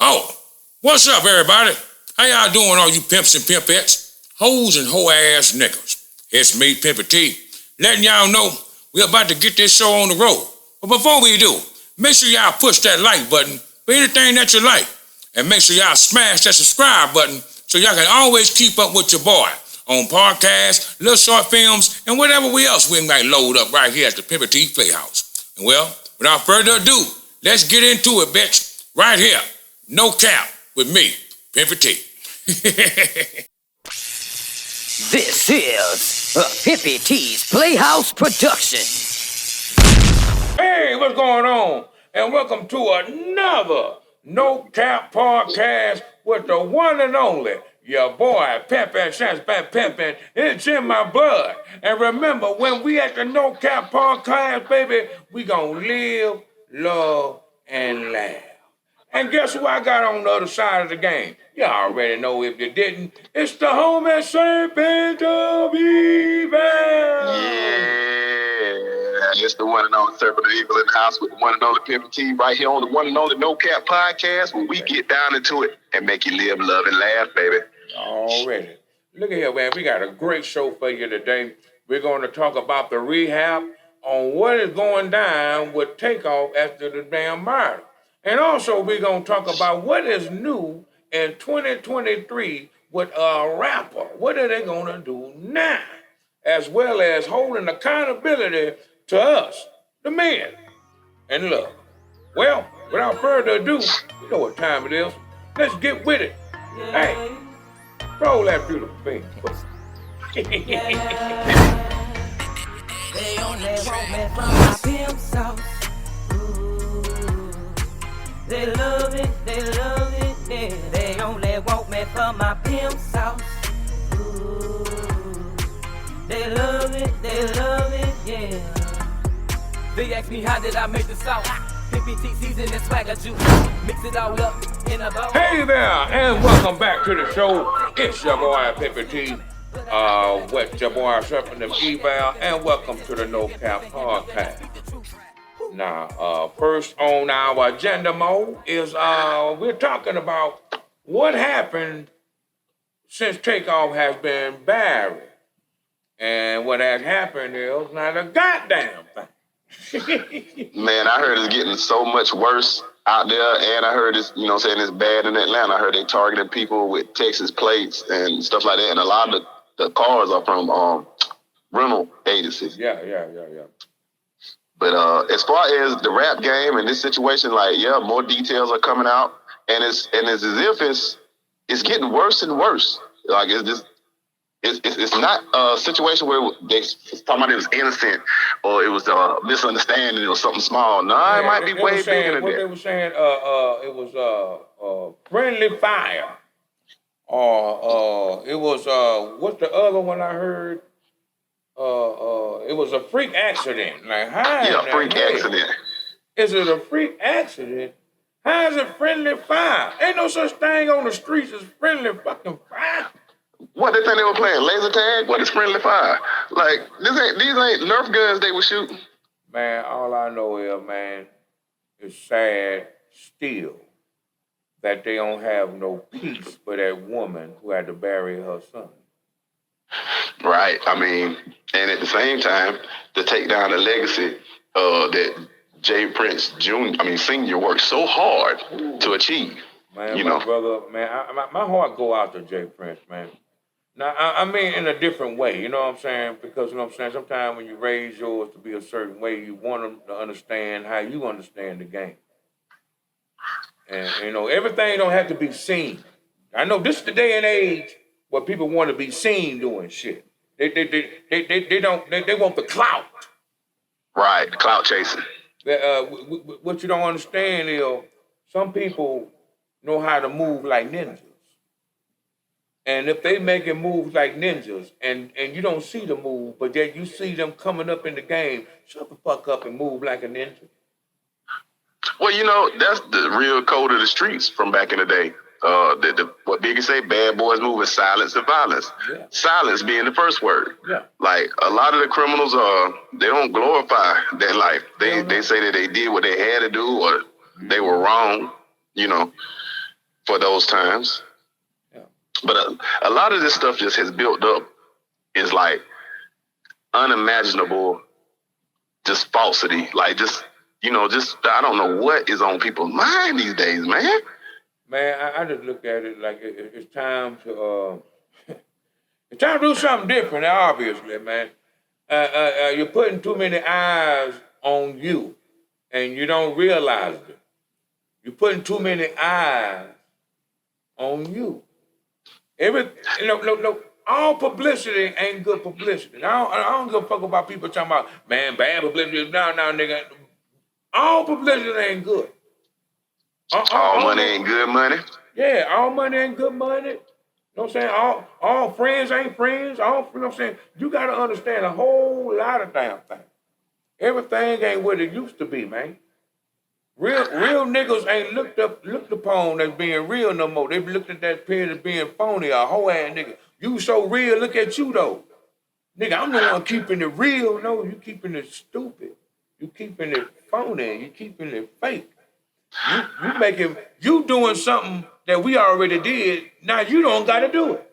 Oh, what's up, everybody? How y'all doing, all you pimps and pimpettes, hoes and hoe-ass niggas? It's me, pimpeeT, letting y'all know we're about to get this show on the road. But before we do, make sure y'all push that like button for anything that you like. And make sure y'all smash that subscribe button so y'all can always keep up with your boy on podcasts, little short films, and whatever else we might load up right here at the pimpeeT Playhouse. And well, without further ado, let's get into it, bitch. Right here, no cap with me, pimpeeT. This is a pimpeeT's Playhouse production. Hey, what's going on? And welcome to another No Cap podcast with the one and only, your boy, Pimpin' Sense Pimpin'. It's in my blood. And remember, when we at the No Cap podcast, baby, we gonna live, love, and laugh. And guess who I got on the other side of the game? You already know if you didn't. It's the homie Serpentofevil. Yeah, it's the one and only Serpentofevil in the house with the one and only pimpeeT right here on the one and only No Cap podcast where we get down into it and make you live, love, and laugh, baby. Already. Look at here, man. We got a great show for you today. We're going to talk about the rehab on what is going down with Takeoff after the damn murder. And also, we're going to talk about what is new in 2023 with a rapper. What are they going to do now? As well as holding accountability to us, the men. And look, well, without further ado, you know what time it is. Let's get with it. Hey, roll that beautiful thing. They only want me from my pimp sauce. They love it, yeah. They only want me for my pimp sauce. Ooh. They love it, yeah. They ask me how did I make the sauce. pimpeeT season and swagger juice. Mix it all up in a bowl. Hey there, and welcome back to the show. It's your boy pimpeeT, with your boy Serpentofevil, and welcome to the No Cap podcast. Now, first on our agenda mode is we're talking about what happened since Takeoff has been buried. And what has happened is not a goddamn thing. Man, I heard it's getting so much worse out there, and I heard it's, it's bad in Atlanta. I heard they targeting people with Texas plates and stuff like that, and a lot of the cars are from rental agencies. Yeah. But as far as the rap game and this situation, more details are coming out, and it's as if it's getting worse and worse. Like it's not a situation where they talking about it was innocent or it was a misunderstanding or something small. No, it might be way bigger than that. What they were saying, it was friendly fire, or it was what's the other one I heard? It was a freak accident. Like, how? Yeah, freak accident. Is it a freak accident? How is it friendly fire? Ain't no such thing on the streets as friendly fucking fire. What, they think they were playing laser tag? What is friendly fire? Like, these ain't Nerf guns they were shooting. Man, all I know is, man, it's sad still that they don't have no peace for that woman who had to bury her son. Right. I mean, and at the same time, to take down the legacy that J. Prince Sr. worked so hard to achieve. Man, my brother, man, my heart go out to J. Prince, man. Now, I mean in a different way, you know what I'm saying? Because, you know what I'm saying, sometimes when you raise yours to be a certain way, you want them to understand how you understand the game. And, everything don't have to be seen. I know this is the day and age where people want to be seen doing shit. They want the clout. Right, the clout chasing. What you don't understand is some people know how to move like ninjas. And if they making moves like ninjas and you don't see the move, but then you see them coming up in the game, shut the fuck up and move like a ninja. Well, that's the real code of the streets from back in the day. What Biggie say, bad boys move with silence and violence. Yeah. Silence being the first word. Yeah. Like a lot of the criminals, they don't glorify their life. They say that they did what they had to do or they were wrong, for those times. Yeah. But a lot of this stuff just has built up is like unimaginable, just falsity. Like just I don't know what is on people's mind these days, man. Man, I just look at it like it's time to it's time to do something different. Obviously, man. You're putting too many eyes on you, and you don't realize it. You're putting too many eyes on you. No. All publicity ain't good publicity. I don't give a fuck about people talking about, man, bad publicity. No, nigga. All publicity ain't good. All money ain't good money. Yeah, all money ain't good money. You know what I'm saying? All friends ain't friends. You know what I'm saying? You got to understand a whole lot of damn things. Everything ain't what it used to be, man. Real niggas ain't looked upon as being real no more. They looked at that period as being phony, a whole ass nigga. You so real, look at you though. Nigga, I'm the one keeping it real. No, you keeping it stupid. You keeping it phony. You keeping it fake. You doing something that we already did. Now you don't got to do it.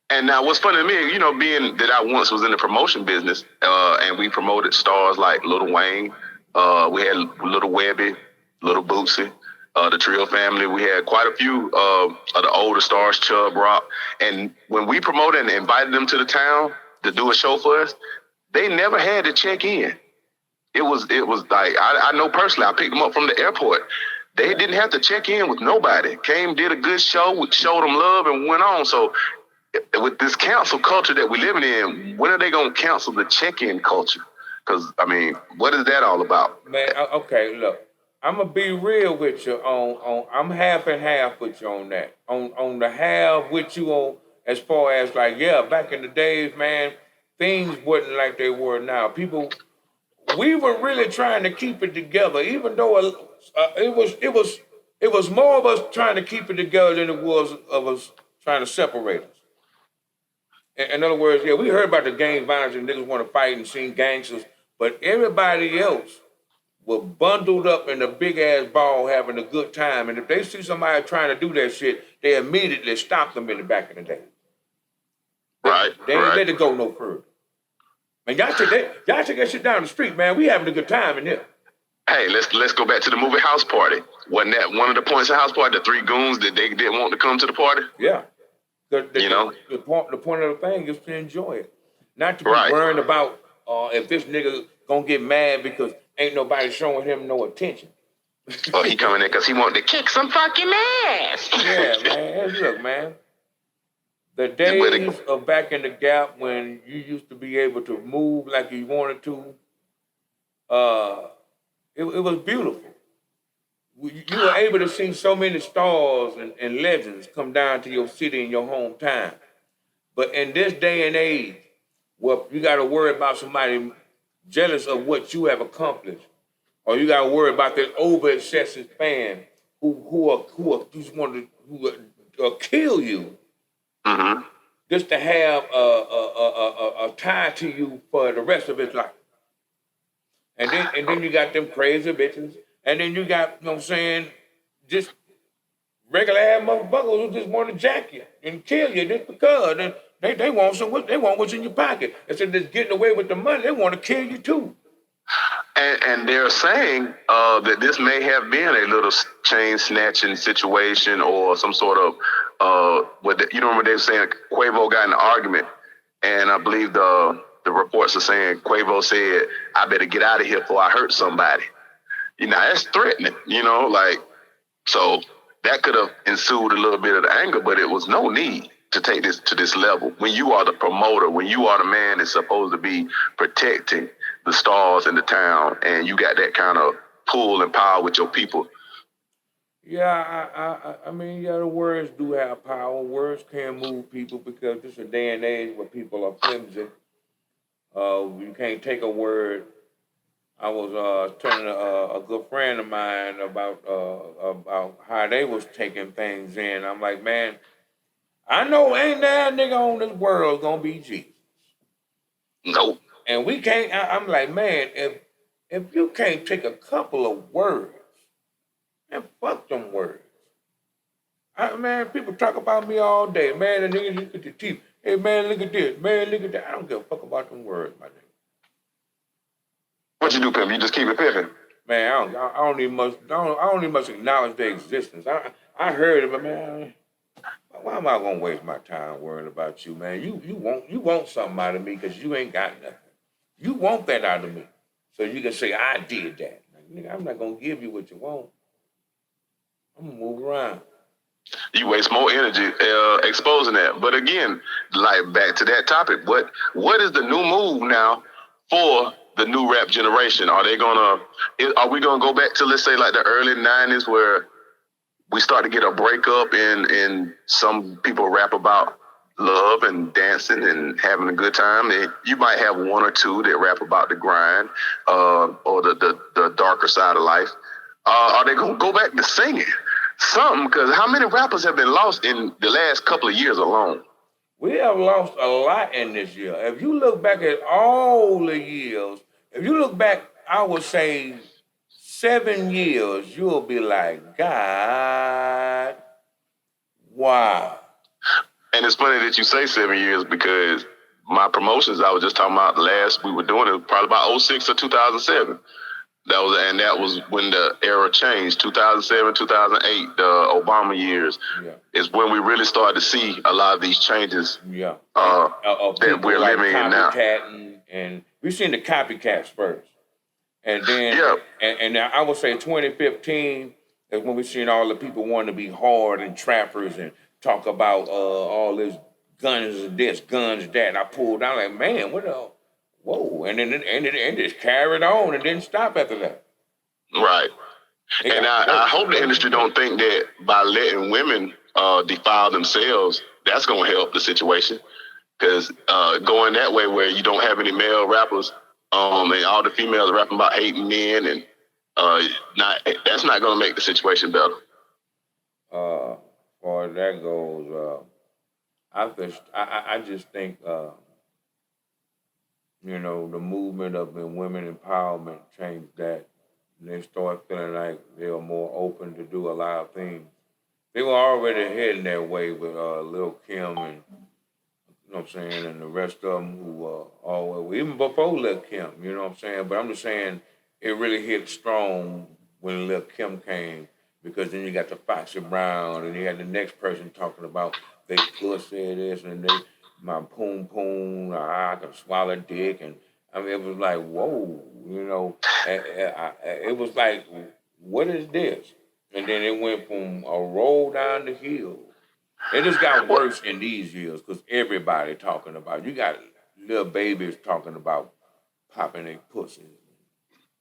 And now what's funny to me, being that I once was in the promotion business, and we promoted stars like Lil Wayne, we had Lil Webby, Lil Bootsy, the Trio family. We had quite a few of the older stars, Chubb Rock. And when we promoted and invited them to the town to do a show for us, they never had to check in. It was like, I know personally, I picked them up from the airport. They didn't have to check in with nobody. Came, did a good show, showed them love, and went on. So with this cancel culture that we're living in, when are they going to cancel the check-in culture? Because, what is that all about? Man, okay, look. I'm going to be real with you on I'm half and half with you on that. On the half with you on as far as like, yeah, back in the days, man, things wasn't like they were now. We were really trying to keep it together, even though it was more of us trying to keep it together than it was of us trying to separate us. In other words, yeah, we heard about the gang violence and niggas want to fight and seen gangsters, but everybody else were bundled up in a big ass ball having a good time. And if they see somebody trying to do that shit, they immediately stop them in the back of the day. They ain't let it go no further. Man, y'all take that shit down the street, man. We having a good time in here. Hey, let's go back to the movie House Party. Wasn't that one of the points of House Party? The three goons that they didn't want to come to the party? Yeah. The point of the thing is to enjoy it. Not to be worrying about if this nigga gonna get mad because ain't nobody showing him no attention. Oh, he coming in because he wanted to kick some fucking ass. Yeah, man. Look, man. The days of back in the Gap when you used to be able to move like you wanted to, it was beautiful. You were able to see so many stars and legends come down to your city and your hometown. But in this day and age, where you got to worry about somebody jealous of what you have accomplished, or you got to worry about that over-obsessive fan who just want to kill you, just to have a tie to you for the rest of his life. And then you got them crazy bitches. And then you got, just regular ass motherfuckers who just want to jack you and kill you just because they want what's in your pocket. Instead of just getting away with the money, they want to kill you too. And they're saying that this may have been a little chain snatching situation or some sort of remember they were saying Quavo got in an argument, and I believe the reports are saying Quavo said, "I better get out of here before I hurt somebody." That's threatening, so that could have ensued a little bit of the anger, but it was no need to take this to this level. When you are the promoter, when you are the man that's supposed to be protecting the stars in the town, and you got that kind of pull and power with your people. Yeah, the words do have power. Words can move people because this is a day and age where people are flimsy. You can't take a word. I was telling a good friend of mine about how they was taking things in. I'm like, man, I know ain't that nigga on this world gonna be Jesus. Nope. And we can't. I'm like, man, if you can't take a couple of words, and fuck them words. Man, people talk about me all day. Man, the nigga, look at the teeth. Hey, man, look at this. Man, look at that. I don't give a fuck about them words, my nigga. What you do, pimp? You just keep it pimping. Man, I don't even much acknowledge their existence. I heard it, but man, why am I gonna waste my time worrying about you, man? You want something out of me because you ain't got nothing. You want that out of me, so you can say I did that. Like, nigga, I'm not gonna give you what you want. I'm gonna move around. You waste more energy exposing that. But again, like back to that topic, what is the new move now for the new rap generation? Are we gonna go back to, let's say, like the early 90s where we start to get a breakup and some people rap about love and dancing and having a good time? And you might have one or two that rap about the grind or the darker side of life. Are they gonna go back to singing? Something, because how many rappers have been lost in the last couple of years alone? We have lost a lot in this year. If you look back at all the years, if you look back, I would say 7 years, you'll be like, God, wow. And it's funny that you say 7 years because my promotions, I was just talking about we were doing it probably about 06 or 2007. That was when the era changed. 2007, 2008, the Obama years is when we really started to see a lot of these changes. Yeah, that we're like living in now. And we've seen the copycats first, and then and I would say 2015 is when we seen all the people wanting to be hard and trappers and talk about all this guns this, guns that. And I pulled down like, man, what the. Whoa, and then it just carried on and didn't stop after that. Right. And I hope the industry don't think that by letting women defile themselves, that's going to help the situation. Because going that way where you don't have any male rappers and all the females are rapping about hating men, and that's not going to make the situation better. As far as that goes, I just think... you know, the movement of the women empowerment changed that. And they start feeling like they were more open to do a lot of things. They were already heading that way with Lil' Kim and, you know what I'm saying, and the rest of them who were even before Lil' Kim, you know what I'm saying? But I'm just saying it really hit strong when Lil' Kim came, because then you got the Foxy Brown and you had the next person talking about they pussy this and they... my poom, I can swallow dick, and I mean, it was like, whoa, you know, it was like, what is this? And then it went from a roll down the hill. It just got worse in these years because everybody talking about, you got little babies talking about popping their pussy.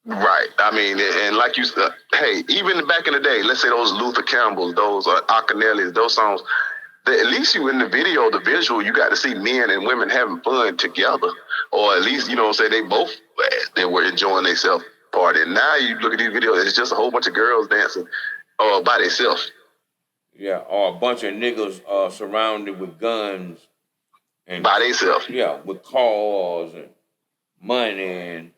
Right. I mean, and like you said, hey, even back in the day, let's say those Luther Campbells, those Acanellis, those songs, at least you in the video, the visual, you got to see men and women having fun together. Or at least, you know what I'm saying, they were enjoying themselves partying. Now you look at these videos, it's just a whole bunch of girls dancing by themselves. Yeah, or a bunch of niggas surrounded with guns. And by themselves. Yeah, with cars and money and...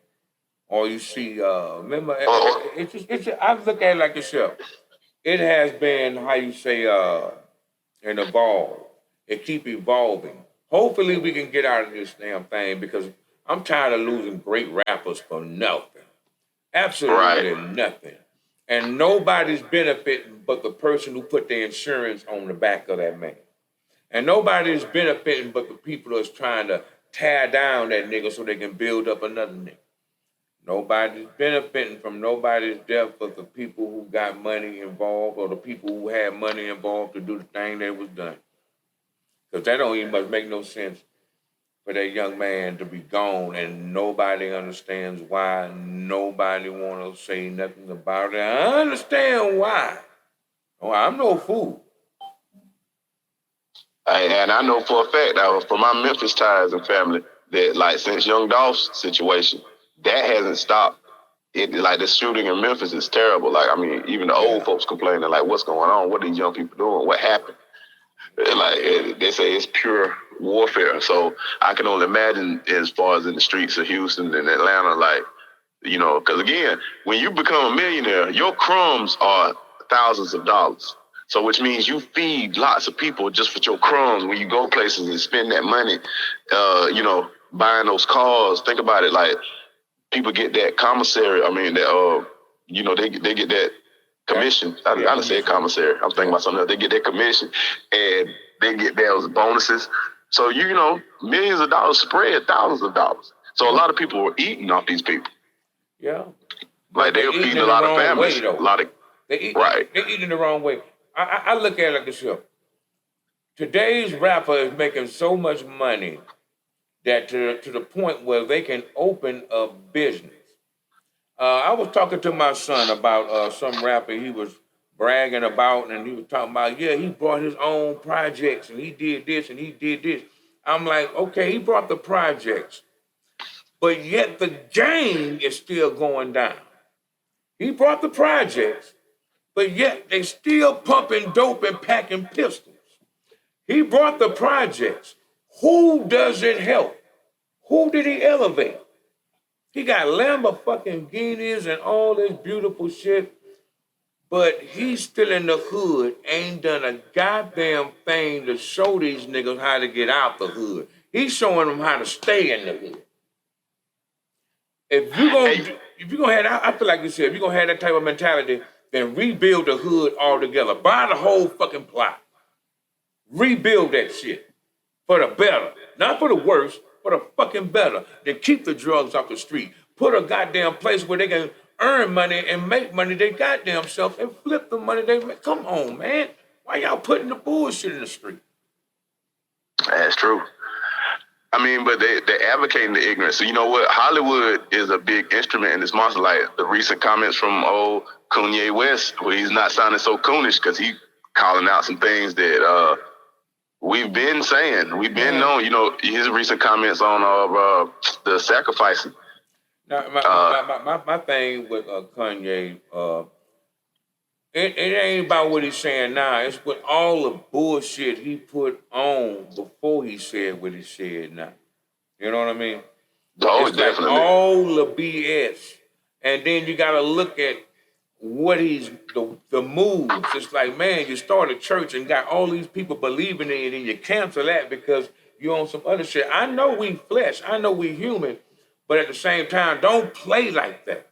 Or you see, remember, it's just, I look at it like this here. It has been, how you say, and evolve. It keep evolving. Hopefully we can get out of this damn thing because I'm tired of losing great rappers for nothing. Absolutely nothing. And nobody's benefiting but the person who put the insurance on the back of that man. And nobody's benefiting but the people that's trying to tear down that nigga so they can build up another nigga. Nobody's benefiting from nobody's death but the people who got money involved or the people who had money involved to do the thing that was done. Because that don't even much make no sense for that young man to be gone and nobody understands why. Nobody want to say nothing about it. I understand why. Oh, I'm no fool. And I know for a fact, from my Memphis ties and family, that like since Young Dolph's situation, that hasn't stopped. Like the shooting in Memphis is terrible. Like, I mean, even the old folks complaining, like, what's going on? What are these young people doing? What happened? Like, they say it's pure warfare. So I can only imagine as far as in the streets of Houston and Atlanta, like, you know, because again, when you become a millionaire, your crumbs are thousands of dollars. So which means you feed lots of people just for your crumbs when you go places and spend that money, buying those cars. Think about it, like people get that commissary. I mean, that they get that commission. I done said commissary. I'm thinking about something else. They get that commission and they get those bonuses. So millions of dollars spread thousands of dollars. So a lot of people are eating off these people. Yeah. Like they're feeding a lot of families. They're eating the wrong way. I look at it like this here. Today's rapper is making so much money that to the point where they can open a business. I was talking to my son about some rapper he was bragging about, and he was talking about, he brought his own projects, and he did this, and he did this. I'm like, okay, he brought the projects, but yet the game is still going down. He brought the projects, but yet they still pumping dope and packing pistols. He brought the projects. Who does it help? Who did he elevate? He got Lamborghinis and all this beautiful shit, but he's still in the hood, ain't done a goddamn thing to show these niggas how to get out the hood. He's showing them how to stay in the hood. If you're gonna have, I feel like you said, if you're gonna have that type of mentality, then rebuild the hood altogether. Buy the whole fucking plot. Rebuild that shit for the better, not for the worse, for the fucking better. Then keep the drugs off the street. Put a goddamn place where they can earn money and make money they goddamn self and flip the money they make. Come on, man. Why y'all putting the bullshit in the street? That's true. I mean, but they're advocating the ignorance. So you know what? Hollywood is a big instrument in this monster. Like the recent comments from old Kanye West, where he's not sounding so coonish because he calling out some things that we've been saying. We've been known. His recent comments on the sacrificing. Now, my thing with Kanye, it ain't about what he's saying now. It's with all the bullshit he put on before he said what he said now. You know what I mean? Oh, it's definitely. Like all the BS. And then you got to look at what the moves. It's like, man, you start a church and got all these people believing in it, and you cancel that because you're on some other shit. I know we flesh. I know we human. But at the same time, don't play like that.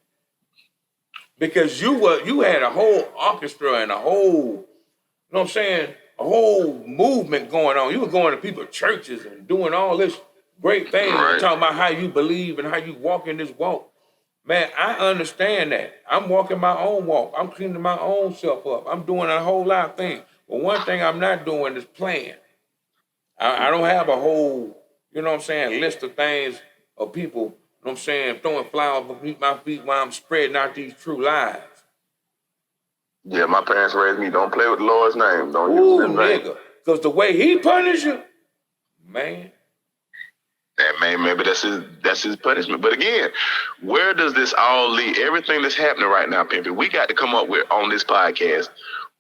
Because you had a whole orchestra and a whole, a whole movement going on. You were going to people's churches and doing all this great things and talking about how you believe and how you walk in this walk. Man, I understand that. I'm walking my own walk. I'm cleaning my own self up. I'm doing a whole lot of things. But one thing I'm not doing is playing. I don't have a whole, list of things of people, throwing flowers beneath my feet while I'm spreading out these true lies. Yeah, my parents raised me, don't play with the Lord's name. Don't use his name. Nigga. Because the way he punished you, man. And maybe that's his punishment. But again, where does this all lead? Everything that's happening right now, Pimpy, we got to come up with on this podcast,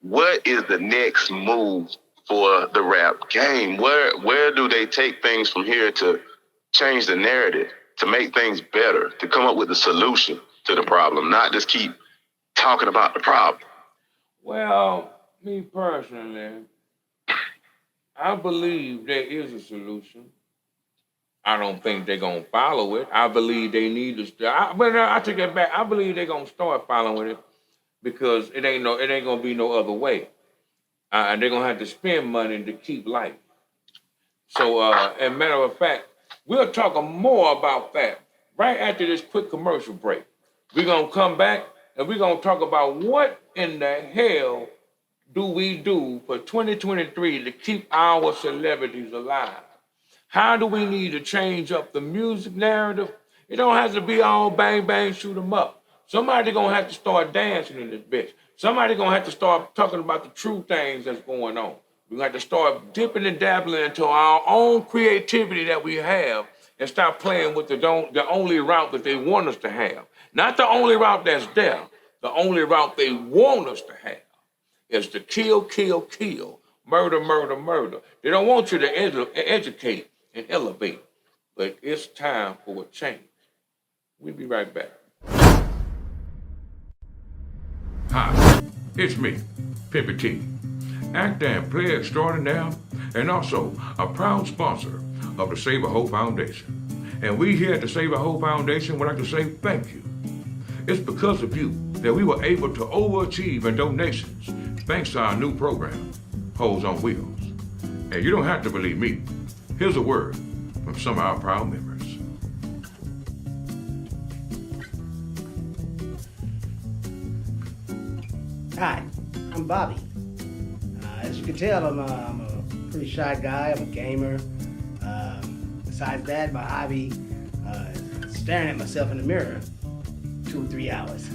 what is the next move for the rap game? Where do they take things from here to change the narrative, to make things better, to come up with a solution to the problem, not just keep talking about the problem? Well, me personally, I believe there is a solution. I don't think they're going to follow it. I believe they need to, I take that back. I believe they're going to start following it because it ain't going to be no other way. And they're going to have to spend money to keep life. So, as a matter of fact, we'll talk more about that right after this quick commercial break. We're going to come back and we're going to talk about what in the hell do we do for 2023 to keep our celebrities alive? How do we need to change up the music narrative? It don't have to be all bang, bang, shoot 'em up. Somebody going to have to start dancing in this bitch. Somebody going to have to start talking about the true things that's going on. We're going to have to start dipping and dabbling into our own creativity that we have and stop playing with the only route that they want us to have. Not the only route that's there. The only route they want us to have is to kill, kill, kill, murder, murder, murder. They don't want you to educate and elevate, but it's time for a change. We'll be right back. Hi, it's me, pimpeeT. actor and player extraordinaire, and also a proud sponsor of the Save a Hoe Foundation. And we here at the Save a Hoe Foundation would like to say thank you. It's because of you that we were able to overachieve in donations thanks to our new program, Hoes on Wheels. And you don't have to believe me. Here's a word from some of our proud members. Hi, I'm Bobby. As you can tell, I'm a pretty shy guy. I'm a gamer. Besides that, my hobby is staring at myself in the mirror 2 or 3 hours.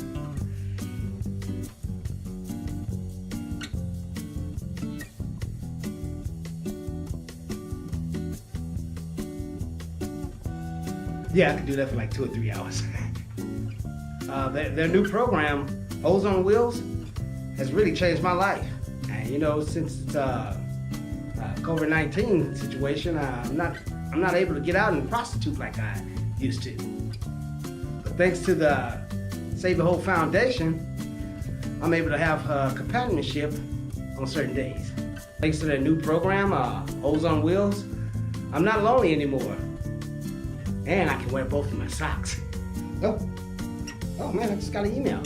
Yeah, I could do that for like 2 or 3 hours. Their new program, Hoes on Wheels, has really changed my life. And you know, since the COVID-19 situation, I'm not able to get out and prostitute like I used to. But thanks to the Save the Hoe Foundation, I'm able to have companionship on certain days. Thanks to their new program, Hoes on Wheels, I'm not lonely anymore. And I can wear both of my socks. Oh man, I just got an email.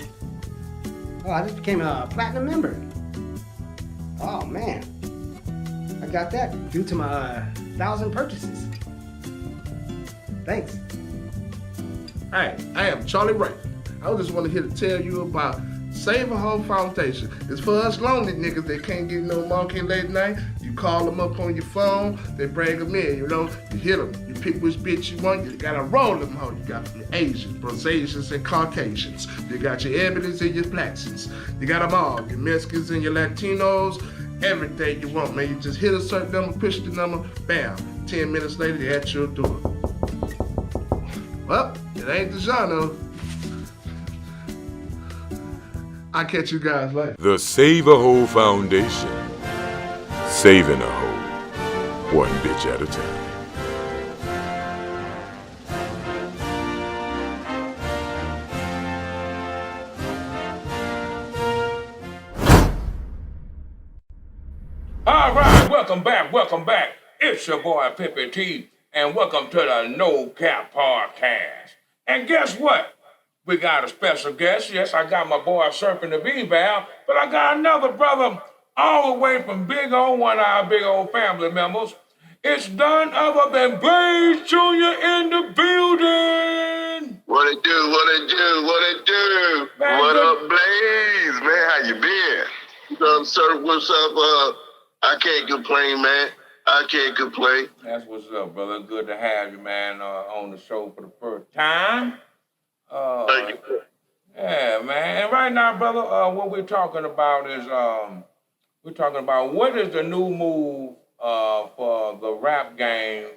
Oh, I just became a platinum member. Oh man, I got that due to my 1,000 purchases. Thanks. Hi, I am Charlie Ray. I just want to here to tell you about Save a Hoe Foundation. It's for us lonely niggas that can't get no monkey late night. You call them up on your phone, they bring them in, you know. You hit them, you pick which bitch you want, you gotta roll them hoe. You got your Asians, Brazilians, and Caucasians. You got your Ebonies and your Blacksons. You got them all, your Mexicans and your Latinos, everything you want, man. You just hit a certain number, push the number, bam. 10 minutes later, they're at your door. Well, it ain't the genre. I'll catch you guys later. The Save a Hoe Foundation. Saving a hoe. One bitch at a time. All right, welcome back. It's your boy pimpeeT, and welcome to the No Cap Podcast. And guess what? We got a special guest. Yes, I got my boy Serpentofevil, but I got another brother all the way from Big O, one of our big old family members. It's none other than Blaze Jr. in the building. What it do? Man, What good. up, Blaze? Man, how you been? What's up, What's up? I can't complain, man. I can't complain. That's what's up, brother. Good to have you, man, on the show for the first time. Thank you. Yeah, man. And right now, brother, what we're talking about is what is the new move for the rap game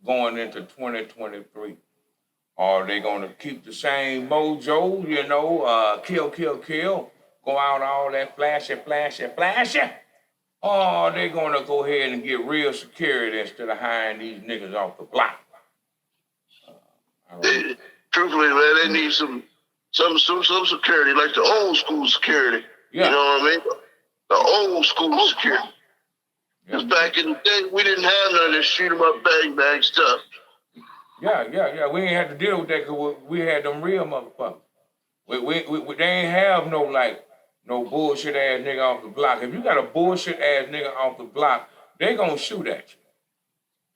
going into 2023? Are they going to keep the same mojo, you know, kill, go out all that flashy? Or are they going to go ahead and get real security instead of hiring these niggas off the block? Truthfully, man, they need some security, like the old school security. Yeah. You know what I mean? The old school security. Because back in the day, we didn't have none of this shoot 'em up, bang stuff. Yeah. We ain't had to deal with that because we had them real motherfuckers. They ain't have no bullshit ass nigga off the block. If you got a bullshit ass nigga off the block, they gonna shoot at you.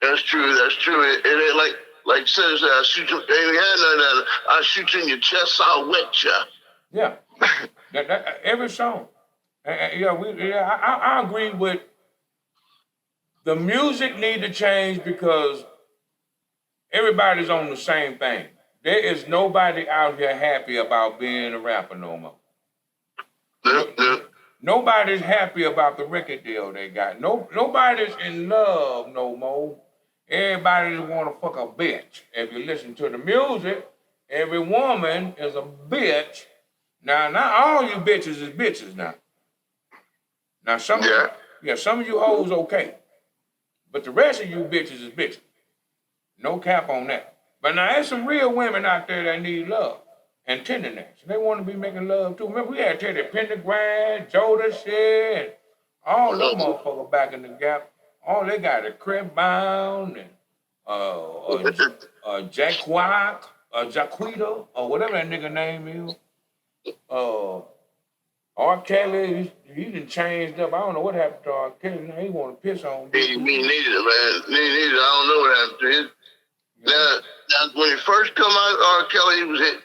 That's true. It ain't like says I shoot you. They ain't had none of that. I shoot you in your chest, I'll wet you. Yeah. that every song. I agree with the music need to change because everybody's on the same thing. There is nobody out here happy about being a rapper no more. Nobody's happy about the record deal they got. Nobody's in love no more. Everybody just want to fuck a bitch. If you listen to the music, every woman is a bitch. Now, not all you bitches is bitches now. Now, some of you hoes okay. But the rest of you bitches is bitches. No cap on that. But now, there's some real women out there that need love and tenderness. They want to be making love too. Remember, we had Teddy Pendergrass, Jodeci, and All them motherfuckers back in the gap, all they got is Crib Bound and Jaquac, Jaquita, or whatever that nigga name is. R. Kelly, he done changed up. I don't know what happened to R. Kelly. Now he want to piss on me. Me neither, man. Me neither. I don't know what happened to him. Now, when he first come out, R. Kelly, he was hit.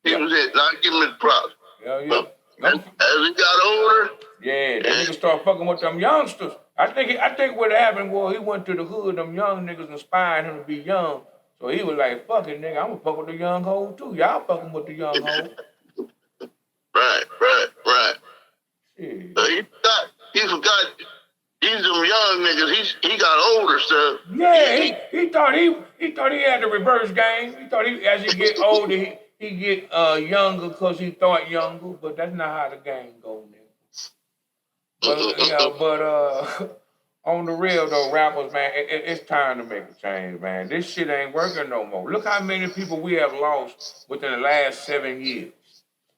He was hit. Now I give him his props. Yeah. As he got older, yeah, that nigga start fucking with them youngsters. I think what happened was he went to the hood. Them young niggas inspired him to be young. So he was like, "Fuck it, nigga. I'm gonna fuck with the young hoe too. Y'all fucking with the young hoe." Right. Shit. He forgot. These them young niggas. He got older, so yeah. He thought he had the reverse game. He thought as he get older, he get younger because he thought younger. But that's not how the game go, nigga. But on the real though, rappers, man, it's time to make a change, man. This shit ain't working no more. Look how many people we have lost within the last 7 years.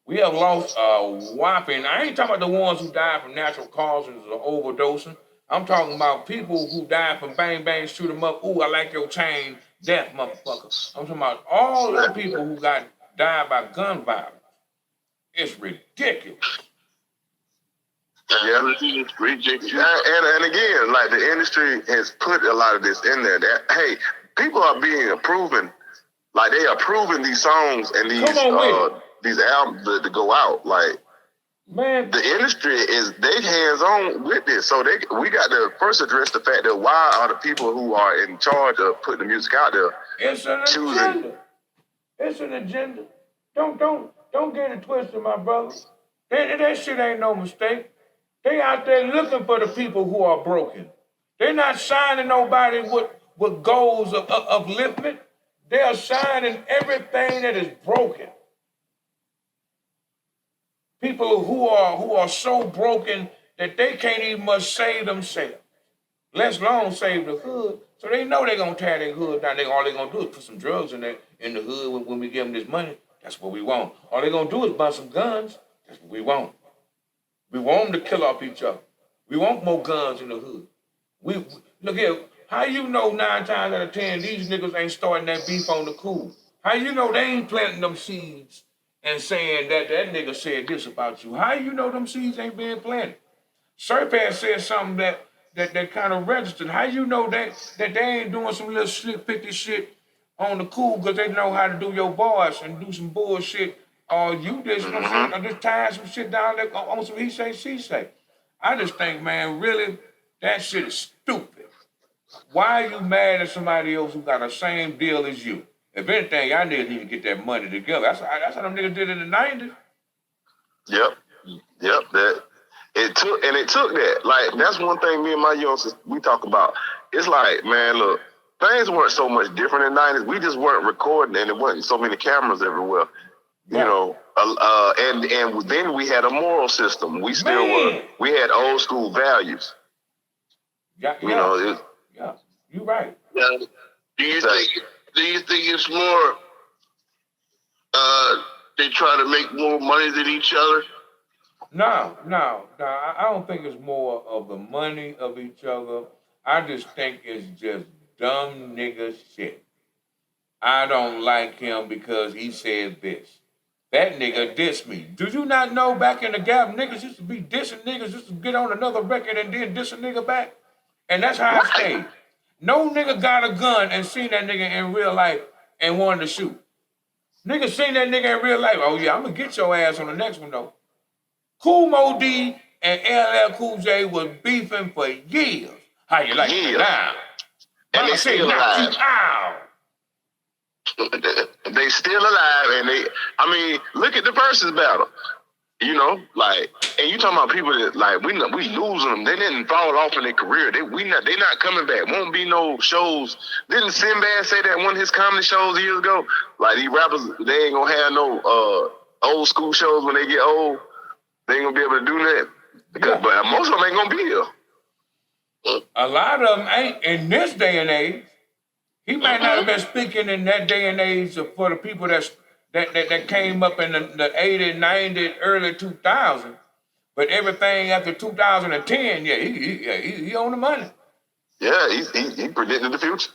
We have lost a whopping. I ain't talking about the ones who died from natural causes or overdosing. I'm talking about people who died from bang bang, shoot 'em up. Ooh, I like your chain, death, motherfucker. I'm talking about all the people who died by gun violence. It's ridiculous. Yeah, and again, like the industry has put a lot of this in there. That hey, people are being approving, like they approving these songs and these albums to go out. Like, man, the industry is they hands on with this, so we got to first address the fact that why are the people who are in charge of putting the music out there? It's an agenda. It's an agenda. Don't get it twisted, my brother. That shit ain't no mistake. They out there looking for the people who are broken. They're not signing nobody with goals of upliftment. They are signing everything that is broken. People who are so broken that they can't even much save themselves, let alone save the hood. So they know they're gonna tear their hood down. All they're gonna do is put some drugs in the hood when we give them this money. That's what we want. All they're gonna do is buy some guns. That's what we want. We want them to kill off each other. We want more guns in the hood. We look here. How you know 9 times out of 10 these niggas ain't starting that beef on the cool? How you know they ain't planting them seeds and saying that nigga said this about you? How you know them seeds ain't being planted? Serpent said something that kind of registered. How you know that they ain't doing some little slick 50 shit on the cool because they know how to do your boys and do some bullshit? Or you just, you know what I'm saying, just tying some shit down there on some he say, she say. I just think, man, really, that shit is stupid. Why are you mad at somebody else who got the same deal as you? If anything, y'all niggas need to get that money together. That's how them niggas did in the 90s. Yep. That it took that. Like, that's one thing me and my youngsters we talk about. It's like, man, look, things weren't so much different in the 90s. We just weren't recording, and there wasn't so many cameras everywhere. You know, and then we had a moral system. We still we had old school values. Yeah. You're right. Yeah. Do you think it's more they try to make more money than each other? No. I don't think it's more of the money of each other. I just think it's just dumb nigga shit. I don't like him because he said this. That nigga dissed me. Do you not know back in the gap, niggas used to be dissing niggas just to get on another record and then diss a nigga back? And that's how I stayed. No nigga got a gun and seen that nigga in real life and wanted to shoot. Nigga seen that nigga in real life. Oh yeah, I'm gonna get your ass on the next one though. Kool Moe Dee and LL Cool J was beefing for years. How you like it now? And they still alive. They still alive, and look at the versus battle. You know, like, and you talking about people that like we losing them. They didn't fall off in their career. They not coming back. Won't be no shows. Didn't Sinbad say that one of his comedy shows years ago? Like, these rappers, they ain't gonna have no old school shows when they get old. They ain't gonna be able to do that. But most of them ain't gonna be here. A lot of them ain't in this day and age. He might not have been speaking in that day and age for the people that came up in the 80s, 90s, early 2000s. But everything after 2010, he on the money. Yeah, he predicted the future.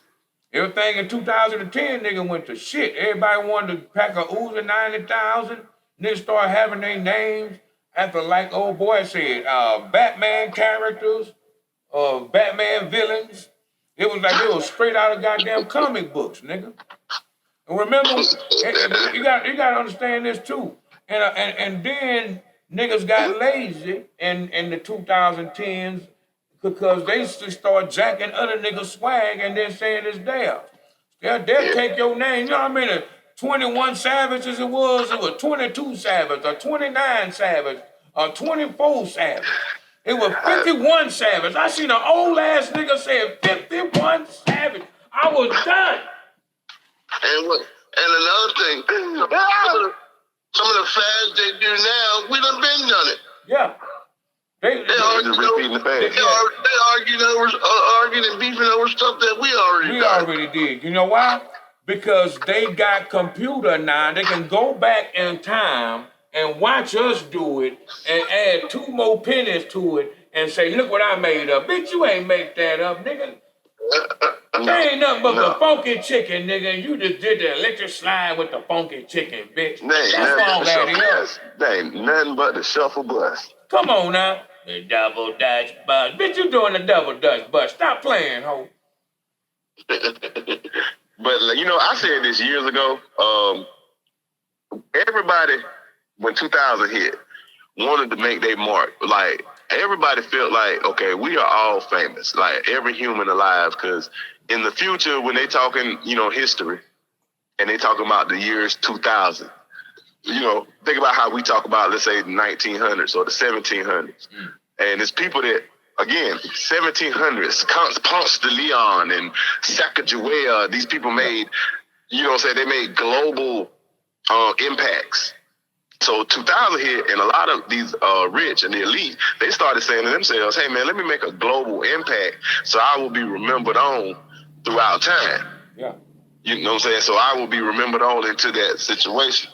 Everything in 2010, nigga, went to shit. Everybody wanted to pack a Uzi 90,000. Niggas started having their names after, like old boy said, Batman characters, Batman villains. It was like it was straight out of goddamn comic books, nigga. And remember, and you got to understand this too. And then niggas got lazy in the 2010s because they start jacking other niggas' swag and then saying it's theirs. They'll take your name. You know what I mean? 21 Savage as it was 22 Savage, or 29 Savage, or 24 Savage. It was 51 Savage. I seen an old ass nigga say 51 Savage. I was done. And another thing, some of the fads they do now, we done been done it. Yeah. They just repeating the past. They arguing and beefing over stuff that we already did. You know why? Because they got computer now. They can go back in time and watch us do it and add 2 more pennies to it and say, look what I made up. Bitch, you ain't make that up, nigga. There ain't nothing but the funky chicken, nigga. You just did the electric slide with the funky chicken, bitch. They ain't nothing but the shuffle bus. Come on now. The double dutch bus. Bitch, you doing the double dutch bus. Stop playing, ho. But, you know, I said this years ago. Everybody, when 2000 hit, wanted to make their mark. Like, everybody felt like, okay, we are all famous. Like, every human alive. Because in the future, when they talking, you know, history, and they talking about the years 2000, you know, think about how we talk about, let's say, the 1900s or the 1700s. And it's people that, again, 1700s, Ponce de Leon and Sacagawea, these people made, you know what I'm saying, they made global impacts. So 2000 hit, and a lot of these rich and the elite, they started saying to themselves, hey, man, let me make a global impact so I will be remembered on throughout time. Yeah. You know what I'm saying? So I will be remembered on into that situation.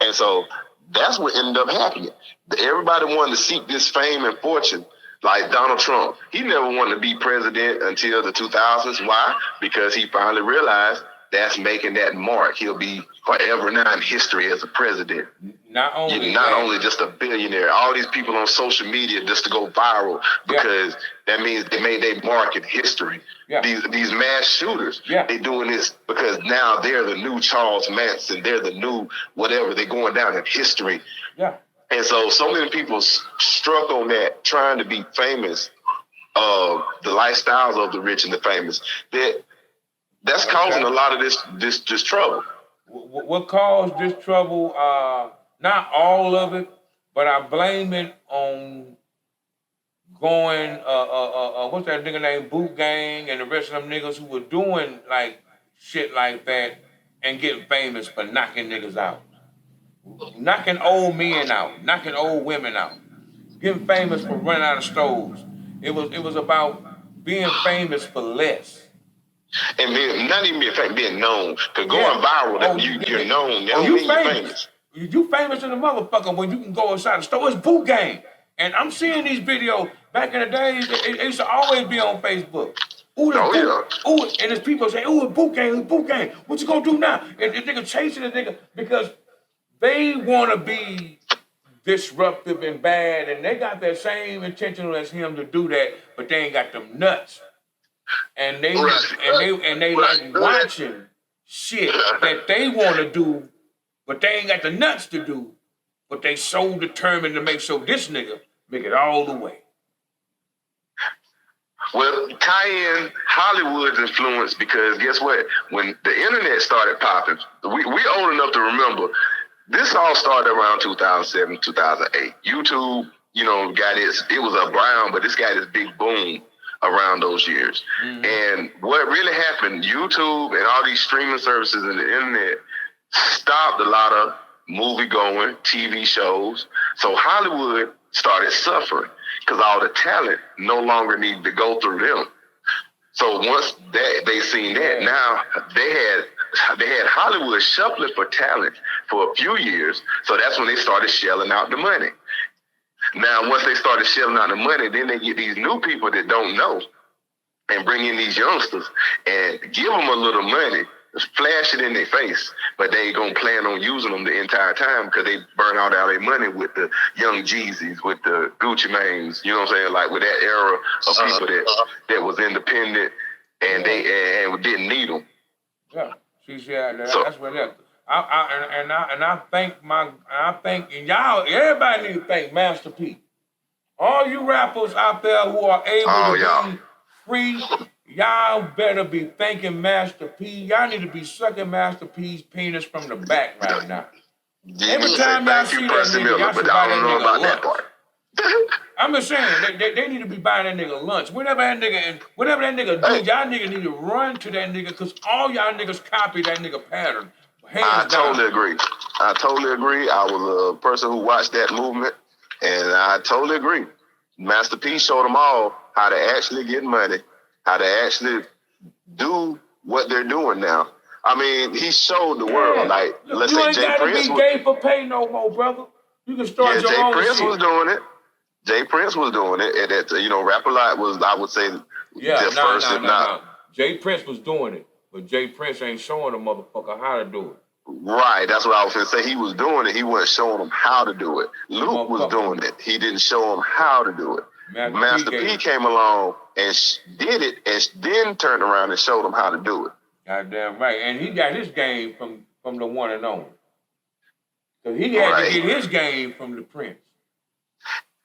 And so that's what ended up happening. Everybody wanted to seek this fame and fortune, like Donald Trump. He never wanted to be president until the 2000s. Why? Because he finally realized that's making that mark. He'll be forever now in history as a president. Not only just a billionaire. All these people on social media just to go viral because that means they made their mark in history. Yeah. These mass shooters, they doing this because now they're the new Charles Manson. They're the new whatever. They're going down in history. Yeah. And so many people struck on that, trying to be famous, the lifestyles of the rich and the famous. That's causing a lot of this trouble. What caused this trouble? Not all of it, but I blame it on going. What's that nigga named Boot Gang and the rest of them niggas who were doing like shit like that and getting famous for knocking niggas out, knocking old men out, knocking old women out, getting famous for running out of stoves. It was about being famous for less. And not even being known. Because going viral, you're known. That don't mean you're famous. You famous in the motherfucker when you can go inside the store. It's Boot Gang. And I'm seeing these videos. Back in the days, it used to always be on Facebook. Ooh, and there's people saying, ooh, it's Boot Gang, it's Boot Gang. What you gonna do now? And the nigga chasing the nigga because they want to be disruptive and bad. And they got that same intention as him to do that, but they ain't got them nuts. And they like watching shit that they want to do, but they ain't got the nuts to do. But they so determined to make sure this nigga make it all the way. Well, tie in Hollywood's influence because guess what? When the internet started popping, we old enough to remember this all started around 2007, 2008. YouTube, you know, it was around, but this got this big boom around those years. Mm-hmm. And what really happened, YouTube and all these streaming services and the internet stopped a lot of movie going, TV shows. So Hollywood started suffering because all the talent no longer needed to go through them. So once they seen that, now they had Hollywood shuffling for talent for a few years. So that's when they started shelling out the money. Now, once they started shelling out the money, then they get these new people that don't know and bring in these youngsters and give them a little money, flash it in their face, but they ain't gonna plan on using them the entire time because they burn out all their money with the young Jeezys, with the Gucci Manes, you know what I'm saying? Like with that era of people that was independent and they and didn't need them. Yeah, that's what that. I think y'all, everybody need to thank Master P. All you rappers out there who are able to be free, y'all better be thanking Master P. Y'all need to be sucking Master P's penis from the back right now. Every time y'all see that nigga, y'all should buy that nigga lunch. I'm just saying, they need to be buying that nigga lunch. Whatever that nigga do, y'all niggas need to run to that nigga because all y'all niggas copy that nigga pattern. I totally agree. I was a person who watched that movement, and I totally agree. Master P showed them all how to actually get money, how to actually do what they're doing now. I mean, he showed the world. Like, let's say Jay Prince. You ain't gotta be gay for pay no more, brother. You can start your own shit. Jay Prince was doing it. Jay Prince was doing it. And that, you know, Rap-A-Lot was, I would say, no. Jay Prince was doing it, but Jay Prince ain't showing a motherfucker how to do it. Right, that's what I was going to say. He was doing it. He wasn't showing them how to do it. Luke was doing it. He didn't show them how to do it. Master P came along and did it and then turned around and showed them how to do it. Goddamn right. And he got his game from the one and only. So he had to get his game from the Prince.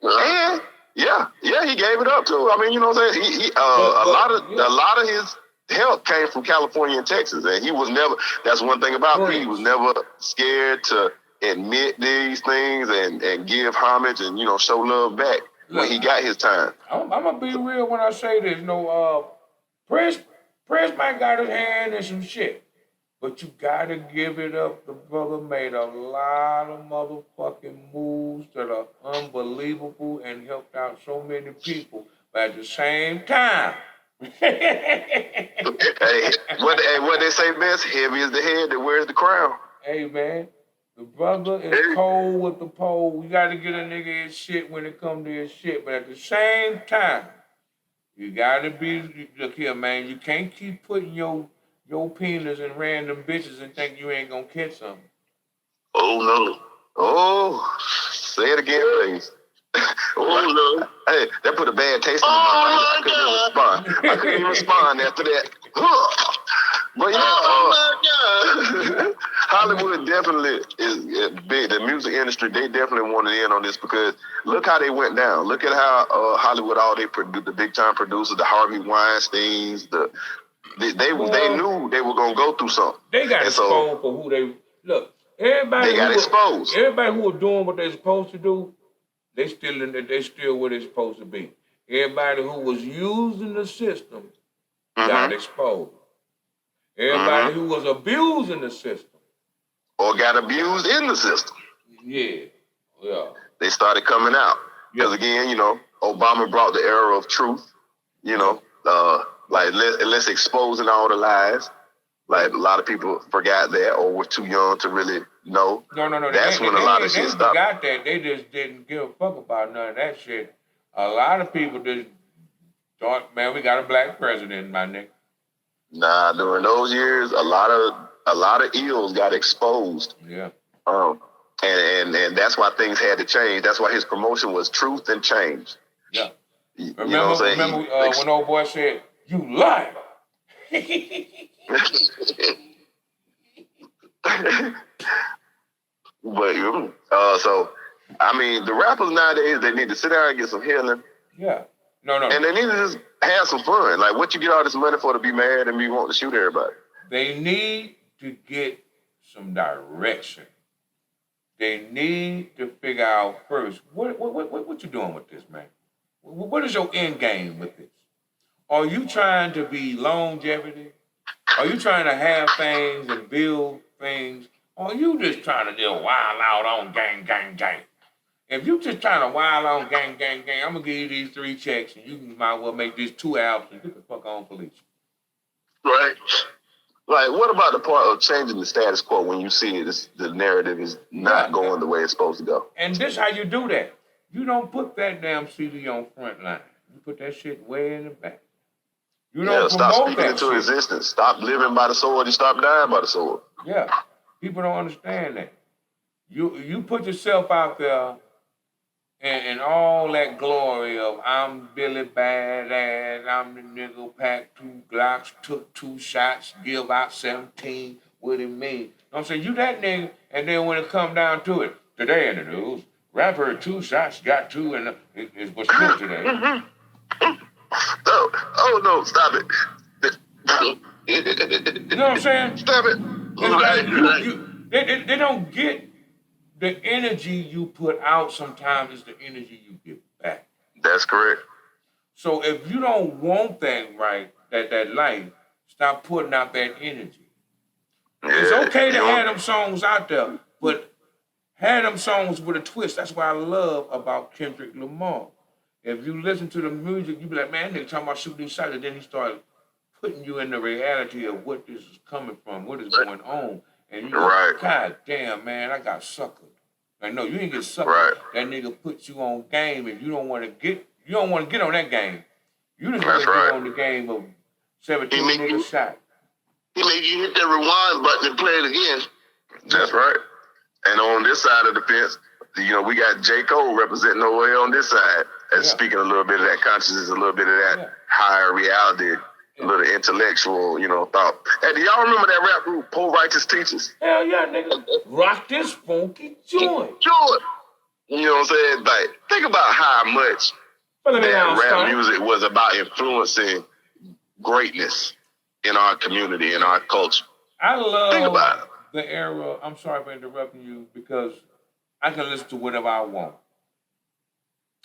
And he gave it up too. I mean, you know what I'm saying? A lot of his help came from California and Texas, and he was never. That's one thing about P. He was never scared to admit these things and give homage and show love back when he got his time. I'm gonna be real when I say this. Prince might got his hand in some shit, but you gotta give it up. The brother made a lot of motherfucking moves that are unbelievable and helped out so many people. But at the same time. Hey, what they say best? Heavy is the head that wears the crown. Hey man, the brother is cold with the pole. We gotta get a nigga his shit when it come to his shit, but at the same time, you gotta be. Look here, man. You can't keep putting your penis in random bitches and think you ain't gonna catch something. Oh no! Oh, say it again, please. Oh no! Hey, that put a bad taste in my mouth. I couldn't even respond after that. But Hollywood definitely is big. The music industry, they definitely wanted in on this because look how they went down. Look at how Hollywood, all the big time producers, the Harvey Weinsteins, they knew they were gonna go through something. They got exposed for who they look. Everybody exposed. Everybody who was doing what they're supposed to do. They still where they're supposed to be. Everybody who was using the system got exposed. Everybody who was abusing the system. Or got abused in the system. Yeah. They started coming out. Because again, Obama brought the era of truth, like less exposing all the lies. Like a lot of people forgot that or were too young to really know. No. That's when a lot of shit stopped. They forgot that. They just didn't give a fuck about none of that shit. A lot of people just thought, man, we got a black president, my nigga. Nah, during those years, a lot of ills got exposed. Yeah. And that's why things had to change. That's why his promotion was truth and change. Yeah. Remember when old boy said, "You lie." But so I mean, the rappers nowadays, they need to sit down and get some healing. Yeah. No. And they need to just have some fun. Like, what you get all this money for to be mad and be wanting to shoot everybody? They need to get some direction. They need to figure out first what you doing with this, man. What is your end game with this? Are you trying to be longevity? Are you trying to have things and build things? Or are you just trying to just wild out on gang? If you just trying to wild on gang, I'm going to give you these 3 checks and you might well make these 2 albums and get the fuck on, police. Right. Like, what about the part of changing the status quo when you see the narrative is not going the way it's supposed to go? And this how you do that. You don't put that damn CD on Frontline. You put that shit way in the back. You don't stop promote speaking that into shit. existence. Stop living by the sword and stop dying by the sword. Yeah, people don't understand that. You put yourself out there and all that glory of I'm Billy Badass, I'm the nigga packed 2 Glocks, took 2 shots, give out 17, what it mean? You know what I'm saying? You that nigga, and then when it come down to it, today in the news, rapper 2 shots, got 2, and it's what's new today. Oh no, stop it. You know what I'm saying? Stop it. Like they don't get the energy you put out sometimes is the energy you give back. That's correct. So if you don't want that that life, stop putting out that energy. Yeah, it's okay to have them songs out there, but have them songs with a twist. That's what I love about Kendrick Lamar. If you listen to the music, you be like, man, nigga talking about shooting shots, and then he started putting you in the reality of what this is coming from, what is going on. And you go, God damn, man, I got suckered. Like, no, you ain't get suckered. Right. That nigga puts you on game, and you don't want to get on that game. You just want to get on the game of 17 niggas shot. He made you hit the rewind button and play it again. That's right. And on this side of the fence, we got J. Cole representing over here on this side. And speaking a little bit of that consciousness, a little bit of that higher reality, a little intellectual, thought. Hey, do y'all remember that rap group, Poor Righteous Teachers? Hell yeah, nigga. Rock this funky joint. You know what I'm saying? Like, think about how much that rap music was about influencing greatness in our community, in our culture. I love the era. I'm sorry for interrupting you because I can listen to whatever I want.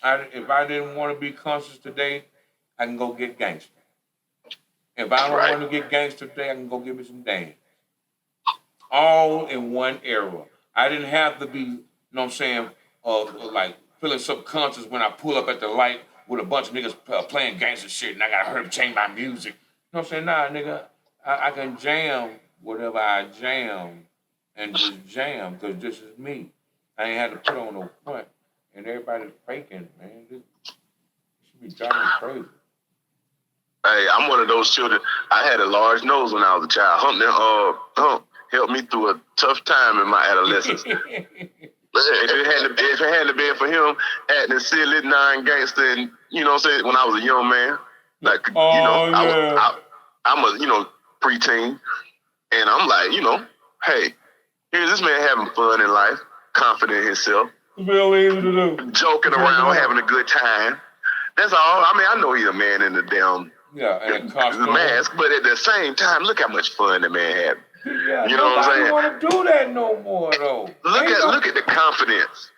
If I didn't want to be conscious today, I can go get gangster. If I don't want to get gangster today, I can go get me some dance. All in one era. I didn't have to be, you know what I'm saying, like feeling subconscious when I pull up at the light with a bunch of niggas playing gangster shit and I got to hurry up change my music. You know what I'm saying? Nah, nigga, I can jam whatever I jam and just jam because this is me. I ain't had to put on no front. And everybody's faking, man. This should be driving me crazy. Hey, I'm one of those children. I had a large nose when I was a child. Hump helped me through a tough time in my adolescence. If it hadn't been for him acting silly, non-gangster, and you know what I'm saying, when I was a young man, like I'm a preteen, and I'm like, hey, here's this man having fun in life, confident in himself. Joking around, having a good time. That's all. I mean, I know he's a man in the damn mask, but at the same time, look how much fun the man had. Yeah, you know what I'm saying? I don't want to do that no more, though. Look at the confidence.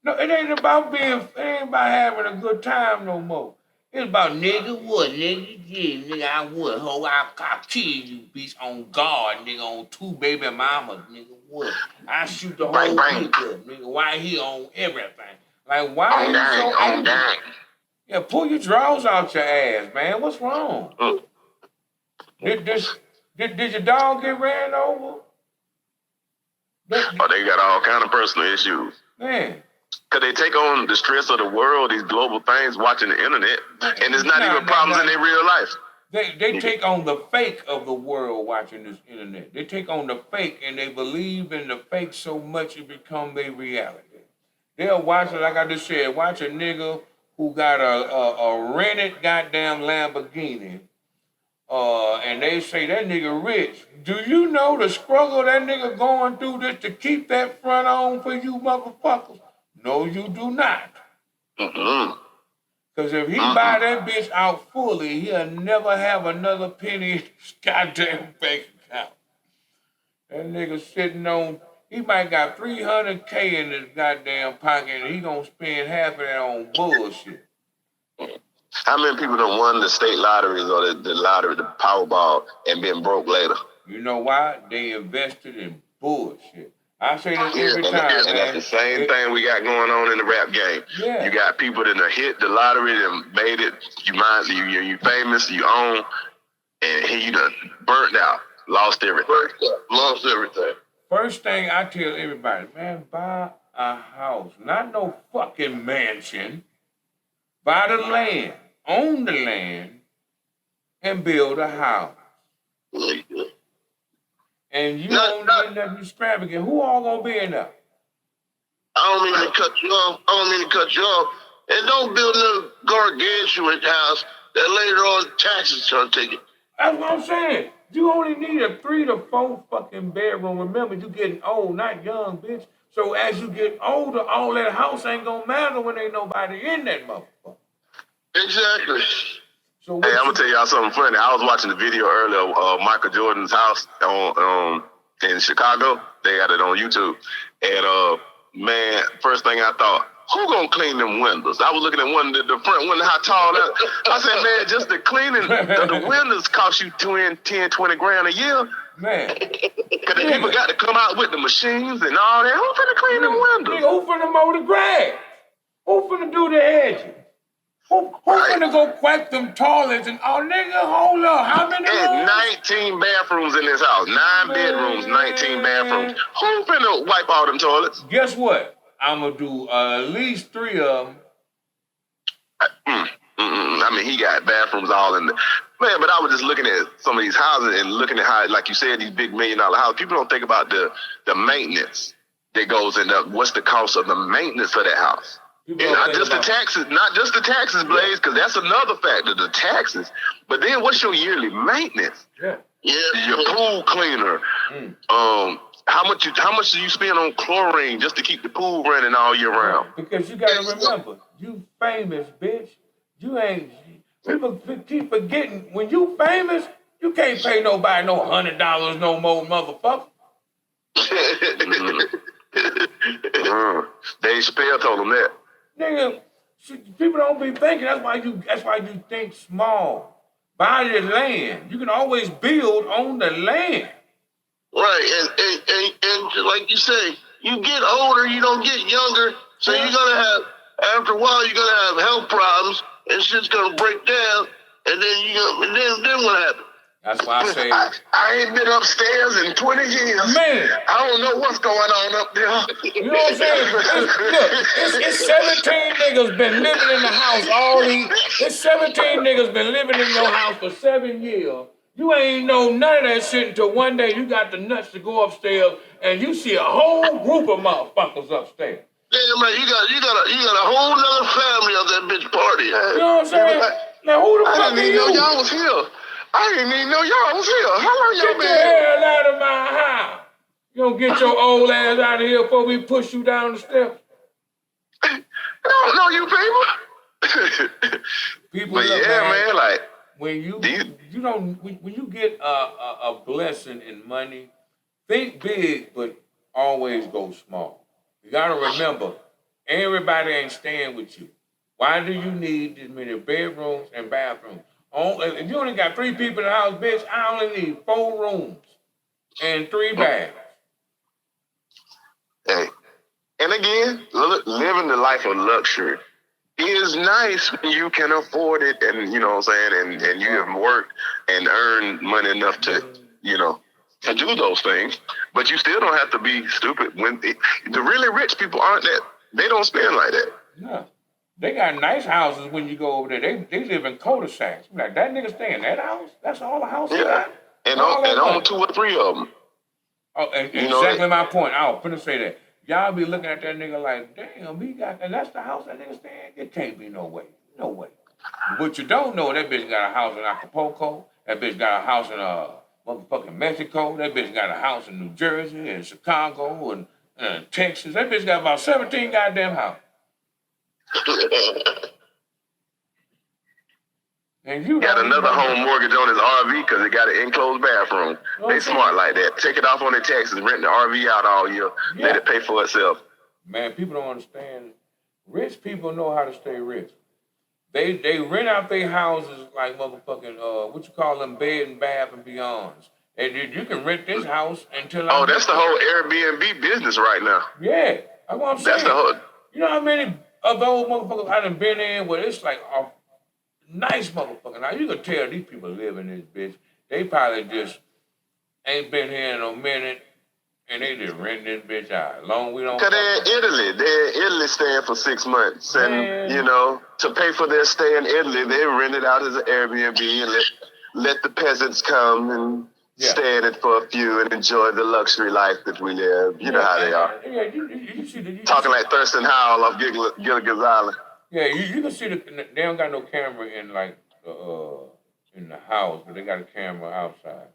No, it ain't about having a good time no more. It's about nigga what, nigga? Yeah, nigga, I would. Ho, I'll kill you, bitch, on guard, nigga, on 2 baby mamas, nigga, what? I shoot the whole people, nigga, why he on everything? Like, why are you so angry? Yeah, pull your drawers out your ass, man. What's wrong? Did your dog get ran over? They got all kind of personal issues. Man. Because they take on the stress of the world, these global things, watching the internet, and it's not even problems in their real life. They take on the fake of the world watching this internet. They take on the fake, and they believe in the fake so much it becomes their reality. They'll watch it, like I just said, watch a nigga who got a rented goddamn Lamborghini, and they say that nigga rich. Do you know the struggle that nigga going through just to keep that front on for you motherfuckers? No, you do not. Because if he buy that bitch out fully, he'll never have another penny in his goddamn bank account. That nigga sitting on, he might got $300K in his goddamn pocket, and he gonna spend half of that on bullshit. How many people done won the state lotteries or the lottery, the Powerball, and been broke later? You know why? They invested in bullshit. I say this every time, man. And that's the same thing we got going on in the rap game. Yeah. You got people that have hit the lottery and made it. You famous, you own, and here you done burnt out, lost everything. Lost everything. First thing I tell everybody, man, buy a house, not no fucking mansion. Buy the land, own the land, and build a house. And you don't need nothing extravagant. Who all gonna be in there? I don't mean to cut you off. And don't build no gargantuan house that later on taxes gonna take it. That's what I'm saying. You only need a 3 to 4 fucking bedroom. Remember, you getting old, not young, bitch. So as you get older, all that house ain't gonna matter when ain't nobody in that motherfucker. Exactly. So hey, I'm gonna tell y'all something funny. I was watching the video earlier of Michael Jordan's house on in Chicago. They got it on YouTube. And man, first thing I thought, who gonna clean them windows? I was looking at the front window, how tall that. I said, man, just the cleaning the windows cost you 10, 20 grand a year. Man. Because the people got to come out with the machines and all that. Who finna clean them windows? Nigga, who finna mow the grass? Who finna do the edging? Who finna go quack them toilets and nigga, hold up. How many rooms? 19 bathrooms in this house. 9 bedrooms, 19 bathrooms. Who finna wipe all them toilets? Guess what? I'm gonna do at least 3 of them. I mean, he got bathrooms all in the... Man, but I was just looking at some of these houses and looking at how, like you said, these big $1 million houses. People don't think about the maintenance that goes in what's the cost of the maintenance for that house. And not just the taxes, Blaze, because that's another factor, the taxes. But then what's your yearly maintenance? Yeah. Your pool cleaner. How much do you spend on chlorine just to keep the pool running all year round? Because you gotta remember, you famous, bitch. You ain't. People keep forgetting when you famous, you can't pay nobody no $100 no more, motherfucker. Dave Chappelle told him that. Nigga, people don't be thinking. That's why you think small. Buy the land. You can always build on the land. Right, and like you say, you get older, you don't get younger, so you're gonna have, after a while, you're gonna have health problems, and shit's gonna break down, and then what happens? That's why I say I ain't been upstairs in 20 years. Man, I don't know what's going on up there. You know what I'm saying? It's 17 niggas been living in the house it's 17 niggas been living in your house for 7 years. You ain't know none of that shit until one day you got the nuts to go upstairs and you see a whole group of motherfuckers upstairs. Damn right, you got a whole nother family of that bitch party. You know what I'm saying? Now who the fuck I didn't even know y'all was here. I didn't even know y'all was here. How long y'all been here? Get the hell out of my house. You don't get your old ass out of here before we push you down the steps. I don't know you people. People but yeah, man, like when you get a blessing in money, think big, but always go small. You gotta remember, everybody ain't staying with you. Why do you need this many bedrooms and bathrooms? If you only got 3 people in the house, bitch, I only need 4 rooms and 3 baths. Hey, and again, living the life of luxury is nice when you can afford it, and you know what I'm saying, and you have worked and earned money enough to, to do those things. But you still don't have to be stupid. When the really rich people aren't that, they don't spend like that. No. They got nice houses when you go over there. They live in cul-de-sacs. Like, that nigga stay in that house? That's all the house got? And on 2 or 3 of them. Oh, and exactly my point. I was finna say that. Y'all be looking at that nigga like, damn, and that's the house that nigga stay in? It can't be no way. No way. But you don't know, that bitch got a house in Acapulco. That bitch got a house in motherfucking Mexico. That bitch got a house in New Jersey and Chicago and Texas. That bitch got about 17 goddamn houses. And you got another home mortgage on his RV because it got an enclosed bathroom. They smart like that. Take it off on their taxes, rent the RV out all year, let it pay for itself. Man, people don't understand. Rich people know how to stay rich. They rent out their houses like motherfucking what you call them, Bed and Bath and Beyonds. And you can rent this house until that's the whole Airbnb business right now. Yeah, that's what I'm saying. That's the whole. You know how many of those motherfuckers I done been in where it's like a nice motherfucker. Now you can tell these people live in this bitch. They probably just ain't been here in a minute, And they just rent this bitch out. Long we don't. Cause they're in Italy. They're in Italy staying for 6 months, and you know, to pay for their stay in Italy, they rent it out as an Airbnb and let the peasants come and stay in it for a few and enjoy the luxury life that we live. You know how they are. Yeah, you see talking like Thurston Howell of Gilligan's Island. Yeah, you can see they don't got no camera in like in the house, but they got a camera outside.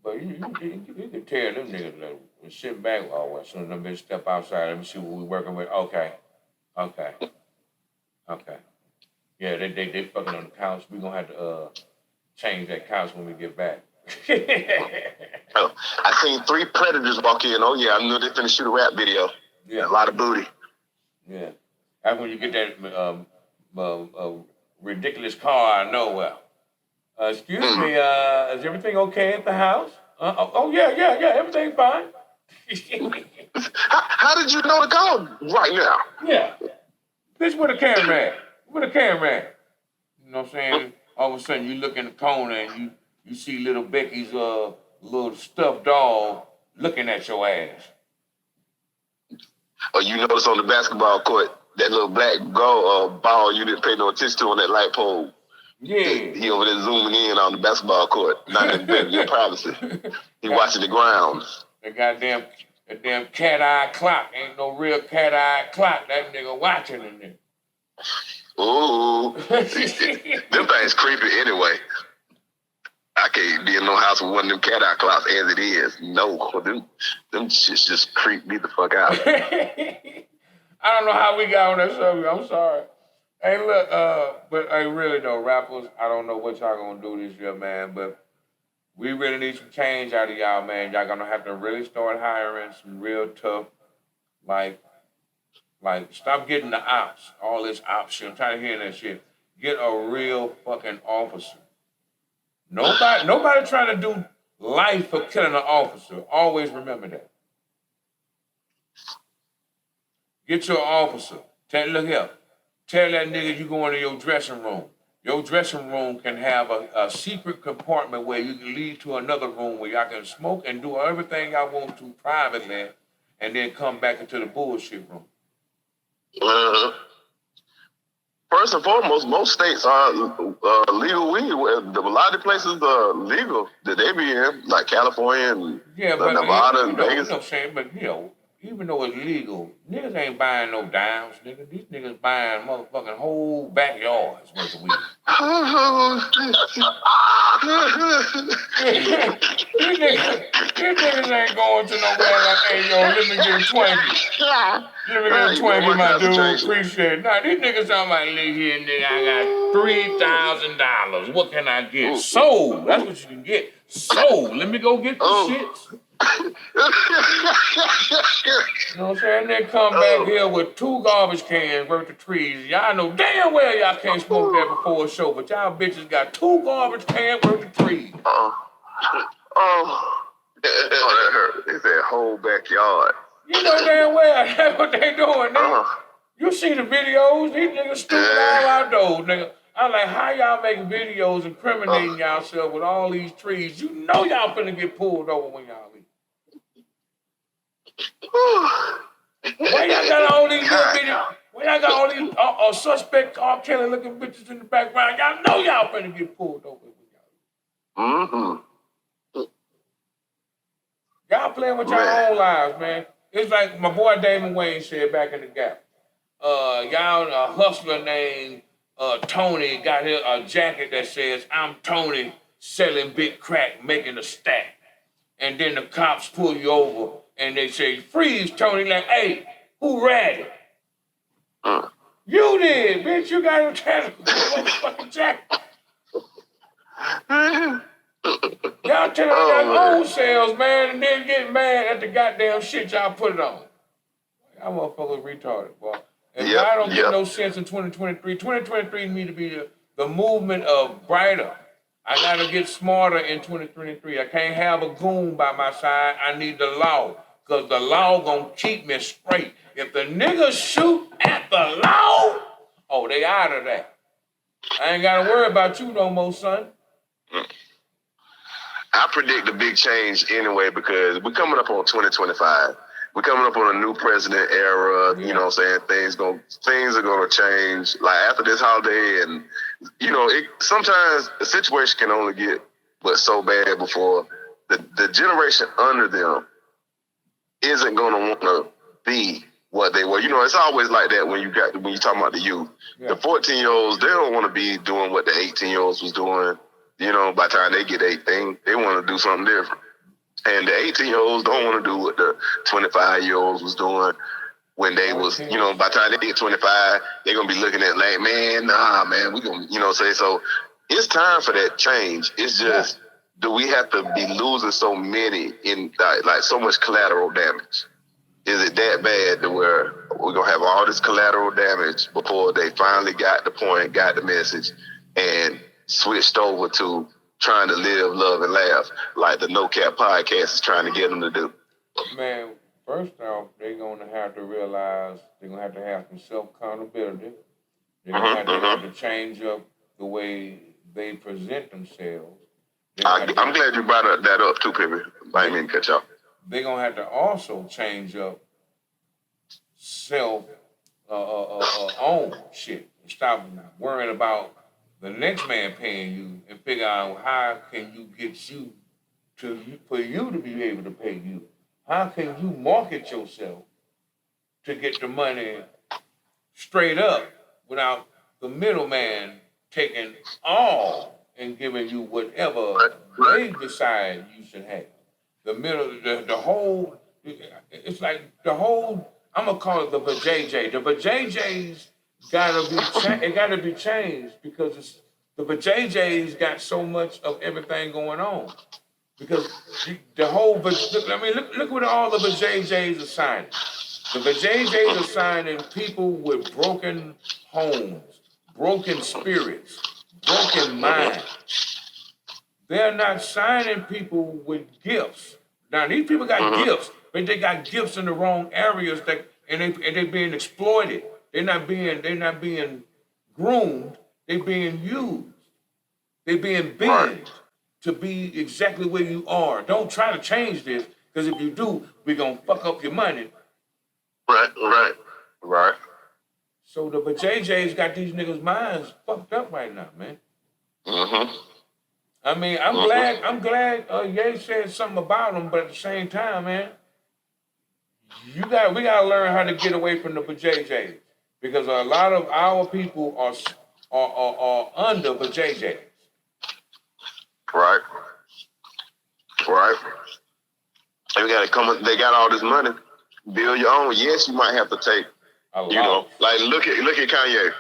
But you can tell them niggas that was sitting back, as soon as them bitches step outside, let me see what we working with. Okay. Yeah, they fucking on the couch. We gonna have to change that couch when we get back. I seen 3 predators walk in. Oh yeah, I knew they finna shoot a rap video. Yeah, a lot of booty. Yeah, that's when you get that ridiculous car out of nowhere. Excuse me, is everything okay at the house? Yeah, everything's fine. How did you know to go right now? Yeah, bitch, where the camera at? Where the camera at? You know what I'm saying? All of a sudden you look in the corner and you see little Becky's little stuffed dog looking at your ass. Oh, you notice on the basketball court, that little black ball you didn't pay no attention to on that light pole. Yeah. He over there zooming in on the basketball court, not in your privacy. He watching the ground. That damn cat-eye clock. Ain't no real cat-eye clock. That nigga watching in there. Ooh. Them things creepy anyway. I can't be in no house with one of them cat-eye clocks as it is. No, them shits just creep me the fuck out. I don't know how we got on that subject. I'm sorry. Hey, look, but hey, really though, rappers, I don't know what y'all gonna do this year, man, but we really need some change out of y'all, man. Y'all gonna have to really start hiring some real tough, like stop getting the ops, all this ops shit. I'm tired of hearing that shit. Get a real fucking officer. Nobody trying to do life for killing an officer. Always remember that. Get your officer. Look here. Tell that nigga you going to your dressing room. Your dressing room can have a secret compartment where you can lead to another room where y'all can smoke and do everything y'all want to privately and then come back into the bullshit room. First and foremost, most states are legal weed. A lot of places are legal that they be in, like California and Nevada and Vegas. You know what I'm saying? But, even though it's legal, niggas ain't buying no dimes, nigga. These niggas buying motherfucking whole backyards worth of weed. These niggas ain't going to nowhere like, hey, yo, let me get a Twinkie. Let me get a Twinkie, my dude. Appreciate it. Nah, these niggas talking about, look here, nigga, I got $3,000. What can I get? Sold. That's what you can get. Sold. Let me go get the shits. You know what I'm saying? They come back here with 2 garbage cans worth of trees. Y'all know damn well y'all can't smoke that before a show, but y'all bitches got 2 garbage cans worth of trees. That hurt. It's that whole backyard. You know damn well that's what they doing, nigga. You see the videos, these niggas stupid all outdoors, nigga. I'm like, how y'all making videos incriminating yourself with all these trees? You know y'all finna get pulled over when y'all leave. Why y'all got all these little bitty, why y'all got all these suspect R. Kelly looking bitches in the background? Y'all know y'all finna get pulled over when y'all leave. Y'all playing with y'all own lives, man. It's like my boy Damon Wayne said back in the Gap. Y'all, a hustler named Tony got here a jacket that says, I'm Tony selling big crack, making a stack. And then the cops pull you over and they say, freeze, Tony. Like, hey, who ratted? You did, bitch. You got a motherfucking jacket. Y'all telling y'all own selves, man, and then get mad at the goddamn shit y'all put it on. Y'all motherfuckers retarded, boy. If y'all don't get no sense in 2023, 2023 need to be the movement of brighter. I gotta get smarter in 2023. I can't have a goon by my side. I need the law, because the law gonna keep me straight. If the niggas shoot at the law, they out of that. I ain't gotta worry about you no more, son. I predict a big change anyway because we're coming up on 2025. We're coming up on a new president era. You know what I'm saying? Things are gonna change. Like after this holiday, and sometimes the situation can only get but so bad before the generation under them isn't gonna want to be what they were. It's always like that when you talking about the youth. The 14-year-olds, they don't want to be doing what the 18-year-olds was doing. By the time they get 18, they want to do something different. And the 18-year-olds don't want to do what the 25-year-olds was doing when they was, by the time they get 25, they're going to be looking at like, man, nah, man, we going to, say. So it's time for that change. It's just, do we have to be losing so many in like so much collateral damage? Is it that bad to where we're going to have all this collateral damage before they finally got the point, got the message, and switched over to trying to live, love, and laugh like the No Cap podcast is trying to get them to do? Man, first off, they're going to have to realize they're going to have some self-accountability. They're going to have to change up the way they present themselves. I'm glad you brought that up too, Pippi. I didn't mean to cut you off. They're going to have to also change up own shit. Stop worrying about the next man paying you and figure out how can you get for you to be able to pay you. How can you market yourself to get the money straight up without the middleman taking all and giving you whatever they decide you should have? The whole, it's like the whole, I'm gonna call it the vajayjay. The vajayjays gotta be changed because the vajayjays got so much of everything going on. Because look what all the vajayjays are signing. The vajayjays are signing people with broken homes, broken spirits, broken minds. They're not signing people with gifts. Now these people got gifts, but they got gifts in the wrong areas and they're being exploited. They're not being groomed. They're being used. They're being bent to be exactly where you are. Don't try to change this, because if you do, we're gonna fuck up your money. Right. So the JJ's got these niggas' minds fucked up right now, man. I mean, I'm glad Ye said something about them, but at the same time, man, we gotta learn how to get away from the JJs, because a lot of our people are under the JJs. Right. They got all this money. Build your own. Yes, you might have to take, like look at Kanye.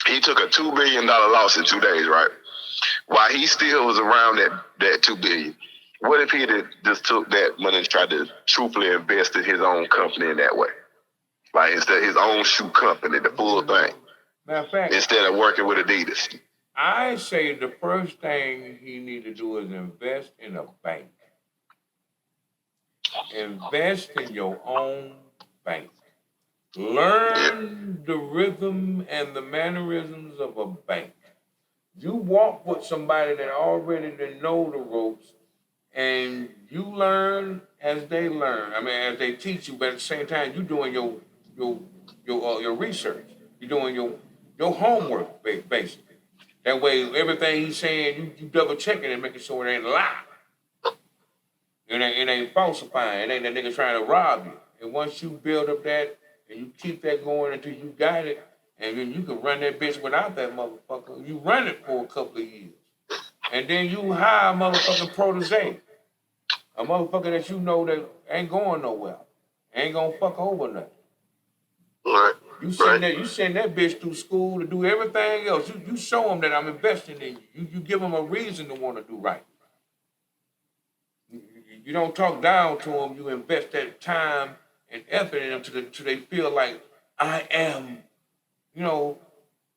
He took a $2 billion loss in 2 days, right? While he still was around that $2 billion. What if he just took that money and tried to truthfully invest in his own company in that way? Like instead of his own shoe company, the full thing. Matter of fact, instead of working with Adidas. I say the first thing he need to do is invest in a bank. Invest in your own bank. Learn the rhythm and the mannerisms of a bank. You walk with somebody that already know the ropes, and you learn as they learn. I mean, as they teach you, but at the same time, you doing your research. You're doing your homework, basically. That way, everything he's saying, you double checking and making sure it ain't a lie. It ain't falsifying. It ain't that nigga trying to rob you. And once you build up that and you keep that going until you got it, and then you can run that bitch without that motherfucker. You run it for a couple of years. And then you hire a motherfucking protege. A motherfucker that you know that ain't going nowhere. Ain't gonna fuck over nothing. Right. You send that bitch through school to do everything else. You show them that I'm investing in you. You give them a reason to want to do right. You don't talk down to them. You invest that time and effort in them till they feel like I am,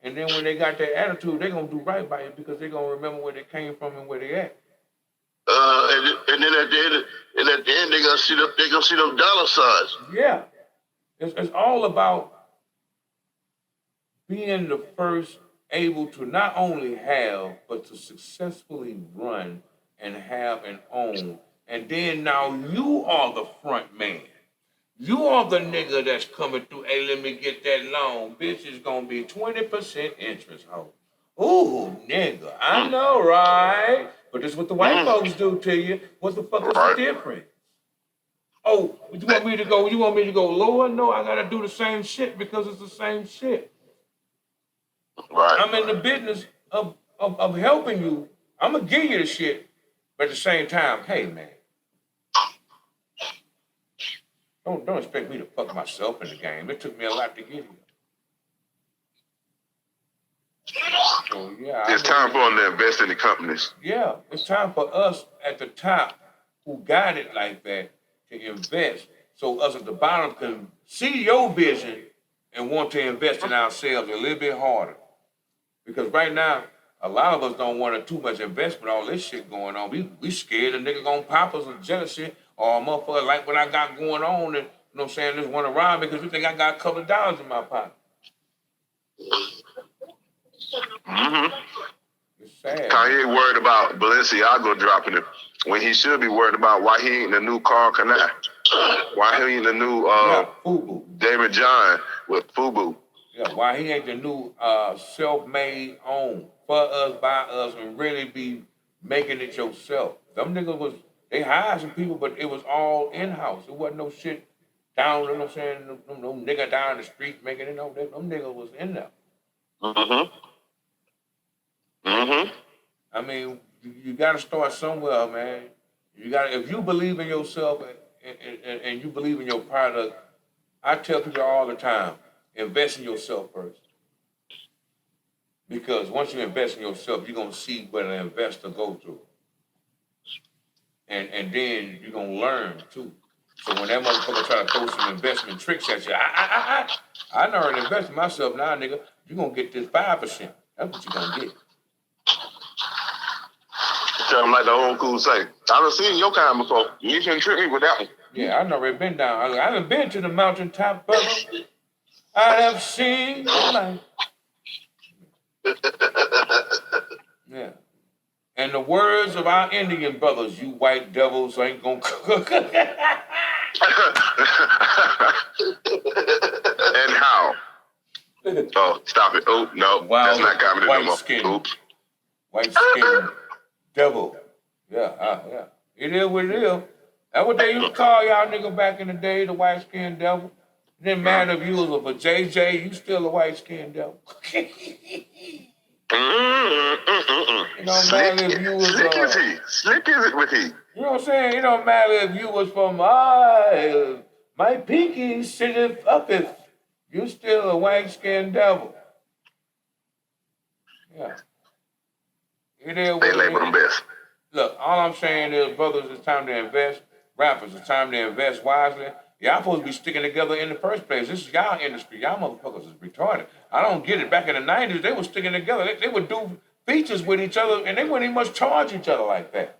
And then when they got that attitude, they're gonna do right by you because they're gonna remember where they came from and where they at. And then at the end, they gonna see them dollar signs. Yeah, it's all about being the first able to not only have, but to successfully run and have and own. And then now you are the front man. You are the nigga that's coming through. Hey, let me get that loan. Bitch, it's gonna be 20% interest, ho. Ooh, nigga, I know, right? But this is what the white folks do to you. What the fuck is the difference? Oh, you want me to go? You want me to go lower? No, I gotta do the same shit because it's the same shit. Right. I'm in the business of helping you. I'm gonna give you the shit, but at the same time, hey man, don't expect me to fuck myself in the game. It took me a lot to get here. So yeah, It's time for them to invest in the companies. Yeah, it's time for us at the top who got it like that to invest, so us at the bottom can see your vision and want to invest in ourselves a little bit harder. Because right now, a lot of us don't want too much investment, all this shit going on. We scared a nigga gonna pop us with jealousy or a motherfucker like what I got going on and, you know what I'm saying, just want to rob me because we think I got a couple of dollars in my pocket. It's sad. Kanye worried about Balenciaga dropping it when he should be worried about why he ain't the new Carl Canat. Why he ain't the new Fubu. David John with Fubu. Yeah, why he ain't the new self-made own for us, by us, and really be making it yourself. Them niggas they hired some people, but it was all in-house. It wasn't no shit down, you know what I'm saying, no nigga down the street making it. No, them niggas was in there. I mean, you got to start somewhere, man. You got if you believe in yourself and you believe in your product, I tell people all the time, invest in yourself first. Because once you invest in yourself, you're going to see what an investor goes through. And then you're going to learn, too. So when that motherfucker try to throw some investment tricks at you, I never invest in myself now, nigga. You're going to get this 5%. That's what you're going to get. Tell him like the old cool say, I done seen your kind before. You can't trick me with that one. Yeah, I've already been down. I haven't been to the mountaintop, brother. I have seen the light. Yeah. And the words of our Indian brothers, you white devils ain't gonna cook. And how? Oh, stop it. Oh, no. That's not comedy no more. Oops. White skin devil. Yeah, yeah. It is what it is. That's what they used to call y'all nigga back in the day, the white skin devil. It didn't matter if you was a JJ, you still a white skin devil. It don't matter if you was slick is he? Slick is it with he? You know what I'm saying? It don't matter if you was from my pinky city uppeth. You still a white skinned devil. Yeah. It is what they label them best. Look, all I'm saying is, brothers, it's time to invest. Rappers, it's time to invest wisely. Y'all supposed to be sticking together in the first place. This is y'all industry. Y'all motherfuckers is retarded. I don't get it. Back in the 90s, they were sticking together. They would do features with each other, and they wouldn't even much charge each other like that.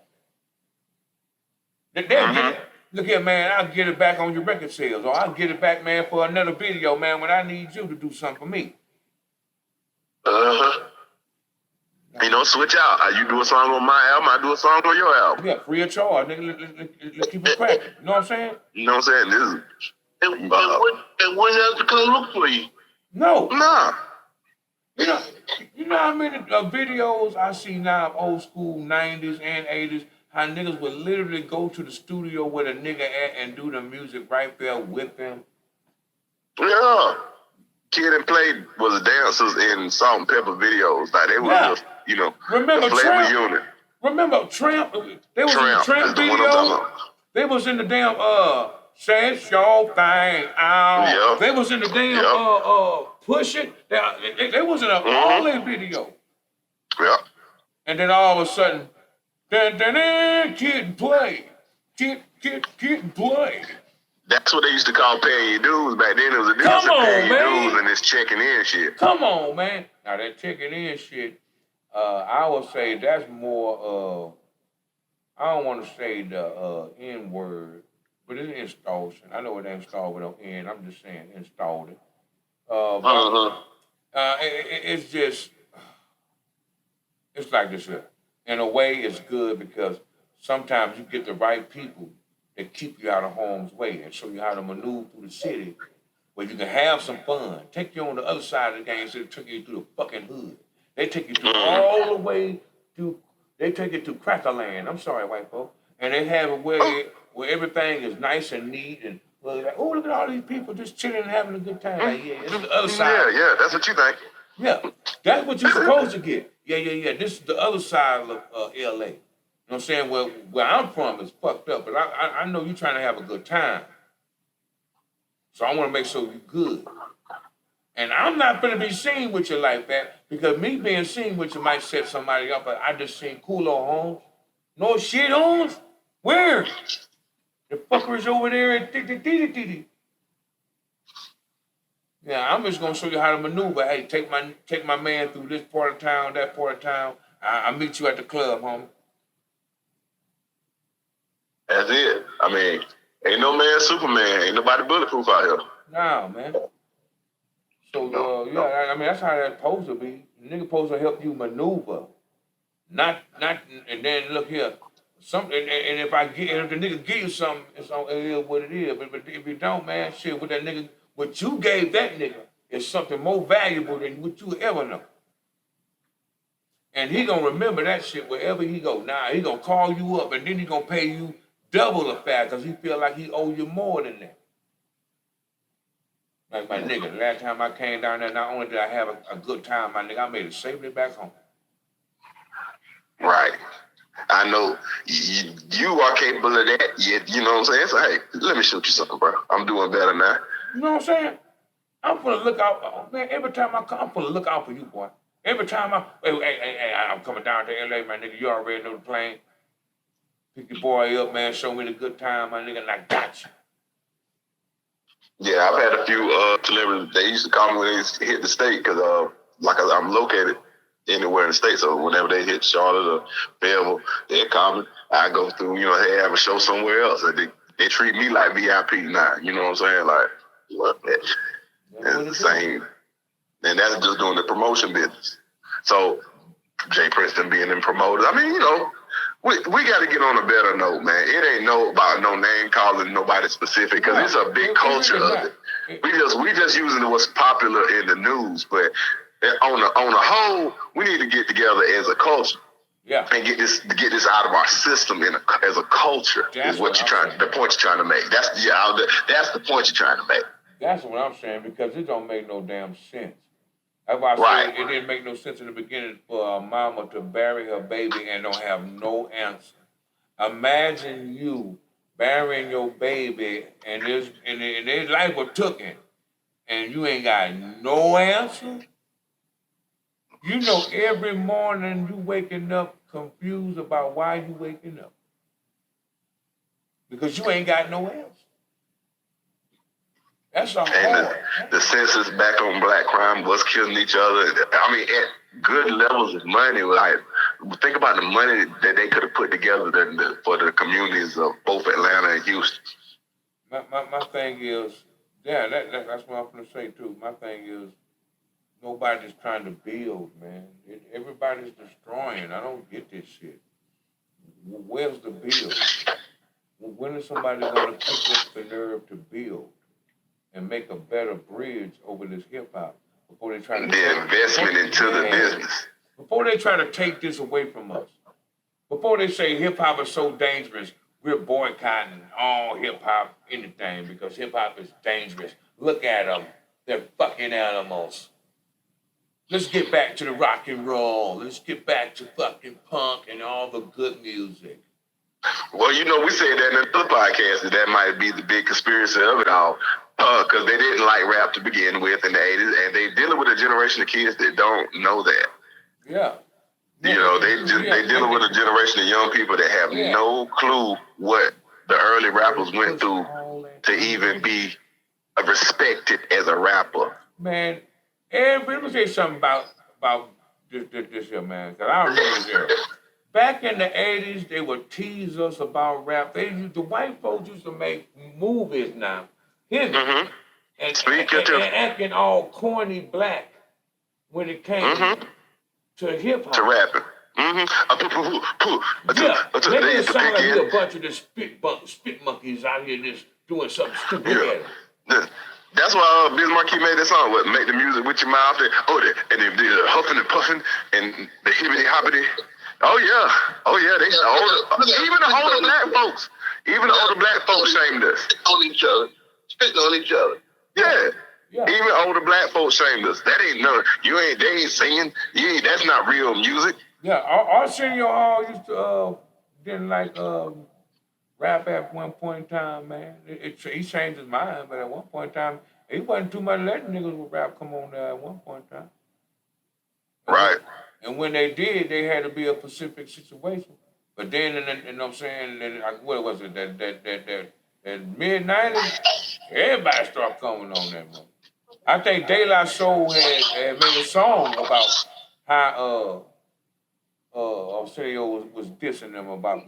Look here, man, I'll get it back on your record sales, or I'll get it back, man, for another video, man, when I need you to do something for me. You know, switch out. You do a song on my album, I do a song on your album. Yeah, free of charge, nigga. Let's keep it cracking. You know what I'm saying? You know what I'm saying? This is... And when have to come look for you? No. Nah. You know how many videos I see now of old school 90s and 80s, how niggas would literally go to the studio where the nigga at and do the music right there with them? Yeah. Kid and Play was dancers in Salt and Pepper videos. Like, they were just, you know, remember the flavor Tramp? unit. Remember Tramp? They was in the Tramp video. They was in the damn, Says Your Thing Out. Yep. They was in the damn, Push It. They was in all their video. Yeah. And then all of a sudden, Kid and Play. Kid and Play. That's what they used to call paying your dues back then. It was a difference in paying your dues and this checking in shit. Come on, man. Now that checking in shit, I would say that's more I don't want to say the N word, but it's installation. I know it ain't installed with no N. I'm just saying installed it. It's just, it's like this here. In a way, it's good because sometimes you get the right people that keep you out of harm's way and show you how to maneuver through the city where you can have some fun. Take you on the other side of the game instead of taking you through the fucking hood. They take you through all the way to, they take you to Cracker Land. I'm sorry, white folks. And they have it where everything is nice and neat and, well, like, oh, look at all these people just chilling and having a good time. Like, yeah, it's the other side. Yeah, that's what you think. Yeah, that's what you're supposed to get. Yeah. This is the other side of L.A. You know what I'm saying? Where I'm from is fucked up, but I know you're trying to have a good time. So I want to make sure you're good. And I'm not going to be seen with you like that because me being seen with you might set somebody up, but I just seen Kulo Holmes. No shit, Holmes? Where? The fuckers over there at Yeah, I'm just gonna show you how to maneuver. Hey, take my man through this part of town, that part of town. I'll meet you at the club, homie. That's it. I mean, ain't no man Superman. Ain't nobody bulletproof out here. Nah, man. So I mean that's how that's supposed to be. The nigga supposed to help you maneuver. Not and then look here. Something and if the nigga give you something, it is what it is. But if you don't, man, shit, with that nigga, what you gave that nigga is something more valuable than what you ever know. And he gonna remember that shit wherever he go. Now he gonna call you up and then he gonna pay you double the fare because he feel like he owe you more than that. Like my nigga, the last time I came down there, not only did I have a good time, my nigga, I made it safely back home. Right. I know you are capable of that. You know what I'm saying? So, hey, let me shoot you something, bro. I'm doing better now. You know what I'm saying? I'm gonna look out, man. Every time I come, I'm gonna look out for you, boy. Every time I'm coming down to LA, my nigga. You already know the plane. Pick your boy up, man. Show me the good time, my nigga, and I got you. Yeah, I've had a few celebrities. They used to call me when they hit the state because, I'm located anywhere in the state. So whenever they hit Charlotte or Fayetteville, they call me. I go through, they have a show somewhere else. They treat me like VIP now. You know what I'm saying? Like, what? It's the same. And that's just doing the promotion business. So Jay Preston being in promoters. I mean, we got to get on a better note, man. It ain't about no name calling nobody specific because it's a big culture of it. We just using what's popular in the news, but on the whole, we need to get together as a culture, and get this out of our system as a culture. That's the point you're trying to make. That's the point you're trying to make. That's what I'm saying because it don't make no damn sense. That's why I said it didn't make no sense in the beginning for a mama to bury her baby and don't have no answer. Imagine you burying your baby and his life was taken, and you ain't got no answer. You know, every morning you waking up confused about why you waking up. Because you ain't got no answer. That's a hard. The census back on black crime was killing each other. I mean, at good levels of money, like, think about the money that they could have put together for the communities of both Atlanta and Houston. My thing is, that's what I'm going to say too. My thing is, nobody's trying to build, man. Everybody's destroying. I don't get this shit. Where's the build? When is somebody going to pick up the nerve to build and make a better bridge over this hip-hop before they try to... The investment into the business. Before they try to take this away from us. Before they say hip-hop is so dangerous, we're boycotting all hip-hop, anything, because hip-hop is dangerous. Look at them. They're fucking animals. Let's get back to the rock and roll. Let's get back to fucking punk and all the good music. Well, we said that in the podcast that might be the big conspiracy of it all. Because they didn't like rap to begin with in the 80s, and they dealing with a generation of kids that don't know that. Yeah. They dealing with a generation of young people that have no clue what the early rappers went through to even be respected as a rapper. Man, let me say something about this here, man, because I remember this era. Back in the 80s, they would tease us about rap. The white folks used to make movies now. And acting all corny black when it came to hip-hop. To rapping. Yeah, making it sound like we're a bunch of the spit monkeys out here just doing something stupid. Look at it. That's why Biz Markie made that song. What, make the music with your mouth? And the huffing and puffing and the hibbity hoppity. Oh yeah. They even the older black folks. Even the older black folks shamed us. Spitting on each other. Yeah. Even older black folks shamed us. That ain't no. They ain't singing. That's not real music. Yeah, our senior all used to didn't like rap at one point in time, man. He changed his mind, but at one point in time, he wasn't too much letting niggas with rap come on there at one point in time. Right. And when they did, they had to be a specific situation. But then, you know what I'm saying, what was it, that mid-90s, everybody started coming on that, man. I think De La Soul had made a song about how Arsenio was dissing them about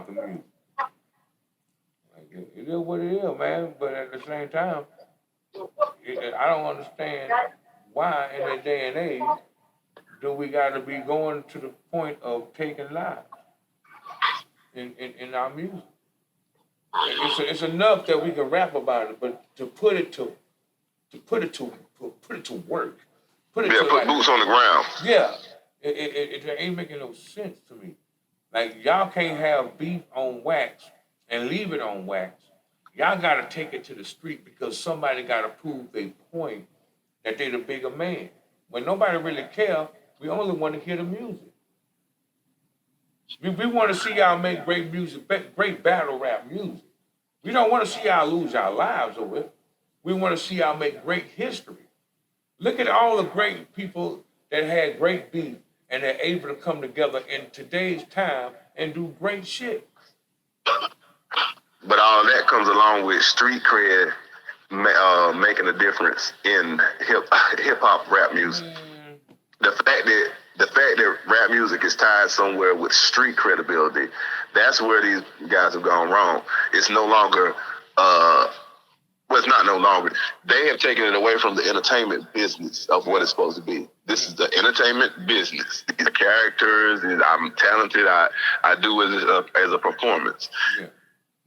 the music. Like, it is what it is, man. But at the same time, I don't understand why in that day and age do we got to be going to the point of taking lives in our music. It's enough that we can rap about it, but to put it to work, put boots on the ground. Yeah, it ain't making no sense to me. Like, y'all can't have beef on wax and leave it on wax. Y'all got to take it to the street because somebody got to prove their point that they the bigger man. When nobody really care, we only want to hear the music. We want to see y'all make great music, great battle rap music. We don't want to see y'all lose our lives over it. We want to see y'all make great history. Look at all the great people that had great beat and they're able to come together in today's time and do great shit. But all that comes along with street cred making a difference in hip hop rap music. The fact that rap music is tied somewhere with street credibility, that's where these guys have gone wrong. It's no longer, it's not no longer. They have taken it away from the entertainment business of what it's supposed to be. This is the entertainment business. These are characters. I'm talented. I do as a performance. Yeah.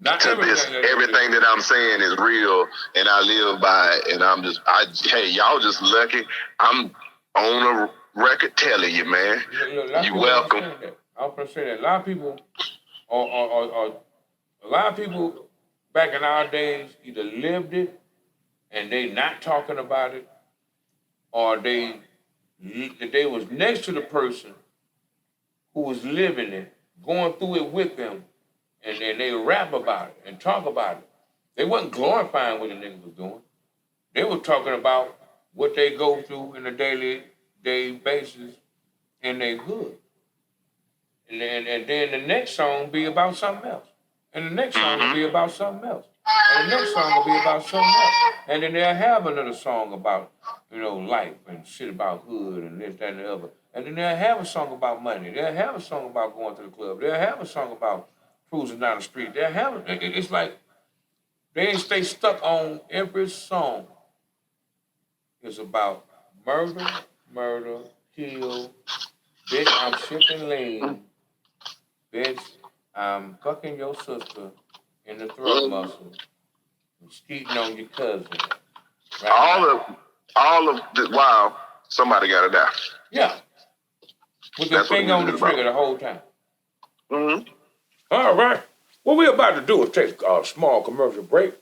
Everything that I'm saying is real, and I live by it. And hey, y'all just lucky. I'm on a record telling you, man. You're welcome. I'm gonna say that a lot of people back in our days either lived it and they not talking about it, or they was next to the person who was living it, going through it with them, and then they rap about it and talk about it. They wasn't glorifying what the niggas was doing. They were talking about what they go through in a daily basis in their hood. And then the next song be about something else. And the next song will be about something else. And the next song will be about something else. And then they'll have another song about, life and shit about hood and this, that, and the other. And then they'll have a song about money. They'll have a song about going to the club. They'll have a song about cruising down the street. They'll have it's like they ain't stay stuck on every song. It's about murder, kill, bitch, I'm shipping lean, bitch, I'm fucking your sister in the throat muscle, I'm skeeting on your cousin. Right all of the wow, somebody gotta die. Yeah. With the finger on the trigger the whole time. Mm-hmm. All right. What we're about to do is take a small commercial break,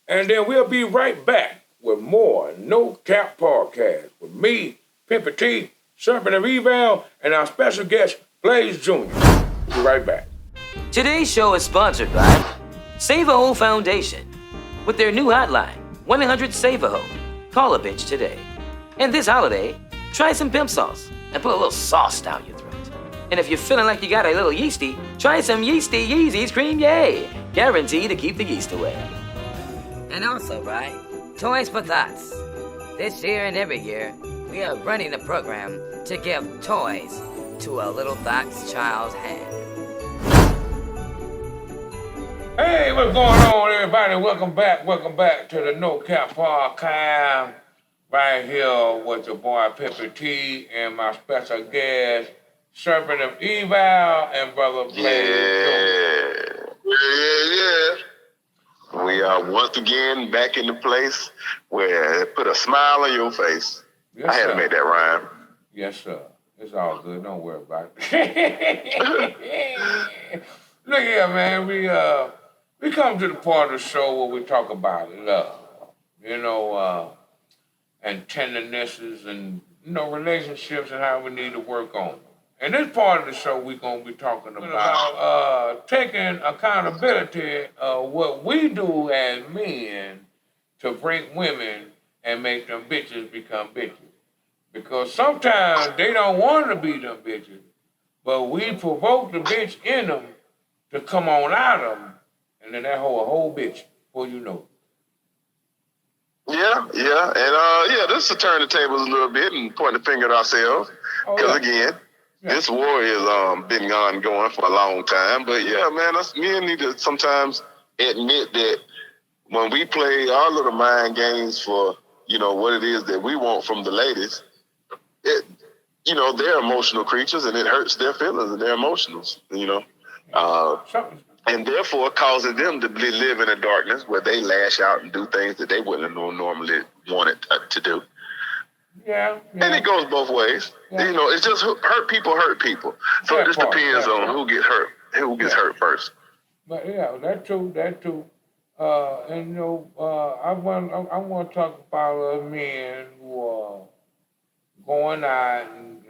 and then we'll be right back with more No Cap Podcast with me, pimpeeT, Serpentofevil, and our special guest, Blaze Jr. We'll be right back. Today's show is sponsored by Save a Ho Foundation with their new hotline, 1-800-SAVE-A-HO. Call a bitch today. And this holiday, try some pimp sauce and put a little sauce down your throat. And if you're feeling like you got a little yeasty, try some Yeasty Yeezy's Cream Yay. Guaranteed to keep the yeast away. And also, right, Toys for Thoughts. This year and every year, we are running a program to give toys to a little Thoughts child's hand. Hey, what's going on, everybody? Welcome back to the No Cap Podcast. Right here with your boy pimpeeT and my special guest, Serpentofevil and Brother Blaze. Yeah. We are once again back in the place where it put a smile on your face. Yes, I had to make that rhyme. Yes, sir. It's all good. Don't worry about it. Look here, man. We come to the part of the show where we talk about love, and tendernesses and relationships and how we need to work on them. In this part of the show, we're gonna be talking about taking accountability of what we do as men to break women and make them bitches become bitches. Because sometimes they don't want to be them bitches, but we provoke the bitch in them to come on out of them, and then that whole bitch before you know it. Yeah, and this to turn the tables a little bit and point the finger at ourselves. Because again, this war has been ongoing for a long time. But yeah, man, us men need to sometimes admit that when we play our little mind games for what it is that we want from the ladies, they're emotional creatures and it hurts their feelings and their emotions. And therefore causes them to live in a darkness where they lash out and do things that they wouldn't have normally wanted to do. Yeah. And it goes both ways. Yeah. It's just hurt people. So it just depends on who gets hurt first. But yeah, that too. And I want to talk about men who are going out and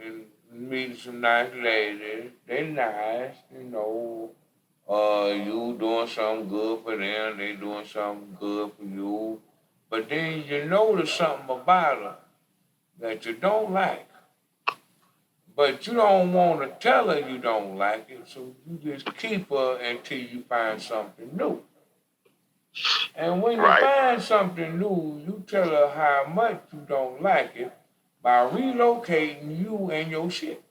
meeting some nice ladies. They nice, you doing something good for them, they doing something good for you. But then you notice something about her that you don't like. But you don't want to tell her you don't like it, so you just keep her until you find something new. And when you find something new, you tell her how much you don't like it by relocating you and your shit.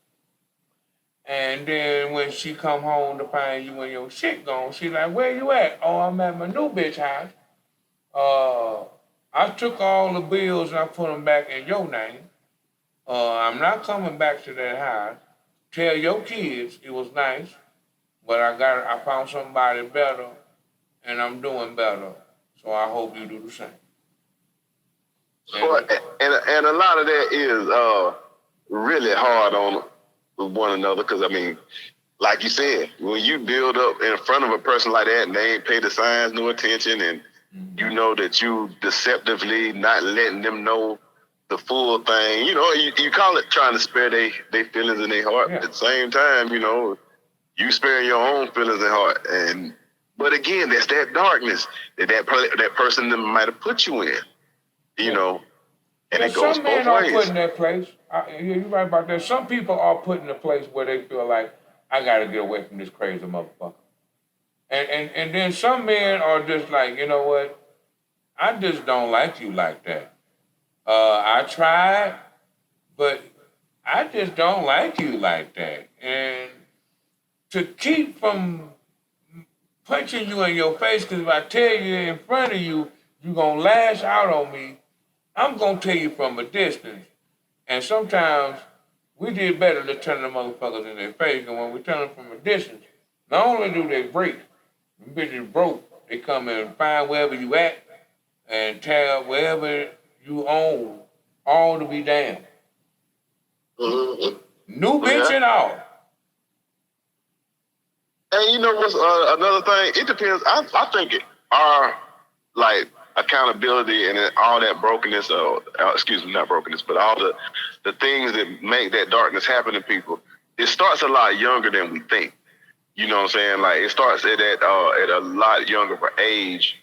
And then when she come home to find you and your shit gone, she like, where you at? Oh, I'm at my new bitch house. I took all the bills and I put them back in your name. I'm not coming back to that house. Tell your kids it was nice, but I found somebody better and I'm doing better. So I hope you do the same. And a lot of that is really hard on one another because, like you said, when you build up in front of a person like that and they ain't pay the signs no attention and you know that you deceptively not letting them know the full thing, you call it trying to spare their feelings in their heart. Yeah. At the same time, you spare your own feelings and heart. But again, that's that darkness that person might have put you in, and it goes both ways. Some men are put in that place. You're right about that. Some people are put in a place where they feel like, I got to get away from this crazy motherfucker. And then some men are just like, you know what? I just don't like you like that. I tried, but I just don't like you like that. And to keep from punching you in your face, because if I tell you in front of you, you're going to lash out on me, I'm going to tell you from a distance. And sometimes we did better to tell the motherfuckers in their face, and when we tell them from a distance, not only do they break, them bitches broke, they come and find wherever you at and tear up wherever you own, all to be damned. Mm-hmm. New bitch and all. And you know what's another thing? It depends. I think our accountability and all that brokenness, not brokenness, but all the things that make that darkness happen to people, it starts a lot younger than we think. You know what I'm saying? Like it starts at a lot younger age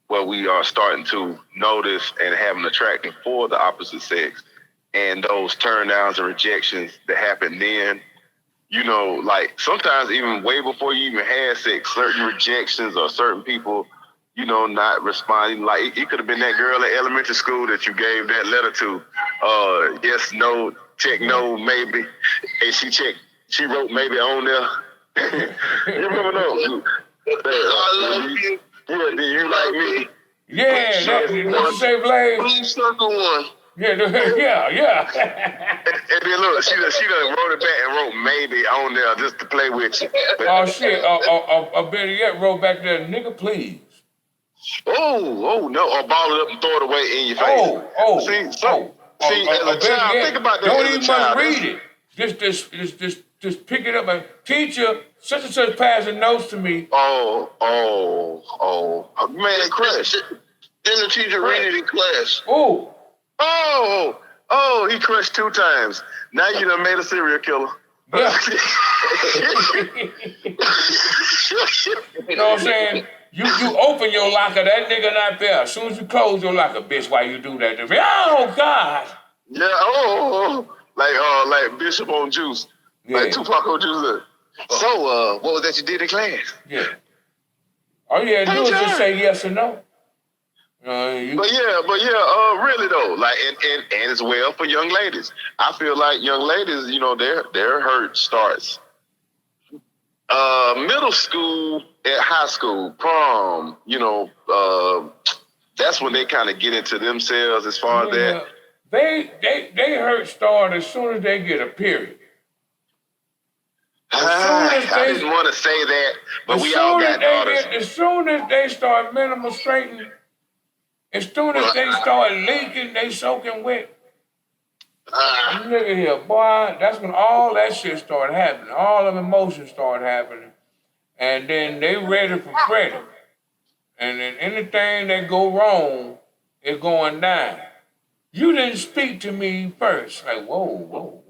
where we are starting to notice and have an attraction for the opposite sex. And those turn downs and rejections that happen then, sometimes even way before you even had sex, certain rejections or certain people, not responding. Like it could have been that girl at elementary school that you gave that letter to. Yes, no, check no, maybe. And she wrote maybe on there. You remember those? I love you. Yeah, do you like me? Yeah, what you say, Blaze? Blue circle one. Yeah. And then look, she done wrote it back and wrote maybe on there just to play with you. But, Oh shit! Better yet, wrote back there, nigga, please. oh no, or ball it up and throw it away in your face. See, as a child, think about that. Don't as a even child. must read it. Just pick it up and teacher, such and such passing notes to me. Oh, man, crush. Then the teacher read it in class. Oh, he crushed 2 times. Now you done made a serial killer. Yeah. You know what I'm saying? You open your locker, that nigga not there. As soon as you close your locker, bitch, why you do that? Oh God. Yeah. Like Bishop on Juice, like Tupac on Juice. So, what was that you did in class? Yeah. All you had to do is just say yes or no. But really though, like, and as well for young ladies. I feel like young ladies, you know, their hurt starts middle school, at high school, prom. You know, that's when they kind of get into themselves as far as that. They hurt start as soon as they get a period. I didn't want to say that, but we all got daughters. As soon as they start menstruating, as soon as they start leaking, they soaking wet. Nigga here, boy, that's when all that shit started happening. All of emotions started happening. And then they ready for credit. And then anything that go wrong is going down. You didn't speak to me first. Like, whoa.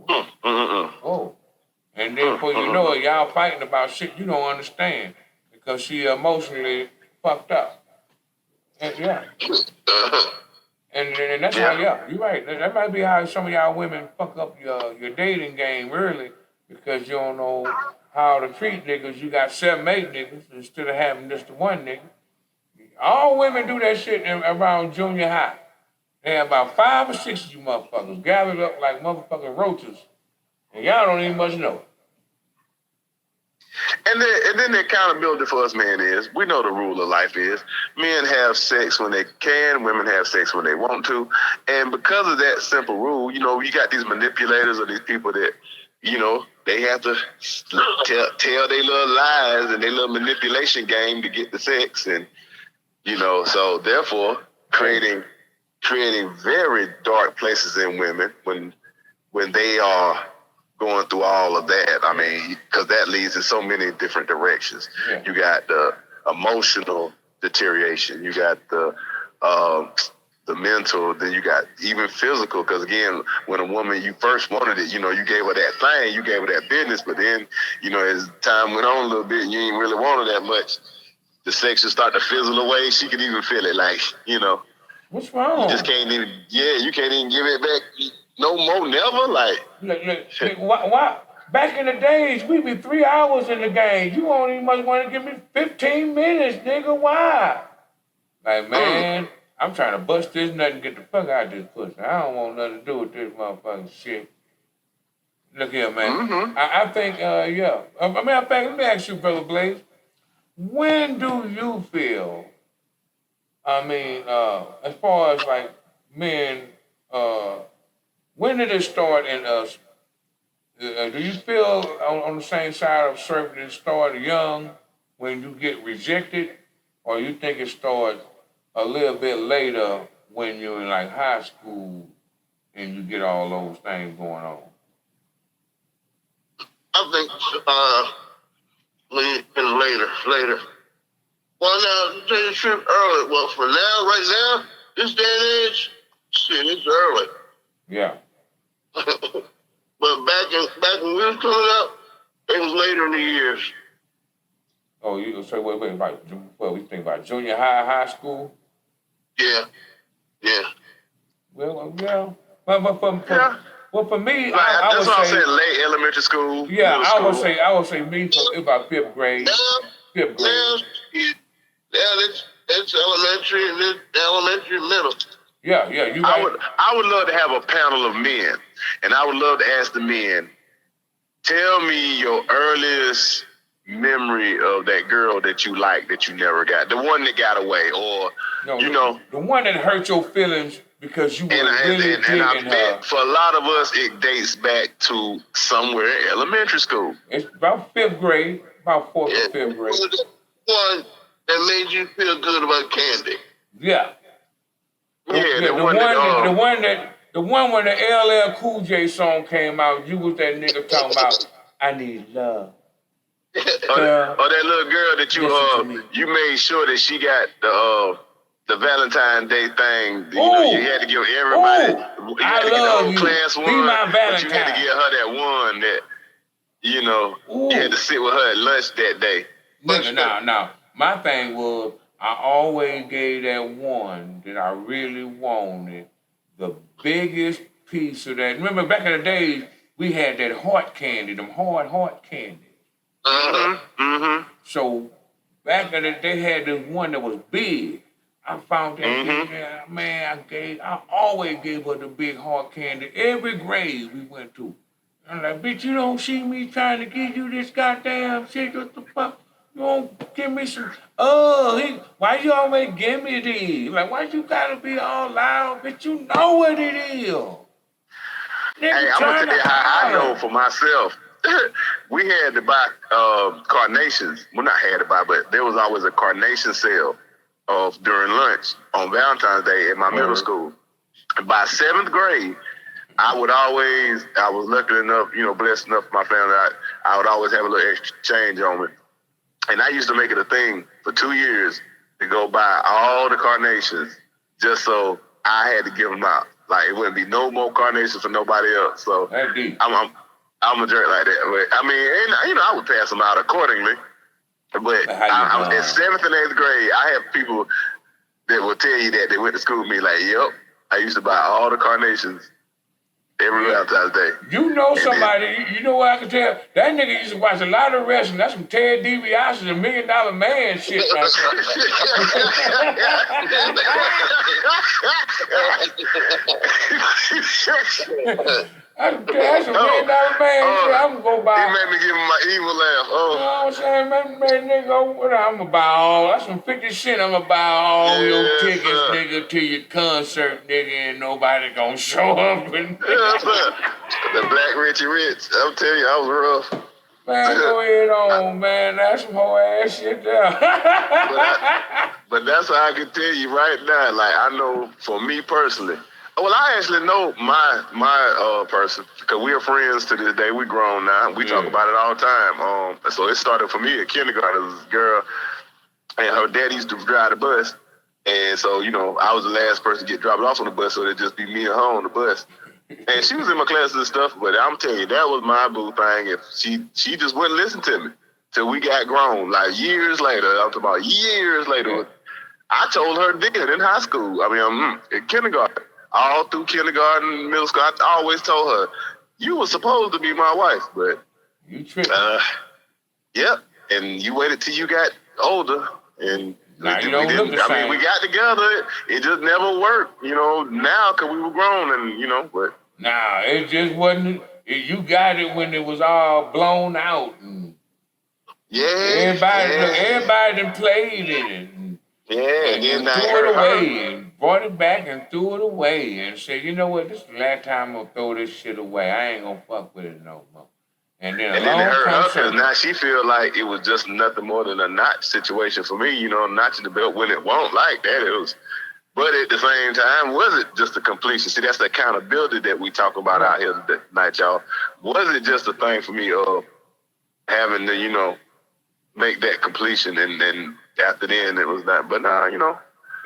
And then before you know it, y'all fighting about shit you don't understand because she emotionally fucked up. And and that's how, you're right. That might be how some of y'all women fuck up your dating game early because you don't know how to treat niggas. You got 7, 8 niggas instead of having just the one nigga. All women do that shit around junior high. They have about 5 or 6 of you motherfuckers gathered up like motherfucking roaches. And y'all don't even much know. And then the accountability for us men is, we know the rule of life is, men have sex when they can, women have sex when they want to. And because of that simple rule, you know, you got these manipulators or these people that, you know, they have to tell their little lies and their little manipulation game to get the sex. And, you know, so therefore creating very dark places in women when they are going through all of that. I mean, because that leads in so many different directions. Yeah. You got the emotional deterioration. You got the mental. Then you got even physical. Because again, when a woman, you first wanted it, you know, you gave her that thing, you gave her that business. But then, you know, as time went on a little bit, you ain't really wanted that much. The sex will start to fizzle away. She could even feel it, like, you know. What's wrong? You just can't even. Yeah, you can't even give it back. No more, never. Like, look, why? Back in the days, we be 3 hours in the game. You only must want to give me 15 minutes, nigga. Why? Like, man, I'm trying to bust this nut and get the fuck out of this pussy. I don't want nothing to do with this motherfucking shit. Look here, man. I think, let me ask you, Brother Blaze. When do you feel, as far as like men, when did it start in us? Do you feel on the same side of Serpent it started young when you get rejected, or you think it started a little bit later when you're in like high school and you get all those things going on? I think later. Well, now, to tell you the truth, early. Well, for now, right now, this day and age, shit, it's early. Yeah. But back when we was coming up, it was later in the years. Oh, you say wait, we think about junior high school? Yeah. Well, yeah. But for me, like, I that's would what say I'm saying, late elementary school. Yeah, I would school. say me for about 5th grade. Fifth grade. It's elementary and then elementary middle. Yeah, you right. I would love to have a panel of men, and I would love to ask the men, tell me your earliest memory of that girl that you liked that you never got, the one that got away, or the one that hurt your feelings because you were And really and I digging her. bet for a lot of us, it dates back to somewhere in elementary school. It's about 5th grade, about 4th or 5th grade. One that made you feel good about candy. Yeah. Yeah, The one when the LL Cool J song came out, you was that nigga talking about, I need love. or that little girl that you made sure that she got the Valentine's Day thing. You know, you had to give everybody. You had to get the whole class one, Be my but you had to Valentine. give her that one that you had to sit with her at lunch that day. Nigga, now, my thing was I always gave that one that I really wanted the biggest piece of that. Remember back in the days we had that heart candy, them hard heart candy. So back in the day, they had this one that was big. I found that man. I always gave her the big hard candy every grade we went to. I'm like, bitch, you don't see me trying to give you this goddamn shit. What the fuck? You don't give me some. Why you always give me these? Like, why you gotta be all loud? Bitch, you know what it is. Hey, I'm gonna tell you how I know for myself. We had to buy carnations. Well, not had to buy, but there was always a carnation sale during lunch on Valentine's Day in my middle school. And by 7th grade, I was lucky enough, blessed enough for my family. I would always have a little extra change on me. And I used to make it a thing for 2 years to go buy all the carnations just so I had to give them out. Like, it wouldn't be no more carnations for nobody else. So I'm a jerk like that. But, I mean, and, I would pass them out accordingly. But I was in 7th and 8th grade. I have people that will tell you that they went to school with me like, yep, I used to buy all the carnations every Valentine's Day. You know somebody, you know what I can tell? That nigga used to watch a lot of wrestling. That's some Ted DiBiase, $1 Million Man shit. Right That's $1 Million Man shit. I'm gonna go buy. He made me give him my evil laugh. You know what I'm saying? Man, nigga, I'm gonna buy all. That's some 50 cents. I'm gonna buy all your tickets, nigga, to your concert, nigga, and nobody gonna show up. The Black Richie Rich. I'm telling you, I was rough. Man, go ahead on, man. That's some whole ass shit there. But that's how I can tell you right now. Like, I know for me personally. Well, I actually know my person because we are friends to this day. We grown now. We talk about it all the time. So it started for me in kindergarten. This girl and her dad used to drive the bus, and so I was the last person to get dropped off on the bus, so it'd just be me and her on the bus. And she was in my classes and stuff, but I'm telling you, that was my boo thing. If she just wouldn't listen to me till we got grown. Like years later, I'm talking about years later. I told her then in high school. I mean, in kindergarten. All through kindergarten, middle school, I always told her, you were supposed to be my wife, but you tripped. Yep. And you waited till you got older, and now you don't look the same. I mean, we got together. It just never worked, now because we were grown and, but. Nah, it just wasn't. You got it when it was all blown out. And everybody done played in it. And threw it away. And brought it back and threw it away and said, you know what, this is the last time I'm going to throw this shit away. I ain't going to fuck with it no more. And then it hurt her because now she feel like it was just nothing more than a notch situation for me, notching the belt when it won't like that. It was, but at the same time, was it just a completion? See, that's the accountability that we talk about out here tonight, y'all. Was it just a thing for me of having to, make that completion and then after then it was not, but nah,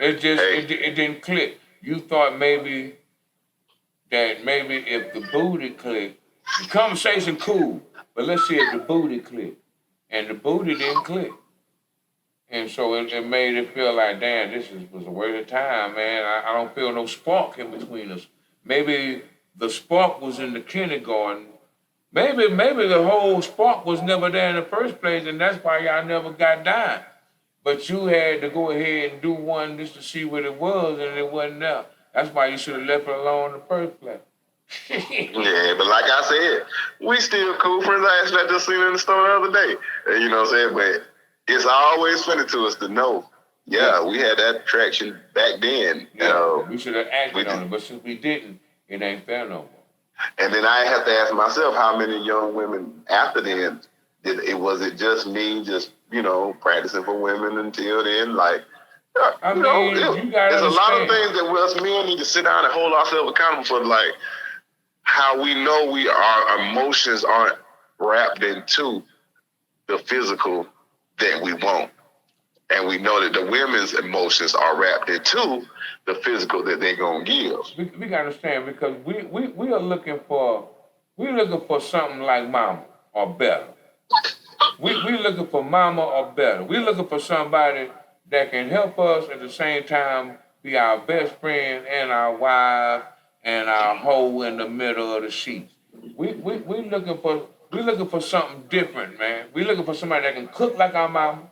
it just it didn't click. You thought maybe if the booty clicked, the conversation cool, but let's see if the booty clicked, and the booty didn't click, and so it made it feel like, damn, was a waste of time, man. I don't feel no spark in between us. Maybe the spark was in the kindergarten. Maybe the whole spark was never there in the first place, and that's why y'all never got down. But you had to go ahead and do one just to see what it was, and it wasn't there. That's why you should have left it alone in the first place. Yeah, but like I said, we still cool friends. I actually just seen her in the store the other day. You know what I'm saying? But it's always funny to us to know Yeah, we had that traction back then. Yeah, we should have acted on it, but since we didn't, it ain't fair no more. And then I have to ask myself, how many young women after then was it just me, just practicing for women until then? Like, you gotta there's a lot of understand. things that us men need to sit down and hold ourselves accountable for, like how we know our emotions aren't wrapped into the physical that we want. And we know that the women's emotions are wrapped into the physical that they're gonna give. We gotta understand, because we are looking for something like mama or better. We looking for mama or better. We looking for somebody that can help us at the same time be our best friend and our wife and our hoe in the middle of the sheets. We looking for something different, man. We looking for somebody that can cook like our mama,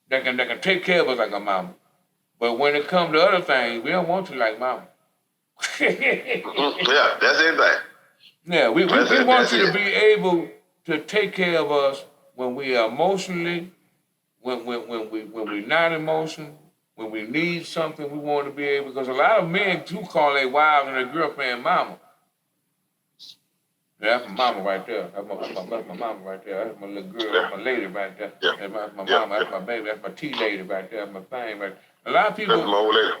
that can take care of us like our mama. But when it comes to other things, we don't want you like mama. Yeah, that's it. Yeah, we want you to be able to take care of us when we are emotionally, when we're not emotional, when we need something. We want to be able, because a lot of men too call their wives and their girlfriend mama. Yeah, that's my mama right there. That's my mama right there. That's my little girl. That's my lady right there. That's my mama. That's my baby. That's my tea lady right there. That's my thing right there. A lot of people. That's my old lady.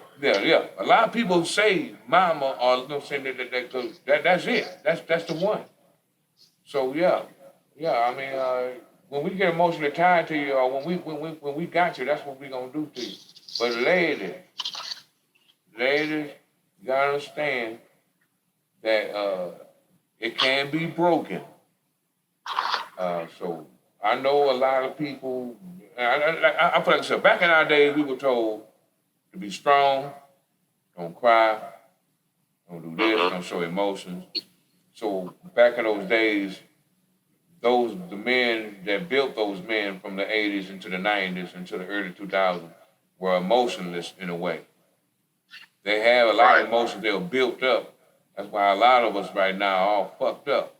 Yeah. A lot of people say mama, or say that's it. That's the one. So yeah. I mean, when we get emotionally tied to you, or when we got you, that's what we gonna do to you. But ladies, you gotta understand that it can be broken. So I know a lot of people. I feel like I said, back in our days, we were told to be strong, don't cry, don't do this, don't show emotions. So back in those days, the men that built those men from the 80s into the 90s into the early 2000s were emotionless in a way. They have a lot of emotions. They were built up. That's why a lot of us right now are all fucked up.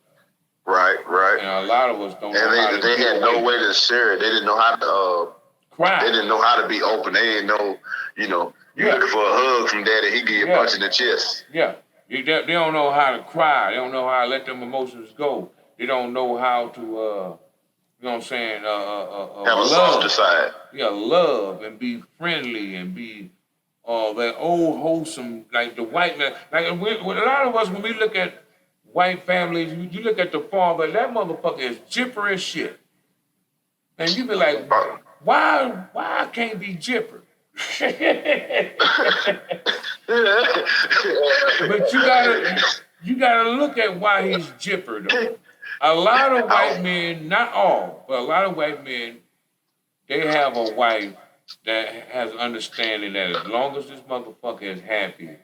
Right. And a lot of us don't know how to they had no way to share it. They didn't know how to cry. They didn't know how to be open. They didn't know, you looking for a hug from daddy, he give you a punch in the chest. Yeah. They don't know how to cry. They don't know how to let them emotions go. They don't know how to, you know what I'm saying, have a softer side. Yeah, love and be friendly and be that old wholesome, like the white man. Like with a lot of us, when we look at white families, you look at the father, that motherfucker is jipper as shit. And you be like, why I can't be jipper? But you gotta look at why he's jipper though. A lot of white men, not all, but a lot of white men, they have a wife that has understanding that as long as this motherfucker is happy,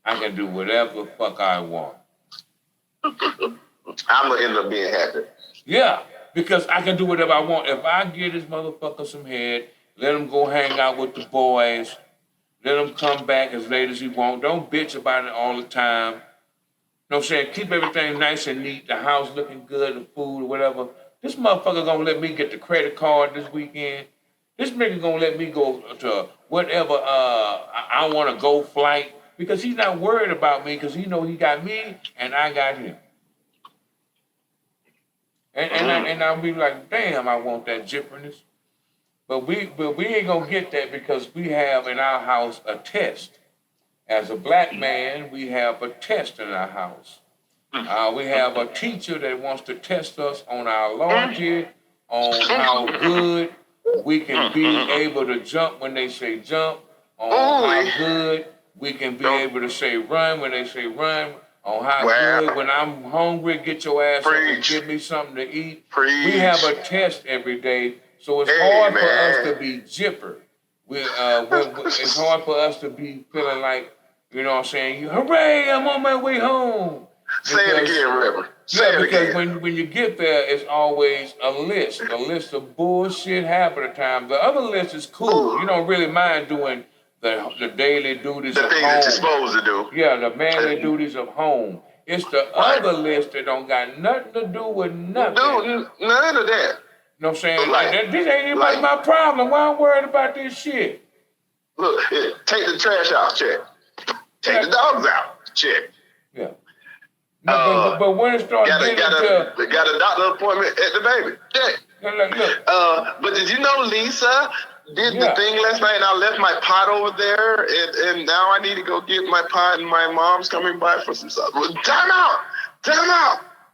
I can do whatever the fuck I want. I'm gonna end up being happy. Yeah, because I can do whatever I want. If I give this motherfucker some head, let him go hang out with the boys, let him come back as late as he want. Don't bitch about it all the time. You know what I'm saying? Keep everything nice and neat, the house looking good, the food or whatever. This motherfucker gonna let me get the credit card this weekend. This nigga gonna let me go to whatever I wanna go flight, because he's not worried about me, because he know he got me and I got him. And I'll be like, damn, I want that jipperness. But we ain't gonna get that, because we have in our house a test. As a black man, we have a test in our house. We have a teacher that wants to test us on our loyalty, on how good we can be able to jump when they say jump, on how good we can be able to say run when they say run, on how good when I'm hungry, get your ass up and give me something to eat. We have a test every day, so it's hard for us to be jipper. It's hard for us to be feeling like, you know what I'm saying, hooray, I'm on my way home. Say it again, Reverend. Because when you get there, it's always a list of bullshit half of the time. The other list is cool. You don't really mind doing the daily duties of home. The things that you're supposed to do. Yeah, the manly duties of home. It's the other list that don't got nothing to do with nothing. None of that. You know what I'm saying? This ain't even my problem. Why I'm worried about this shit? Look, take the trash out, check. Take the dogs out, check. Yeah. No, but when it starts got getting a doctor appointment at the baby. Check. Look. But did you know Lisa did the thing last night and I left my pot over there and now I need to go get my pot and my mom's coming by for some stuff. Time out!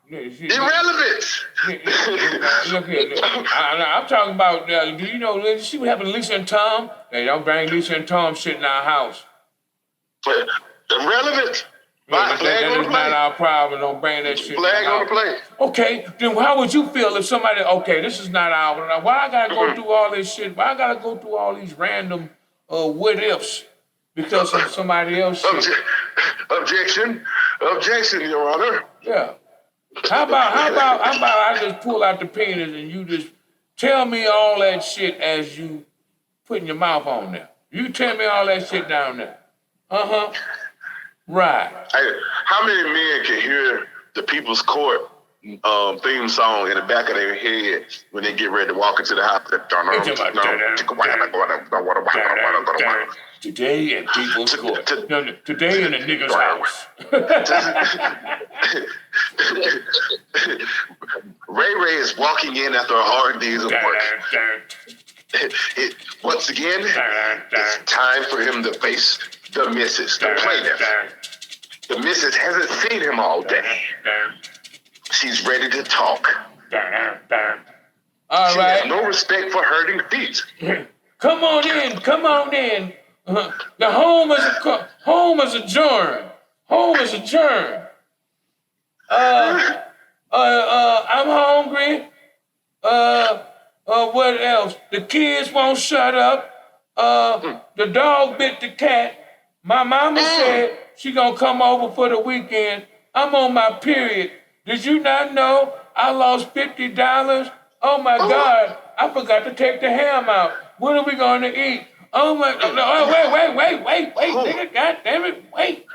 Irrelevant! Look here. I'm talking about, do you know, see what happened to Lisa and Tom? Hey, don't bring Lisa and Tom shit in our house. Irrelevant! That is not our problem. Don't bring that shit. Flag on the plate. Okay, then how would you feel if somebody, okay, this is not our, why I gotta go through all this shit? Why I gotta go through all these random what ifs because of somebody else shit? Objection, Your Honor. Yeah. How about I just pull out the penis and you just tell me all that shit as you putting your mouth on there. You tell me all that shit down there. Uh-huh. Right. Hey, how many men can hear the People's Court theme song in the back of their head when they get ready to walk into the house? Today in People's Court. Today in a nigga's house. Ray is walking in after a hard day's of work. Once again, it's time for him to face the missus, the plaintiff. The missus hasn't seen him all day. She's ready to talk. All she right. has no respect for hurting feet. Come on in. The home is adjourned. I'm hungry. What else? The kids won't shut up. The dog bit the cat. My mama said she gonna come over for the weekend. I'm on my period. Did you not know I lost $50? Oh my God, I forgot to take the ham out. What are we gonna eat? Oh my, wait, nigga, God damn it, wait.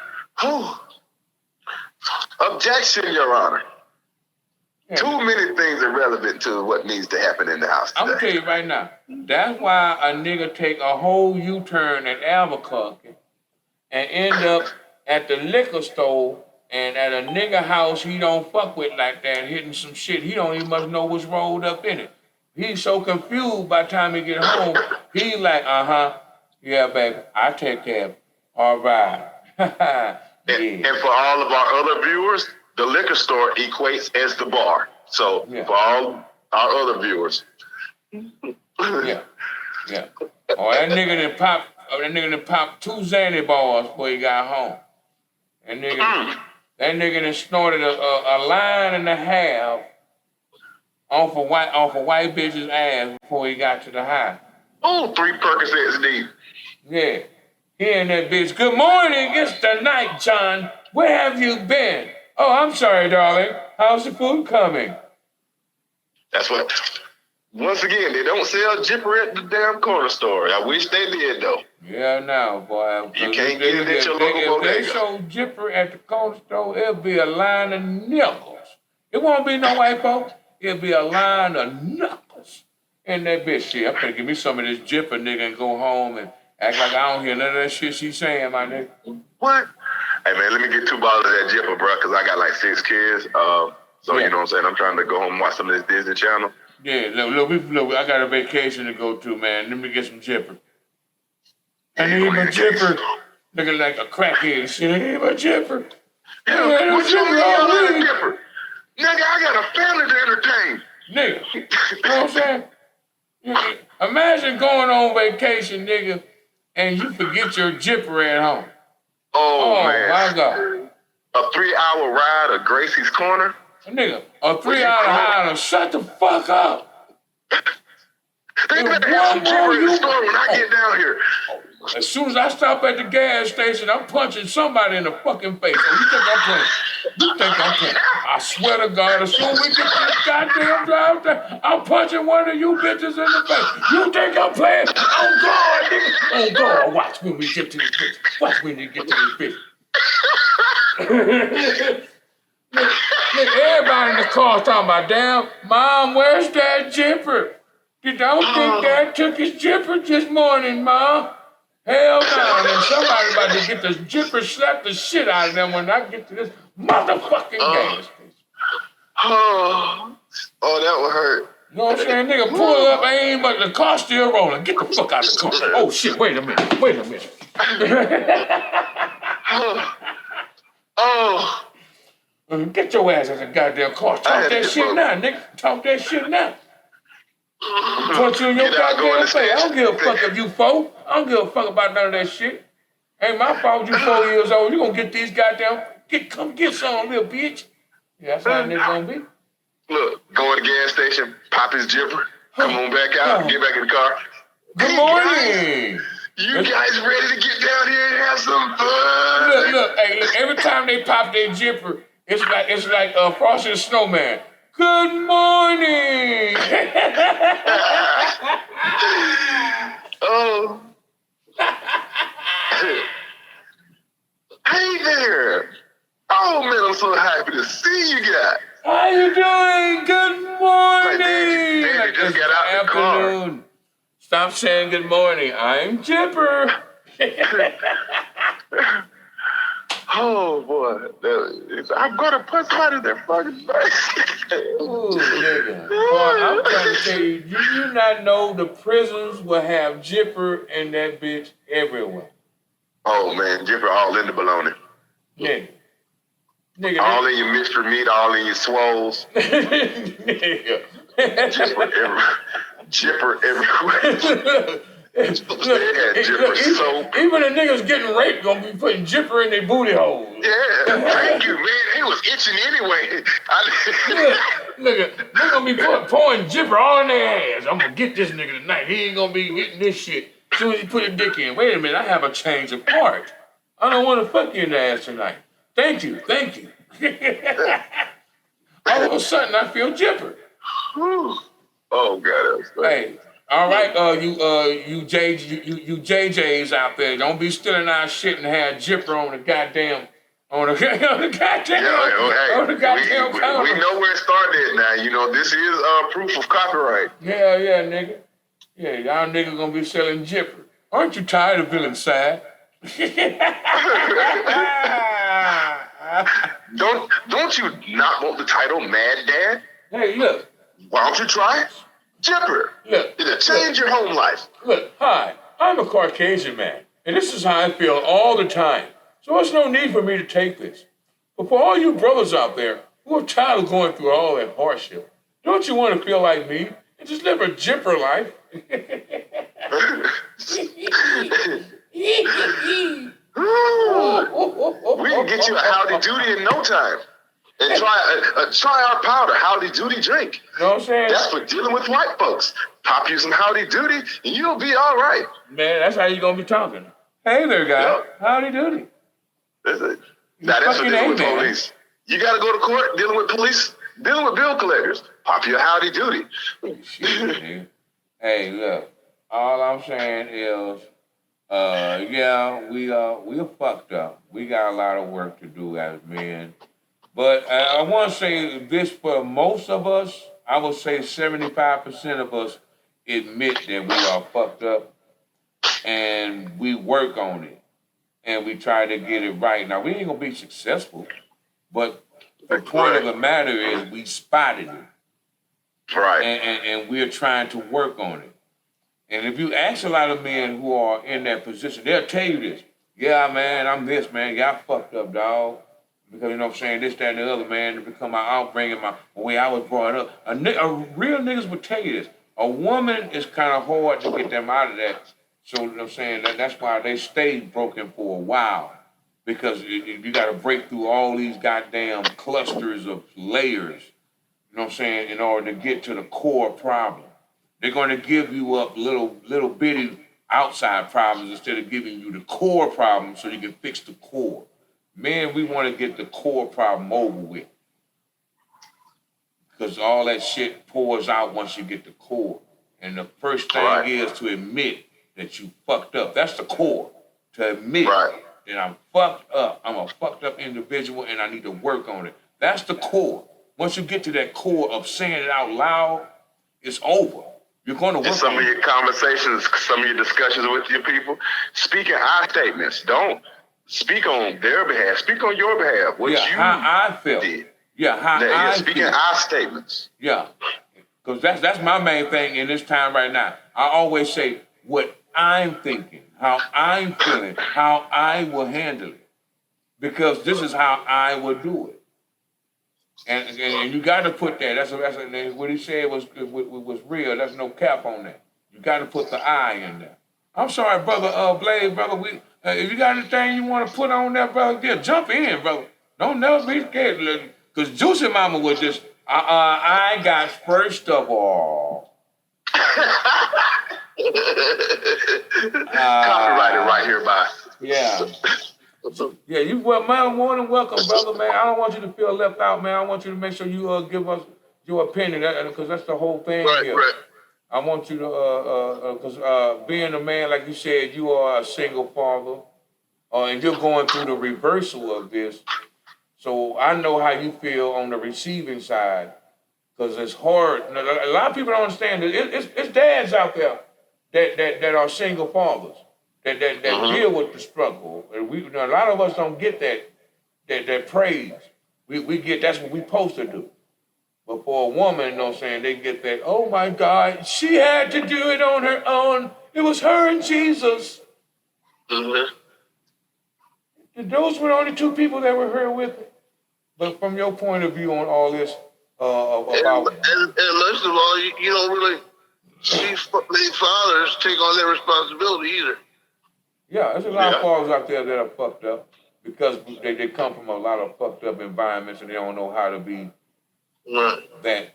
Objection, Your Honor. Too many things are relevant to what needs to happen in the house today. I'm gonna tell you right now, that's why a nigga take a whole U-turn at Albuquerque and end up at the liquor store and at a nigga house he don't fuck with like that, hitting some shit. He don't even must know what's rolled up in it. He's so confused by the time he get home, he like, yeah, baby, I take care of it. All right. Yeah. And for all of our other viewers, the liquor store equates as the bar. So for all our other viewers. Yeah. Oh, that nigga done popped 2 Xanny bars before he got home. That nigga done snorted a line and a half off a white bitch's ass before he got to the house. Oh, 3 Percocets deep. Yeah. He and that bitch, good morning, it's the night, John. Where have you been? Oh, I'm sorry, darling. How's the food coming? That's what, once again, they don't sell Jipper at the damn corner store. I wish they did, though. Yeah, no, boy. You can't get it at your local bodega. If they sold Jipper at the corner store, it'll be a line of nickels. It won't be no white folks. It'll be a line of knuckles. And that bitch, shit, I'm gonna give me some of this Jipper nigga and go home and act like I don't hear none of that shit she's saying, my nigga. What? Hey, man, let me get 2 bottles of that Jipper, bro, because I got like 6 kids. You know what I'm saying? I'm trying to go home and watch some of this Disney Channel. Yeah, look, I got a vacation to go to, man. Let me get some Jipper. I need my Jipper. Looking like a crackhead and shit. I need my Jipper. Yeah, what you need out of the Jipper? Nigga, I got a family to entertain. Nigga, you know what I'm saying? Imagine going on vacation, nigga, and you forget your Jipper at home. Oh man. My God. A 3-hour ride of Gracie's Corner? Nigga, a 3-hour ride of shut the fuck up. They better have some Jipper in the store when I get down here. As soon as I stop at the gas station, I'm punching somebody in the fucking face. Oh, you think I'm playing? You think I'm playing? I swear to God, as soon as we get to this goddamn drive there, I'm punching one of you bitches in the face. You think I'm playing? Oh, God, nigga. Oh, God, watch when we get to this bitch. Watch when we get to this bitch. Nigga, everybody in the car talking about, damn, Mom, where's that Jipper? I don't think Dad took his Jipper this morning, Mom. Hell no, and then somebody about to get this jipper slap the shit out of them when I get to this motherfucking gas station. Oh, that would hurt. You know what I'm saying? Nigga pull up, ain't but the car still rolling. Get the fuck out of the car. Oh shit, wait a minute. Oh. Get your ass in the goddamn car. Talk that shit now, nigga. Talk that shit now. Punch you in your goddamn face. I don't give a fuck if you 4. I don't give a fuck about none of that shit. Ain't my fault you 4 years old. You gonna get these goddamn... Come get some, little bitch. Yeah, that's how nigga gonna be. Look, go in the gas station, pop his jipper, come on back out, get back in the car. Good morning. You guys ready to get down here and have some fun? Look, every time they pop their jipper, it's like Frosty the Snowman. Good morning. Oh. Hey there. Oh man, I'm so happy to see you guys. How you doing? Good morning. Danny just got out the car. Stop saying good morning. I'm Jipper. Oh boy, I'm gonna put somebody in their fucking face. Ooh, nigga. Boy, I'm trying to tell you, do you not know the prisons will have Jipper and that bitch everywhere? Oh man, Jipper all in the baloney. Nigga, all in your Mr. Meat, all in your swoles. Nigga. Jipper everywhere. Even the niggas getting raped gonna be putting Jipper in their booty holes. Yeah, thank you, man. It was itching anyway. Nigga, they gonna be pouring Jipper all in their ass. I'm gonna get this nigga tonight. He ain't gonna be getting this shit as soon as he put a dick in. Wait a minute, I have a change of heart. I don't want to fuck you in the ass tonight. Thank you. All of a sudden, I feel Jipper. Oh God, that was funny. Hey. All right, you JJs out there, don't be stealing our shit and have Jipper on the goddamn camera. We know where it started now. You know, this is proof of copyright. Yeah, nigga. Yeah, y'all niggas gonna be selling Jipper. Aren't you tired of feeling sad? Don't you not want the title Mad Dad? Hey, look. Why don't you try it? Jipper. Look. It'll change your home life. Look, hi. I'm a Caucasian man, and this is how I feel all the time. So there's no need for me to take this. But for all you brothers out there who are tired of going through all that hardship, don't you want to feel like me and just live a Jipper life? We can get you a Howdy Doody in no time. And try our powder, Howdy Doody drink. You know what I'm saying? That's for dealing with white folks. Pop you some Howdy Doody, and you'll be all right. Man, that's how you gonna be talking. Hey there, guy. Yep. Howdy Doody. That's it. Now that's for dealing with police. You gotta go to court, dealing with police, dealing with bill collectors. Pop your Howdy Doody. Shit, hey, look. All I'm saying is, we are fucked up. We got a lot of work to do as men. But I want to say this for most of us, I would say 75% of us admit that we are fucked up and we work on it and we try to get it right. Now, we ain't going to be successful, but the point of the matter is we spotted it. Right. And we're trying to work on it. And if you ask a lot of men who are in that position, they'll tell you this. Yeah, man, I'm this, man. Yeah, I fucked up, dog. Because, you know what I'm saying, this, that, and the other, man, to become my upbringing, the way I was brought up. A real niggas would tell you this. A woman is kind of hard to get them out of that. So, you know what I'm saying, that's why they stay broken for a while. Because you got to break through all these goddamn clusters of layers, you know what I'm saying, in order to get to the core problem. They're going to give you up little bitty outside problems instead of giving you the core problem so you can fix the core. Man, we want to get the core problem over with. Because all that shit pours out once you get the core. And the first thing is to admit that you fucked up. That's the core. To admit that I'm fucked up. I'm a fucked up individual and I need to work on it. That's the core. Once you get to that core of saying it out loud, it's over. You're going to work in some on of it. your conversations, some of your discussions with your people. Speak in I statements. Don't speak on their behalf. Speak on your behalf. What you how I felt. did. How I speak feel. in I statements. Yeah, because that's my main thing in this time right now. I always say what I'm thinking, how I'm feeling, how I will handle it, because this is how I would do it. And you got to put that. That's what he said was real. There's no cap on that. You got to put the I in there. I'm sorry, brother Blaze, brother. If you got anything you want to put on there, brother, yeah, jump in, brother. Don't never be scared. Because Juicy Mama was just, I got first of all. Copyrighted right here by. Yeah. Yeah, you more than welcome, brother, man. I don't want you to feel left out, man. I want you to make sure you give us your opinion, because that's the whole thing here. Right. I want you to, because being a man, like you said, you are a single father, and you're going through the reversal of this. So I know how you feel on the receiving side, because it's hard. A lot of people don't understand that it's dads out there that are single fathers. That deal with the struggle, and a lot of us don't get that praise. We get that's what we supposed to do, but for a woman, you know what I'm saying, they get that. Oh my God, she had to do it on her own. It was her and Jesus. Mm-hmm. Those were the only two people that were here with her. But from your point of view on all this about and most of all, you don't really see many fathers take on their responsibility either. Yeah, there's a lot of fathers out there that are fucked up because they come from a lot of fucked up environments and they don't know how to be that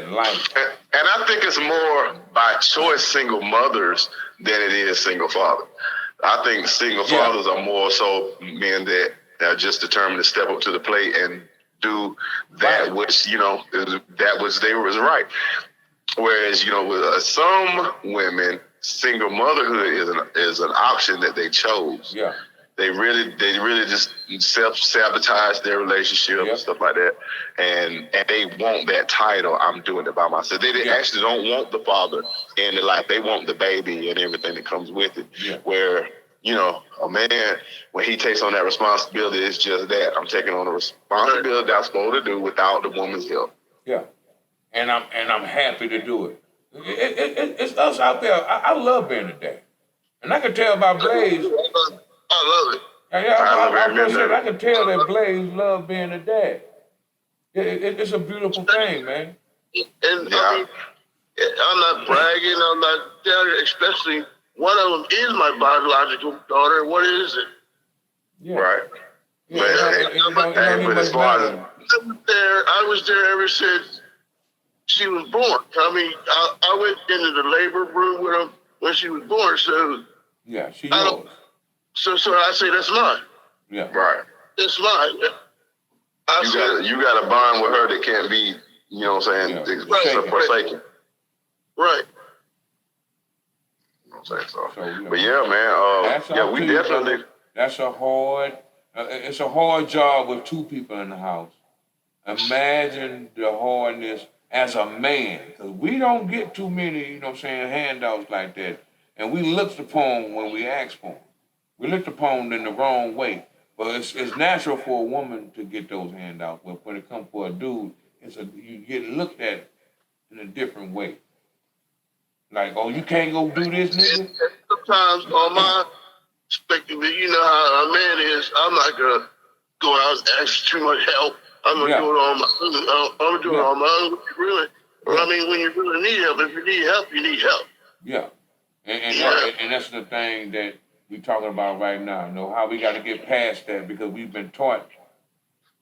light. And I think it's more by choice single mothers than it is single father. I think single fathers are more so men that are just determined to step up to the plate and do that which, that which they was right. Whereas, with some women, single motherhood is an option that they chose. Yeah. They really just self-sabotage their relationship and stuff like that. And they want that title, I'm doing it by myself. They actually don't want the father in their life. They want the baby and everything that comes with it. Yeah. Where, a man, when he takes on that responsibility, it's just that. I'm taking on the responsibility that I'm supposed to do without the woman's help. Yeah. And I'm happy to do it. It's us out there. I love being a dad. And I can tell by Blaze. I love it. I can tell that Blaze love being a dad. It's a beautiful thing, man. And I mean, I'm not bragging. I'm not telling, especially one of them is my biological daughter. What is it? Yeah. Right. But as far as I was there ever since she was born. I mean, I went into the labor room with her when she was born. So she's yours. So I say that's mine. Yeah. Right. That's mine. You got a bond with her that can't be, forsaken. Right. But yeah, man. We definitely. That's a hard. It's a hard job with two people in the house. Imagine the hardness as a man, because we don't get too many, handouts like that, and we looked upon when we asked for them. We looked upon in the wrong way. But it's natural for a woman to get those handouts, but when it comes for a dude, you get looked at in a different way. Like, oh, you can't go do this, nigga? And sometimes on my perspective, you know how a man is, I'm not going to go out and ask too much help. I'm going to do it on my own. I'm going to do it on my own. Really. I mean, when you really need help, if you need help, you need help. Yeah. And that's the thing that we're talking about right now. How we got to get past that, because we've been taught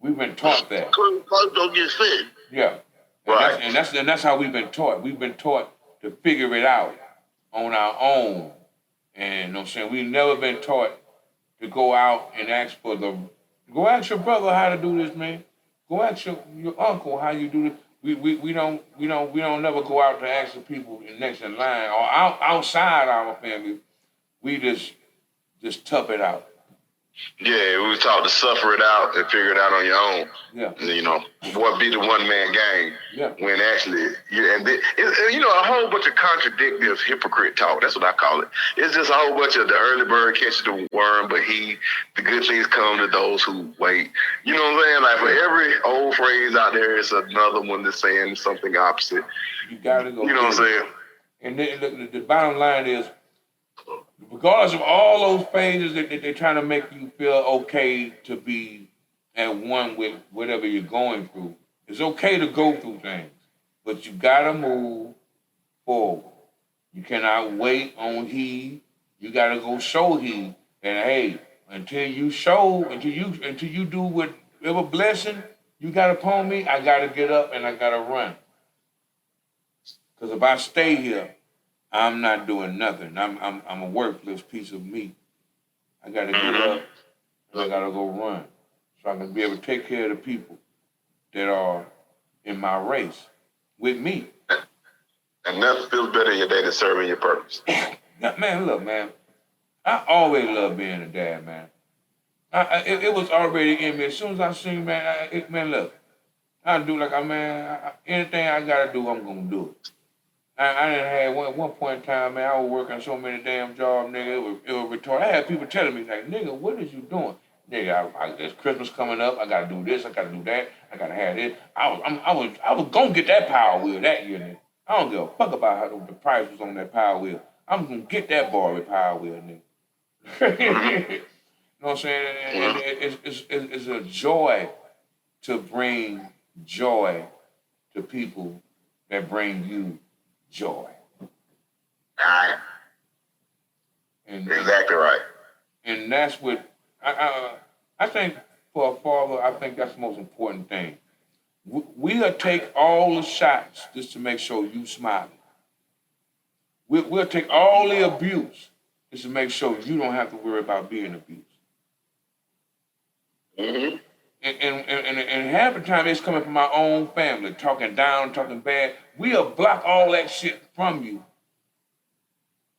that. Don't get fed. Yeah. Right. And that's how we've been taught. We've been taught to figure it out on our own. And we've never been taught to go out and go ask your brother how to do this, man. Go ask your uncle how you do this. We don't never go out to ask the people next in line or outside our family. We just tough it out. Yeah, we was taught to suffer it out and figure it out on your own. Yeah. You know, what be the one man game? Yeah. When actually, a whole bunch of contradictive hypocrite talk. That's what I call it. It's just a whole bunch of the early bird catches the worm, but the good things come to those who wait. You know what I'm saying? Like for every old phrase out there, it's another one that's saying something opposite. You gotta go. You know what I'm saying? And then the bottom line is, regardless of all those phases that they're trying to make you feel okay to be at one with whatever you're going through, it's okay to go through things, but you gotta move forward. You cannot wait on he. You gotta go show he. And hey, until you do whatever blessing you got upon me, I gotta get up and I gotta run. Because if I stay here, I'm not doing nothing. I'm a worthless piece of meat. I gotta get up and I gotta go run. So I can be able to take care of the people that are in my race with me. And nothing feels better in your day than serving your purpose. Man, look, man. I always loved being a dad, man. It was already in me. As soon as I seen, man, look, I do like, anything I gotta do, I'm gonna do it. I didn't have one point in time, man, I was working so many damn jobs, nigga, it was retarded. I had people telling me, like, nigga, what is you doing? Nigga, there's Christmas coming up, I gotta do this, I gotta do that, I gotta have this. I was gonna get that Power Wheel that year, nigga. I don't give a fuck about how the price was on that Power Wheel. I'm gonna get that Barbie Power Wheel, nigga. You know what I'm saying? And it's a joy to bring joy to people that bring you joy. Exactly right. And that's what I think for a father, I think that's the most important thing. We'll take all the shots just to make sure you smiling. We'll take all the abuse just to make sure you don't have to worry about being abused. Mm-hmm. And half the time it's coming from our own family, talking down, talking bad. We'll block all that shit from you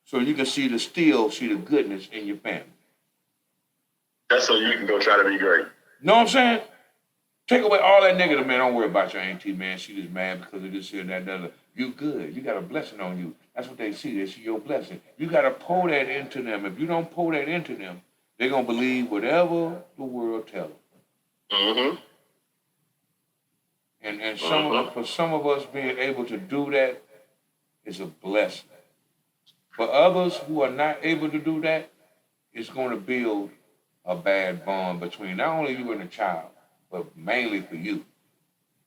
so you can see the goodness in your family. That's so you can go try to be great. Know what I'm saying? Take away all that negative, man. Don't worry about your auntie, man. She just mad because of this here and that and other. You good. You got a blessing on you. That's what they see. They see your blessing. You got to pour that into them. If you don't pour that into them, they're going to believe whatever the world tells them. Mm-hmm. And for some of us being able to do that is a blessing. For others who are not able to do that, it's going to build a bad bond between not only you and the child, but mainly for you.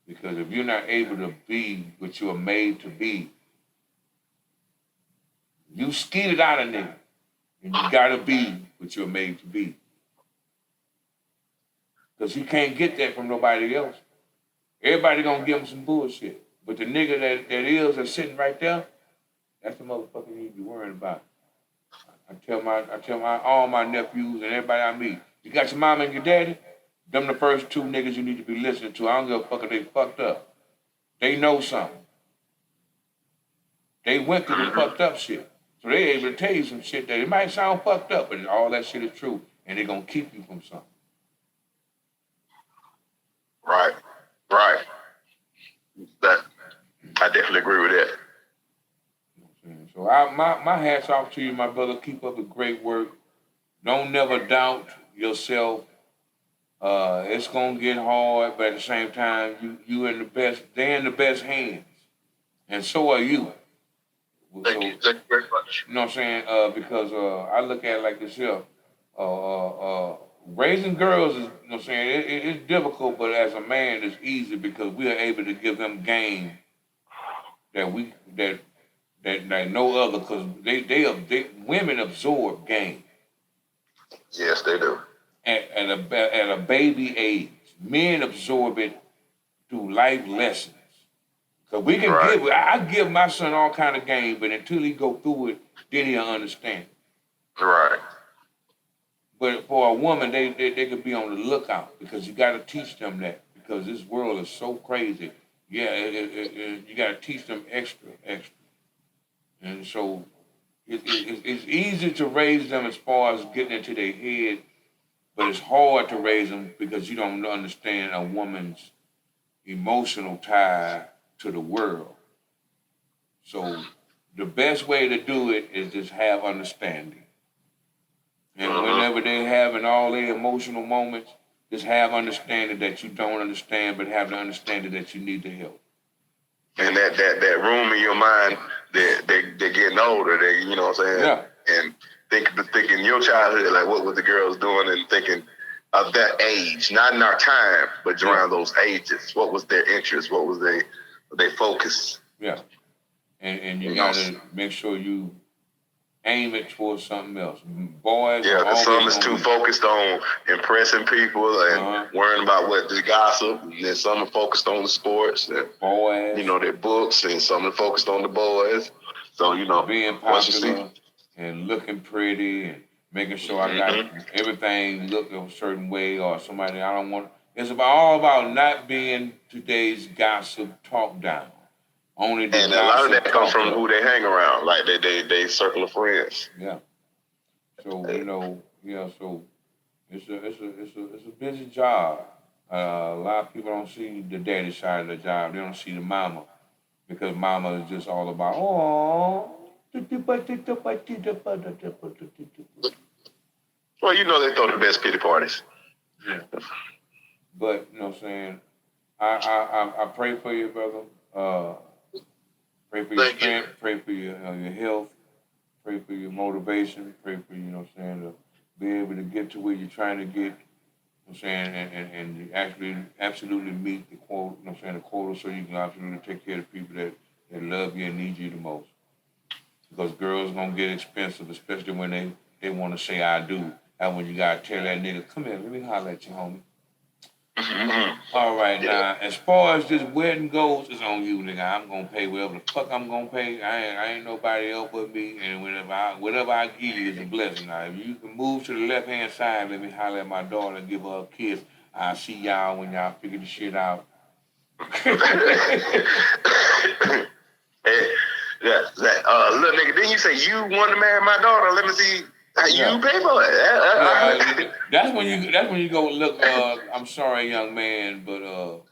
Because if you're not able to be what you are made to be, you skeeted out of nigga, and you gotta be what you're made to be. Because you can't get that from nobody else. Everybody gonna give him some bullshit. But the nigga that's sitting right there, that's the motherfucker you need to be worrying about. I tell all my nephews and everybody I meet, you got your mama and your daddy? Them the first two niggas you need to be listening to. I don't give a fuck if they fucked up. They know something. They went through the fucked up shit. So they able to tell you some shit that it might sound fucked up, but all that shit is true. And they're going to keep you from something. Right. I definitely agree with that. So my hat's off to you, my brother. Keep up the great work. Don't never doubt yourself. It's gonna get hard, but at the same time, they're in the best hands, and so are you. Thank you very much. You know what I'm saying? Because I look at it like this here. Raising girls is, you know what I'm saying, it's difficult, but as a man, it's easy because we are able to give them game that no other, because women absorb game. Yes, they do. At a baby age, men absorb it through life lessons. So we can I give my son all kind of game, but until he go through it, then he'll understand. Right. But for a woman, they could be on the lookout because you got to teach them that, because this world is so crazy. Yeah, you got to teach them extra. And so it's easy to raise them as far as getting into their head but it's hard to raise them because you don't understand a woman's emotional tie to the world. So the best way to do it is just have understanding. And whenever they're having all their emotional moments, just have understanding that you don't understand, but have the understanding that you need the help. And that room in your mind, they're getting older. They, you know what I'm saying? Yeah. And thinking your childhood, like what were the girls doing, and thinking of that age, not in our time, but around those ages. What was their interest? What was their focus? Yeah. And you gotta make sure you aim it towards something else. Boys, yeah, because some is too focused on impressing people and worrying about what the gossip, and then some are focused on the sports and boys, you know, their books, and some are focused on the boys. So you know, being popular and looking pretty and making sure I got everything look a certain way or somebody I don't want. It's all about not being today's gossip talk down. Only the and a lot of that comes from up. Who they hang around, like they circle of friends. Yeah. So you know, so it's a busy job. A lot of people don't see the daddy side of the job. They don't see the mama, because mama is just all about Well, you know they throw the best pity parties. Yeah. But you know what I'm saying, I pray for you, brother. Pray for your strength, pray for your health, pray for your motivation, pray for, you know what I'm saying, to be able to get to where you're trying to get, you know what I'm saying, and actually absolutely meet the quota, you know what I'm saying, the quota, so you can absolutely take care of the people that love you and need you the most. Because girls gonna get expensive, especially when they want to say I do. And when you gotta tell that nigga, come here, let me holler at you, homie. All right, now, as far as this wedding goes, it's on you, nigga. I'm gonna pay whatever the fuck I'm gonna pay. I ain't nobody else but me, and whatever I give you is a blessing. Now, if you can move to the left-hand side, let me holler at my daughter and give her a kiss. I'll see y'all when y'all figure the shit out. Little nigga, didn't you say you want to marry my daughter? Let me see. You pay for it. That's when you go look. I'm sorry, young man, but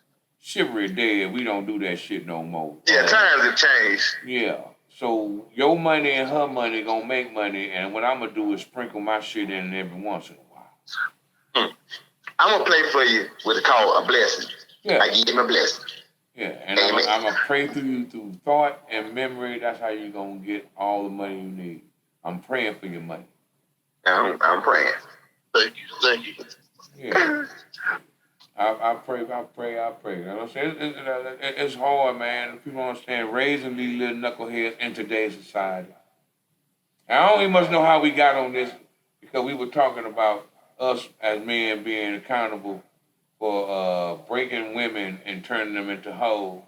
chivalry dead. We don't do that shit no more. Yeah, times have changed. Yeah. So your money and her money gonna make money, and what I'm gonna do is sprinkle my shit in every once in a while. I'm gonna play for you with a blessing. Yeah. I give him a blessing. Yeah, and I'm gonna pray through you through thought and memory. That's how you gonna get all the money you need. I'm praying for your money. I'm praying. Thank you. Yeah. I pray. You know what I'm saying? It's hard, man. People don't understand raising these little knuckleheads in today's society. And I don't even much know how we got on this, because we were talking about us as men being accountable for breaking women and turning them into hoes.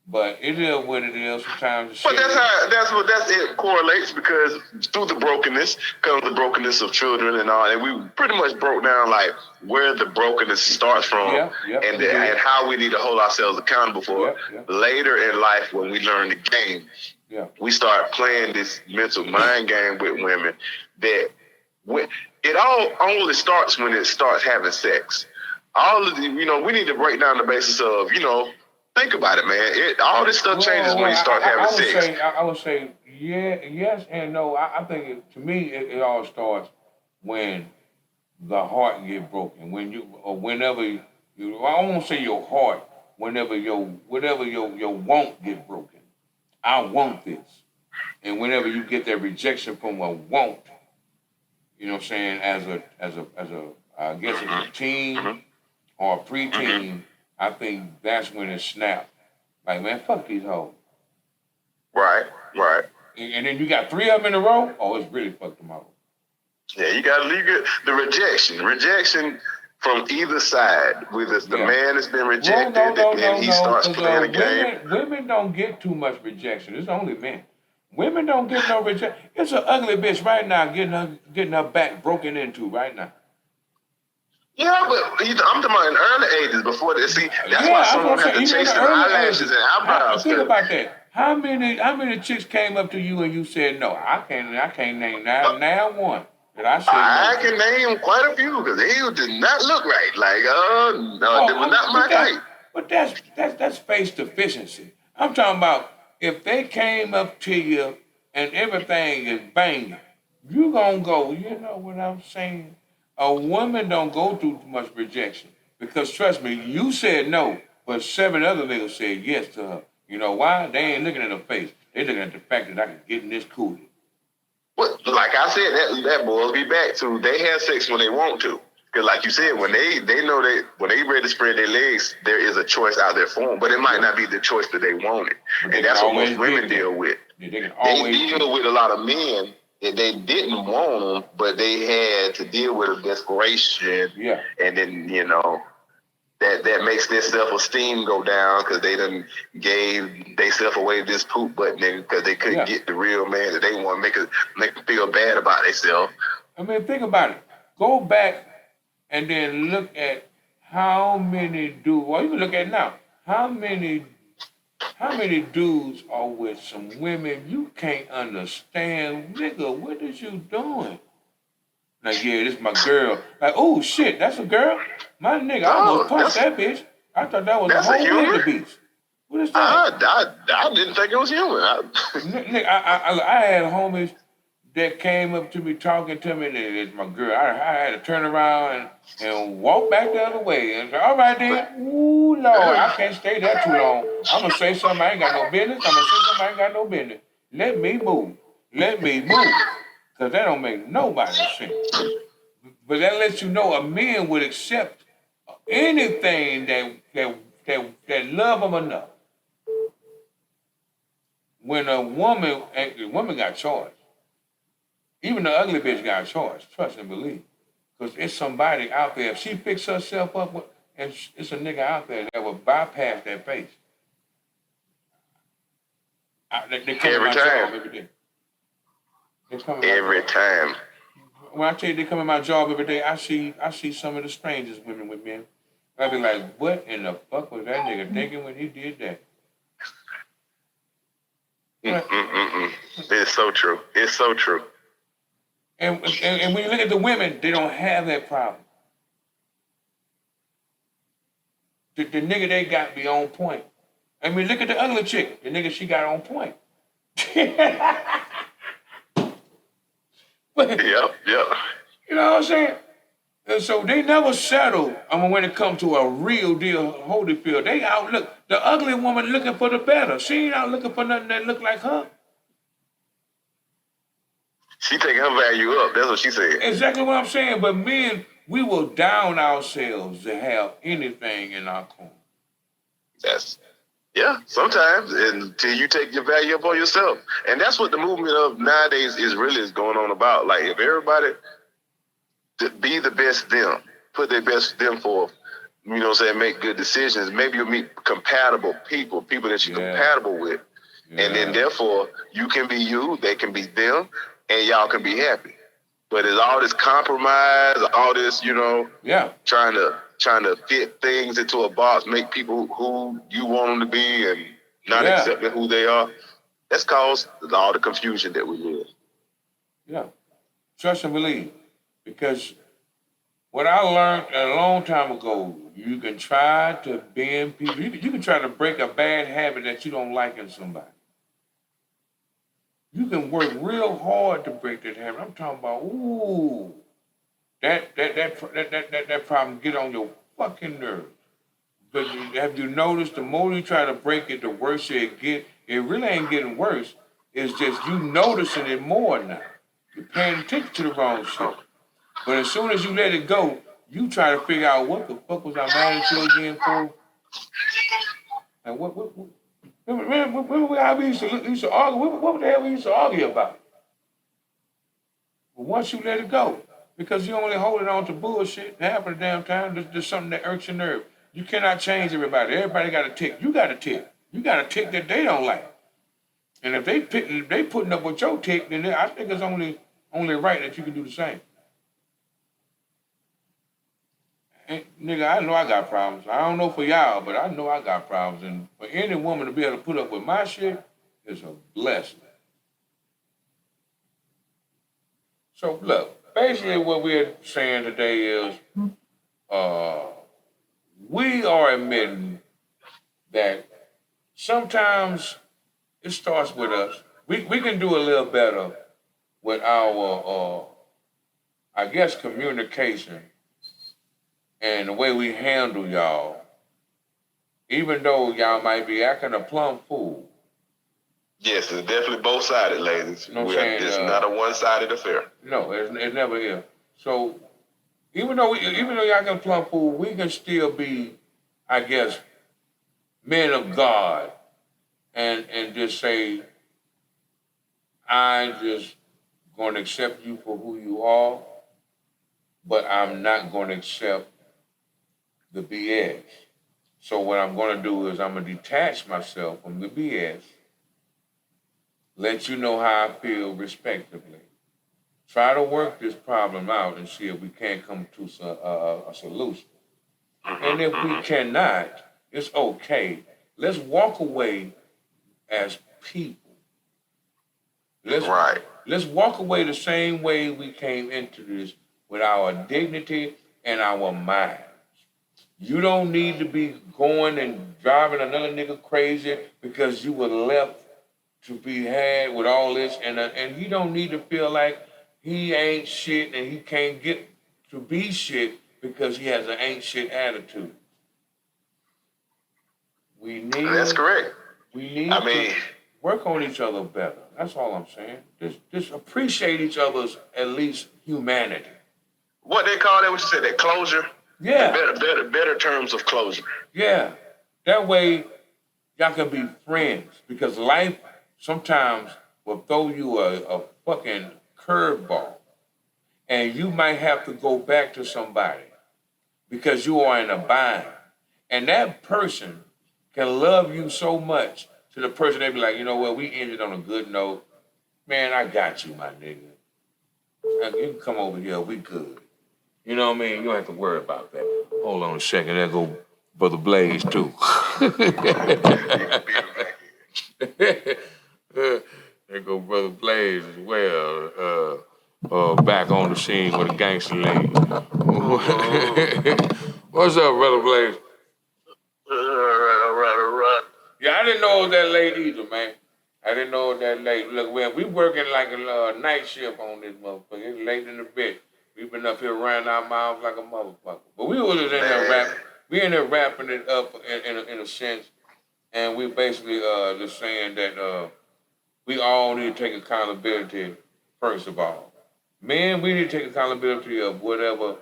But it is what it is. Sometimes. But that's it correlates, because through the brokenness comes the brokenness of children and all. And we pretty much broke down like where the brokenness starts from, and how we need to hold ourselves accountable for later in life when we learn the game. Yeah. We start playing this mental mind game with women that it all only starts when it starts having sex. All of the, we need to break down the basis of, think about it, man. All this stuff changes when you start having sex. I would say, yes and no. I think to me, it all starts when the heart get broken. Whenever I won't say your heart. Whenever your want get broken. I want this, and whenever you get that rejection from a want, you know what I'm saying, as a I guess as a teen or a preteen. I think that's when it snapped. Like, man, fuck these hoes. Right. And then you got 3 of them in a row. Oh, it's really fucked them up. Yeah, you got to leave it. The rejection from either side. Whether the man has been rejected and he starts playing the game. Women don't get too much rejection. It's only men. Women don't get no rejection. It's an ugly bitch right now getting her back broken into right now. Yeah, but I'm talking about in early ages before that. See, that's why someone had to chase their eyelashes and eyebrows. Think about that. How many chicks came up to you and you said no? I can't name now one. that I said I no can name quite a few because they did not look right. Like, no, they were not my type. But that's face deficiency. I'm talking about if they came up to you and everything is banging, you gonna go. You know what I'm saying? A woman don't go through too much rejection because trust me, you said no, but 7 other niggas said yes to her. You know why? They ain't looking at her face. They looking at the fact that I can get in this coolie. Well, like I said, that boils me back to they have sex when they want to. Because like you said, when they know when they ready to spread their legs, there is a choice out there for them. But it might not be the choice that they wanted. And that's what most women deal with. They deal with a lot of men that they didn't want them, but they had to deal with a desperation. Yeah. And then, that makes their self-esteem go down because they done gave themselves away this poop button because they couldn't get the real man that they want, make them feel bad about themselves. I mean, think about it. Go back and then look at how many dudes, well, you can look at now, how many dudes are with some women you can't understand? Nigga, what is you doing? Like, yeah, this is my girl. Like, oh shit, that's a girl? My nigga, I almost punched that bitch. I thought that was a whole nigga beast. What is that? I didn't think it was human. Nigga, I had homies that came up to me talking to me, and it's my girl. I had to turn around and walk back the other way. And say, all right then, ooh, Lord, I can't stay there too long. I'm going to say something I ain't got no business. I'm going to say something I ain't got no business. Let me move. Because that don't make nobody sense. But that lets you know a man would accept anything that love him enough. When a woman got choice, even the ugly bitch got choice, trust and believe. Because it's somebody out there, if she picks herself up, and it's a nigga out there that will bypass that face. They come every to my time. job every day. Every time. When I tell you they come in my job every day, I see some of the strangest women with men. I be like, what in the fuck was that nigga thinking when he did that? It's so true. It's so true. And when you look at the women, they don't have that problem. The nigga they got be on point. I mean, look at the ugly chick. The nigga she got on point. Yep. You know what I'm saying? And so they never settle when it comes to a real deal Holyfield. They outlook the ugly woman looking for the better. She ain't out looking for nothing that look like her. She taking her value up. That's what she said. Exactly what I'm saying. But men, we will down ourselves to have anything in our corner. Sometimes until you take your value up on yourself. And that's what the movement of nowadays is going on about. Like if everybody be the best them, put their best them forth, you know what I'm saying, make good decisions, maybe you'll meet compatible people that you're compatible with. Yeah. And then therefore you can be you, they can be them, and y'all can be happy. But it's all this compromise, all this, trying to fit things into a box, make people who you want them to be and not accepting who they are. That's caused all the confusion that we live. Yeah. Trust and believe. Because what I learned a long time ago, you can try to bend people. You can try to break a bad habit that you don't like in somebody. You can work real hard to break that habit. I'm talking about, that problem get on your fucking nerves. But have you noticed the more you try to break it, the worse it get? It really ain't getting worse. It's just you noticing it more now. You're paying attention to the wrong shit. But as soon as you let it go, you try to figure out what the fuck was I mad at you again for? And what remember how we used to argue? What the hell we used to argue about? But once you let it go, because you only holding on to bullshit half of the damn time, there's something that irks your nerve. You cannot change everybody. Everybody got a tick. You got a tick. You got a tick that they don't like. And if they putting up with your tick, then I think it's only right that you can do the same. And, nigga, I know I got problems. I don't know for y'all, but I know I got problems. And for any woman to be able to put up with my shit is a blessing. So look, basically what we're saying today is we are admitting that sometimes it starts with us. We can do a little better with our, I guess, communication and the way we handle y'all, even though y'all might be acting a plumb fool. Yes, it's definitely both-sided, ladies. You know what I'm saying? It's not a one-sided affair. No, it never is. So even though y'all can plumb fool, we can still be, I guess, men of God, and just say, I'm just going to accept you for who you are, but I'm not going to accept the BS. So what I'm going to do is I'm going to detach myself from the BS, let you know how I feel respectively. Try to work this problem out and see if we can't come to a solution. And if we cannot, it's okay. Let's walk away as people. Let's walk away the same way we came into this, with our dignity and our minds. You don't need to be going and driving another nigga crazy because you were left to be had with all this, and he don't need to feel like he ain't shit and he can't get to be shit because he has an ain't shit attitude. That's correct. We need to work on each other better. That's all I'm saying. Just appreciate each other's, at least, humanity. What they call that? What you said? That closure. Yeah. Better terms of closure. Yeah. That way, y'all can be friends, because life sometimes will throw you a fucking curveball, and you might have to go back to somebody because you are in a bind, and that person can love you so much to the person they be like, you know what, we ended on a good note. Man, I got you, my nigga. You can come over here, we good. You know what I mean? You don't have to worry about that. Hold on a second, there go Brother Blaze too. There go Brother Blaze as well. Back on the scene with a gangster lady. What's up, Brother Blaze? All right. Yeah, I didn't know it was that late either, man. I didn't know it was that late. Look, man, we working like a night shift on this motherfucker. It's late in the bed. We've been up here running our mouths like a motherfucker. But we was in there rapping. We in there wrapping it up in a sense, and we basically just saying that we all need to take accountability first of all. Men, we need to take accountability of whatever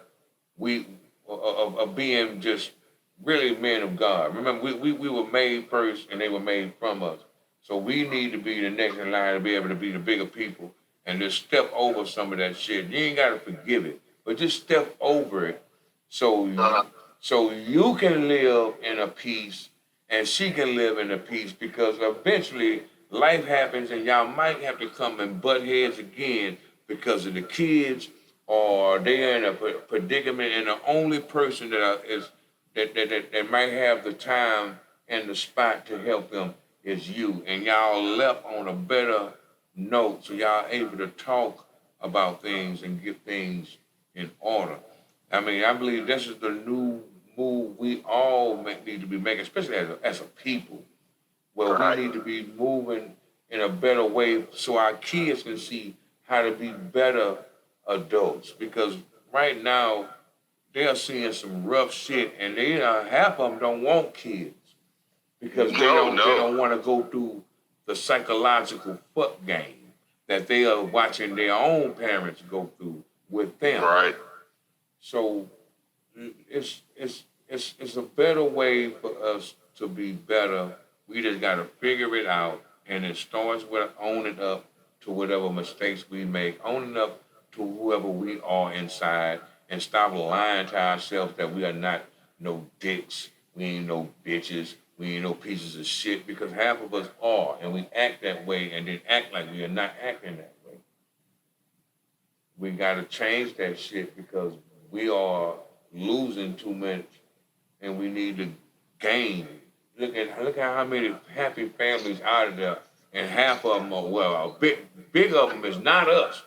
of being just really men of God. Remember, we were made first and they were made from us. So we need to be the next in line to be able to be the bigger people and just step over some of that shit. You ain't got to forgive it, but just step over it so you can live in a peace and she can live in a peace, because eventually life happens and y'all might have to come and butt heads again because of the kids, or they're in a predicament, and the only person that might have the time and the spot to help them is you. And y'all left on a better note, so y'all able to talk about things and get things in order. I mean, I believe this is the new move we all need to be making, especially as a people, where we need to be moving in a better way so our kids can see how to be better adults. Because right now, they're seeing some rough shit, and half of them don't want kids because they don't want to go through the psychological fuck game that they are watching their own parents go through with them. Right. So it's a better way for us to be better. We just got to figure it out, and it starts with owning up to whatever mistakes we make, owning up to whoever we are inside, and stop lying to ourselves that we are not no dicks, we ain't no bitches, we ain't no pieces of shit, because half of us are, and we act that way and then act like we are not acting that way. We got to change that shit because we are losing too much and we need to gain. Look at how many happy families out of there, and half of them are, well, a big of them is not us.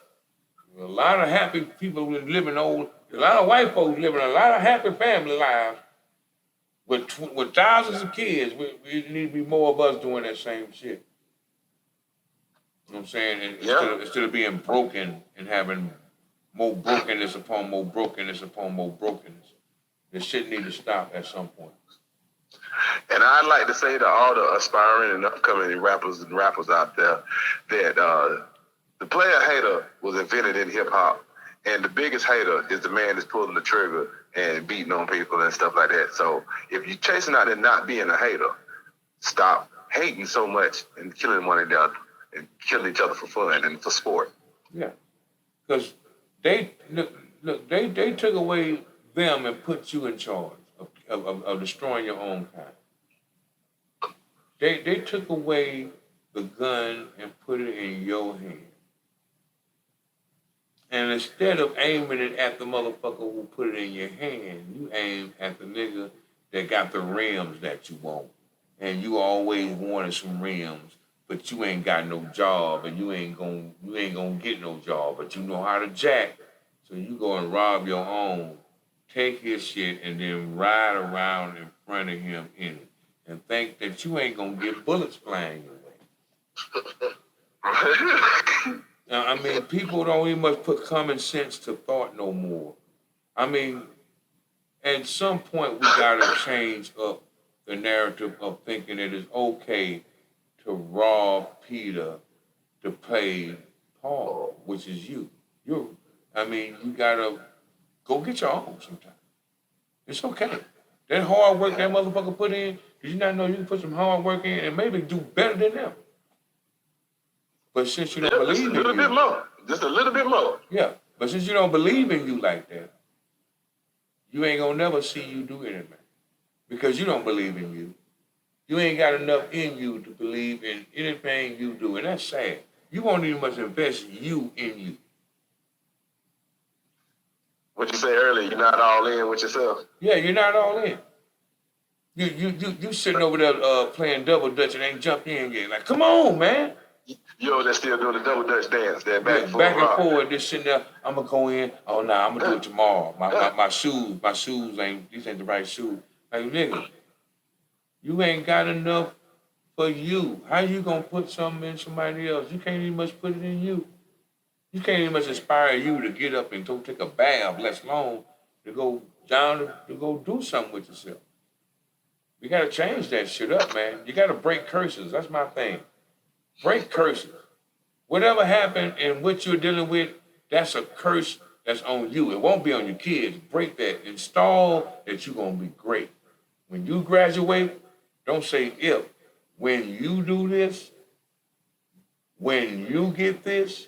A lot of happy people living old. A lot of white folks living a lot of happy family lives with thousands of kids. We need to be more of us doing that same shit. You know what I'm saying? And instead of being broken and having more brokenness upon more brokenness upon more brokenness. This shit need to stop at some point. And I'd like to say to all the aspiring and upcoming rappers out there that the player hater was invented in hip hop, and the biggest hater is the man that's pulling the trigger and beating on people and stuff like that. So if you're chasing out and not being a hater, stop hating so much and killing one another and killing each other for fun and for sport. Yeah, because they took away them and put you in charge of destroying your own kind. They took away the gun and put it in your hand. And instead of aiming it at the motherfucker who put it in your hand, you aim at the nigga that got the rims that you want. And you always wanted some rims, but you ain't got no job, and you ain't gonna get no job, but you know how to jack. So you go and rob your own, take his shit, and then ride around in front of him in it, and think that you ain't gonna get bullets flying your way. Now, I mean, people don't even much put common sense to thought no more. I mean, at some point we gotta change up the narrative of thinking it is okay to rob Peter to pay Paul, which is you. You gotta go get your own sometime. It's okay. That hard work that motherfucker put in, did you not know you can put some hard work in and maybe do better than them? But since you don't believe in you. Just a little bit more. Just a little bit more. Yeah. But since you don't believe in you like that, you ain't gonna never see you do anything. Because you don't believe in you. You ain't got enough in you to believe in anything you do. And that's sad. You won't even much invest you in you. What you say earlier, you're not all in with yourself. Yeah, you're not all in. You sitting over there playing double dutch and ain't jumped in yet. Like, come on, man. You over there still doing the double dutch dance, that back and forth. Back and forward, just sitting there. I'm gonna go in. Oh nah, I'm gonna do it tomorrow. My shoes these ain't the right shoes. Like, nigga, you ain't got enough for you. How you gonna put something in somebody else? You can't even much put it in you. You can't even much inspire you to get up and go take a bath, let alone to go down to go do something with yourself. You gotta change that shit up, man. You gotta break curses. That's my thing. Break curses. Whatever happened and what you're dealing with, that's a curse that's on you. It won't be on your kids. Break that. Install that you're gonna be great. When you graduate, don't say if. When you do this, when you get this,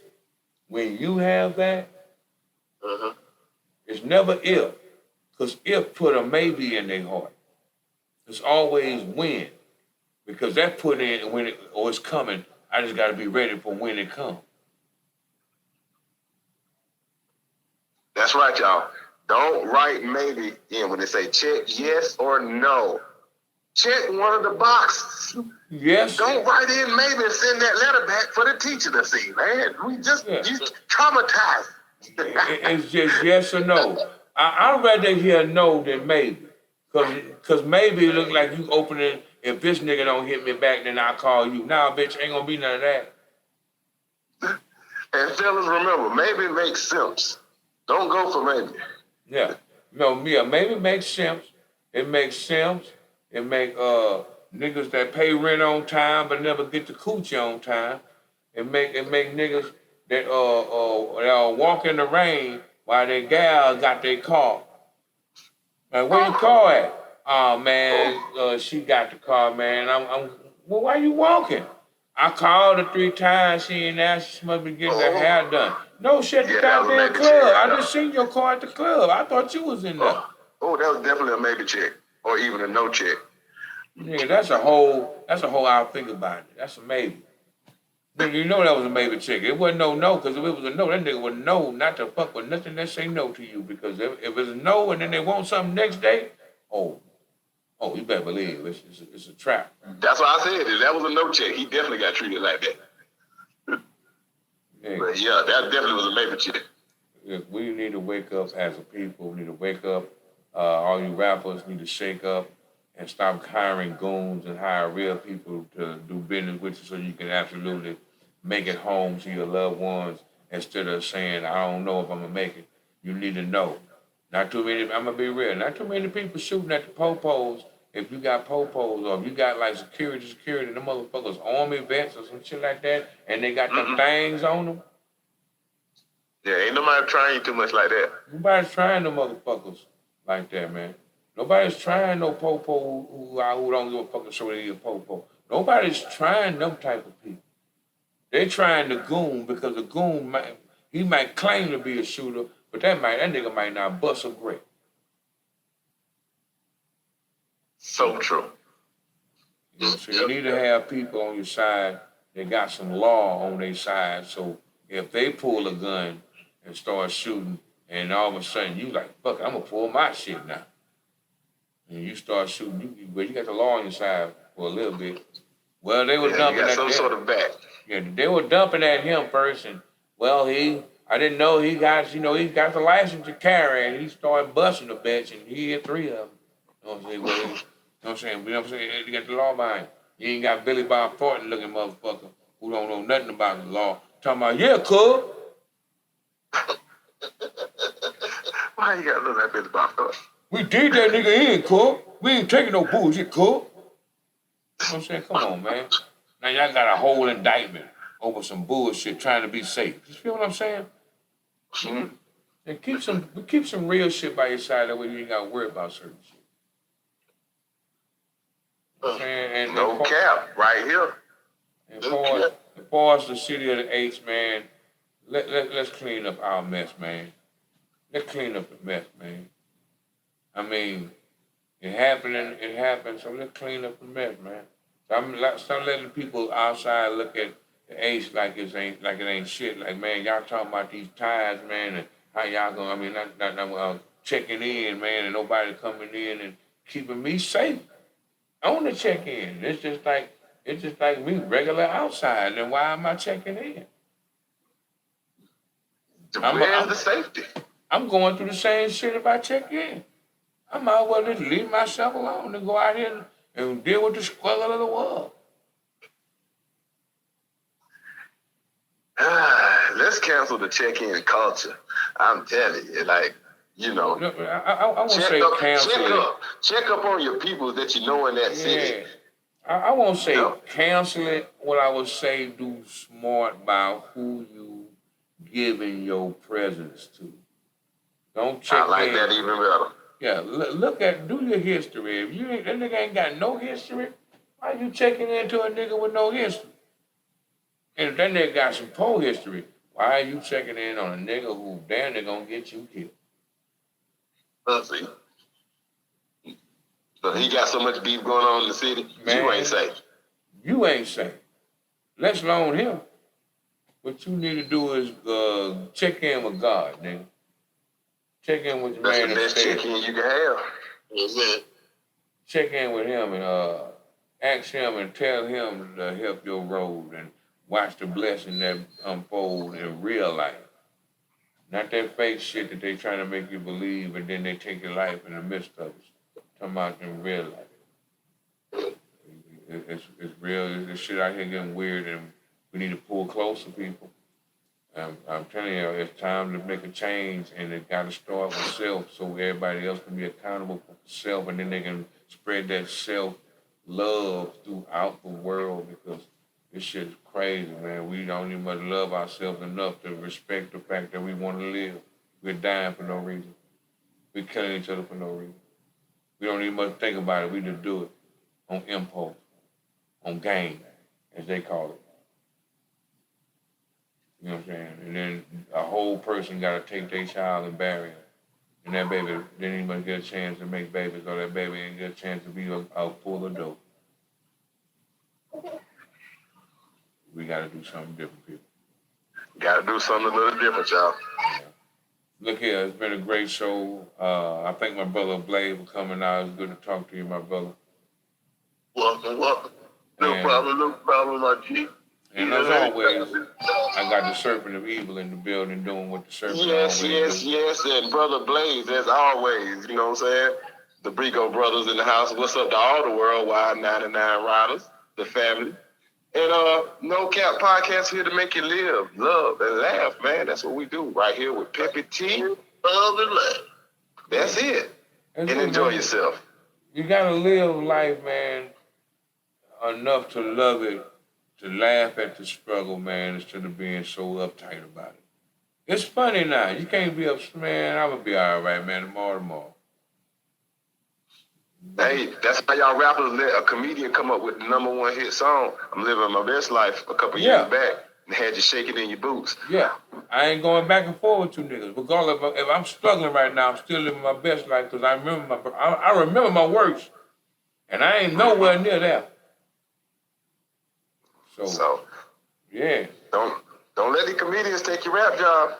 when you have that, it's never if. Because if put a maybe in their heart. It's always when. Because that put in when it's coming. I just got to be ready for when it comes. That's right, y'all. Don't write maybe in when they say check yes or no. Check one of the boxes. Yes. Don't write in maybe and send that letter back for the teacher to see, man. We just traumatized. It's just yes or no. I'd rather hear no than maybe. Because maybe it look like you opening, if this nigga don't hit me back, then I'll call you. Nah, bitch, ain't gonna be none of that. And fellas, remember, maybe makes sense. Don't go for maybe. Yeah. Maybe makes sense. It makes sense. It make niggas that pay rent on time but never get the coochie on time. It make niggas that walk in the rain while their gal got their car. Like, where your car at? Oh man, she got the car, man. Well, why you walking? I called her 3 times. She ain't asked. She must be getting her hair done. No shit, the goddamn club. I just seen your car at the club. I thought you was in there. Oh, that was definitely a maybe check, or even a no check. Yeah, that's a whole I'll think about it. That's a maybe. But you know that was a maybe check. It wasn't no, because if it was a no, that nigga would know not to fuck with nothing that say no to you. Because if it's a no and then they want something next day, oh, you better believe it's a trap. That's why I said if that was a no check, he definitely got treated like that. Yeah. But yeah, that definitely was a maybe check. we need to wake up as a people. We need to wake up. All you rappers need to shake up and stop hiring goons and hire real people to do business with you so you can absolutely make it home to your loved ones instead of saying, I don't know if I'm going to make it. You need to know. Not too many, I'm going to be real, not too many people shooting at the popos. If you got popos or if you got like security, them motherfuckers army vets or some shit like that, and they got them things on them. Yeah, ain't nobody trying you too much like that. Nobody's trying them motherfuckers like that, man. Nobody's trying no popo who don't give a fucking show they a popo. Nobody's trying them type of people. They trying the goon because the goon might claim to be a shooter, but that nigga might not bust a grape. So true. You know, so you need to have people on your side that got some law on their side. So if they pull a gun and start shooting, and all of a sudden you like, fuck, I'm gonna pull my shit now. And you start shooting, but you got the law on your side for a little bit. Well, they were dumping you got at some him. sort of back. Yeah, they were dumping at him first, and well, I didn't know he got the license to carry, and he started busting the bitch, and he hit 3 of them. You know what I'm saying? Well, you know what I'm saying? You know what I'm saying? You got the law behind. You ain't got Billy Bob Thornton looking motherfucker who don't know nothing about the law. Talking about, yeah, cuz. Why you gotta look at Billy Bob Thornton? We did that nigga in, cuz. We ain't taking no bullshit, cuz. You know what I'm saying? Come on, man. Now y'all got a whole indictment over some bullshit trying to be safe. You feel what I'm saying? Mm-hmm. And keep some real shit by your side, that way you ain't gotta worry about certain shit. And no cap, right here. As far as the city of the H, man, let's clean up our mess, man. Let's clean up the mess, man. I mean, it happened, so let's clean up the mess, man. Stop letting people outside look at the H like it ain't shit. Like, man, y'all talking about these ties, man, and how y'all gonna, I mean, not checking in, man, and nobody coming in and keeping me safe. I want to check in. It's just like me regular outside. Then why am I checking in? Where's the safety? I'm going through the same shit if I check in. I might as well just leave myself alone and go out here and deal with the struggle of the world. Let's cancel the check-in culture. I'm telling you, like, you know. I won't say cancel it. Check up on your people that you know in that city. I won't say cancel it. What I would say, do smart about who you giving your presence to. Don't check in. I like that even better. Yeah, do your history. If that nigga ain't got no history, why you checking into a nigga with no history? And if that nigga got some poor history, why are you checking in on a nigga who damn near gonna get you killed? See. So he got so much beef going on in the city, man, you ain't safe. You ain't safe. Let's loan him. What you need to do is check in with God, nigga. Check in with your man. That's the best check-in you can have. Amen. Check in with him and ask him and tell him to help your road and watch the blessing that unfold in real life. Not that fake shit that they trying to make you believe and then they take your life in the midst of it. Talking about in real life. It's real. This shit out here getting weird and we need to pull closer, people. I'm telling you, it's time to make a change, and it got to start with self so everybody else can be accountable for self, and then they can spread that self-love throughout the world, because this shit is crazy, man. We don't even much love ourselves enough to respect the fact that we want to live. We're dying for no reason. We're killing each other for no reason. We don't even much think about it. We just do it on impulse, on game, as they call it. You know what I'm saying? And then a whole person got to take their child and bury him. And that baby didn't even get a chance to make babies, or that baby didn't get a chance to be a full adult. We got to do something different, people. Got to do something a little different, y'all. Yeah. Look here, it's been a great show. I thank my brother Blade for coming out. It's good to talk to you, my brother. Welcome. No problem, my G. And as always, I got the Serpentofevil in the building doing what the serpent Yes, always yes, do. yes, and Brother Blaze, as always, you know what I'm saying? The Brigo brothers in the house. What's up to all the worldwide 99 riders, the family. And No Cap Podcast here to make you live, love, and laugh, man. That's what we do right here with pimpeeT. Love and laugh. That's it. That's And it, enjoy man. yourself. You gotta live life, man, enough to love it, to laugh at the struggle, man, instead of being so uptight about it. It's funny now. You can't be upset, man. I'm gonna be all right, man. Tomorrow. Hey, that's how y'all rappers let a comedian come up with the #1 hit song. I'm living my best life a couple years back and had you shaking in your boots. Yeah, I ain't going back and forth with you niggas. Regardless, if I'm struggling right now, I'm still living my best life because I remember my works, and I ain't nowhere near that. So yeah. Don't let the comedians take your rap job.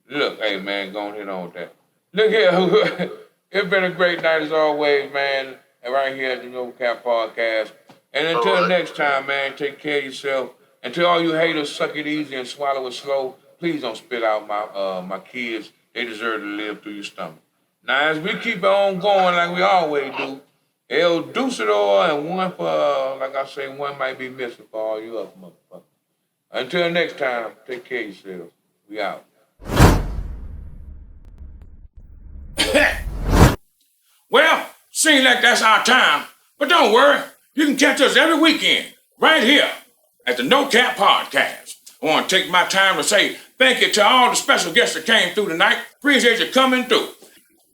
Look, hey man, go on hit on with that. Look here, it's been a great night as always, man. And right here at the No Cap Podcast. And until next time, man, take care of yourself. And to all you haters, suck it easy and swallow it slow. Please don't spit out my kids. They deserve to live through your stomach. Now, as we keep it on going like we always do, El Deucidor and one for, like I say, one might be missing for all you up, motherfuckers. Until next time, take care of yourselves. We out. Well, seems like that's our time. But don't worry, you can catch us every weekend right here at the No Cap Podcast. I want to take my time to say thank you to all the special guests that came through tonight. Appreciate you coming through.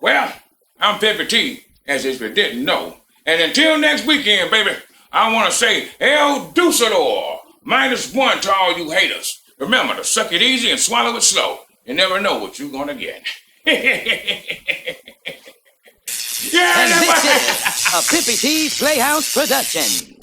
Well, I'm pimpeeT, as if you didn't know. And until next weekend, baby, I want to say El Deucidor, -1 to all you haters. Remember to suck it easy and swallow it slow. You never know what you're going to get. And this is a pimpeeT's Playhouse production.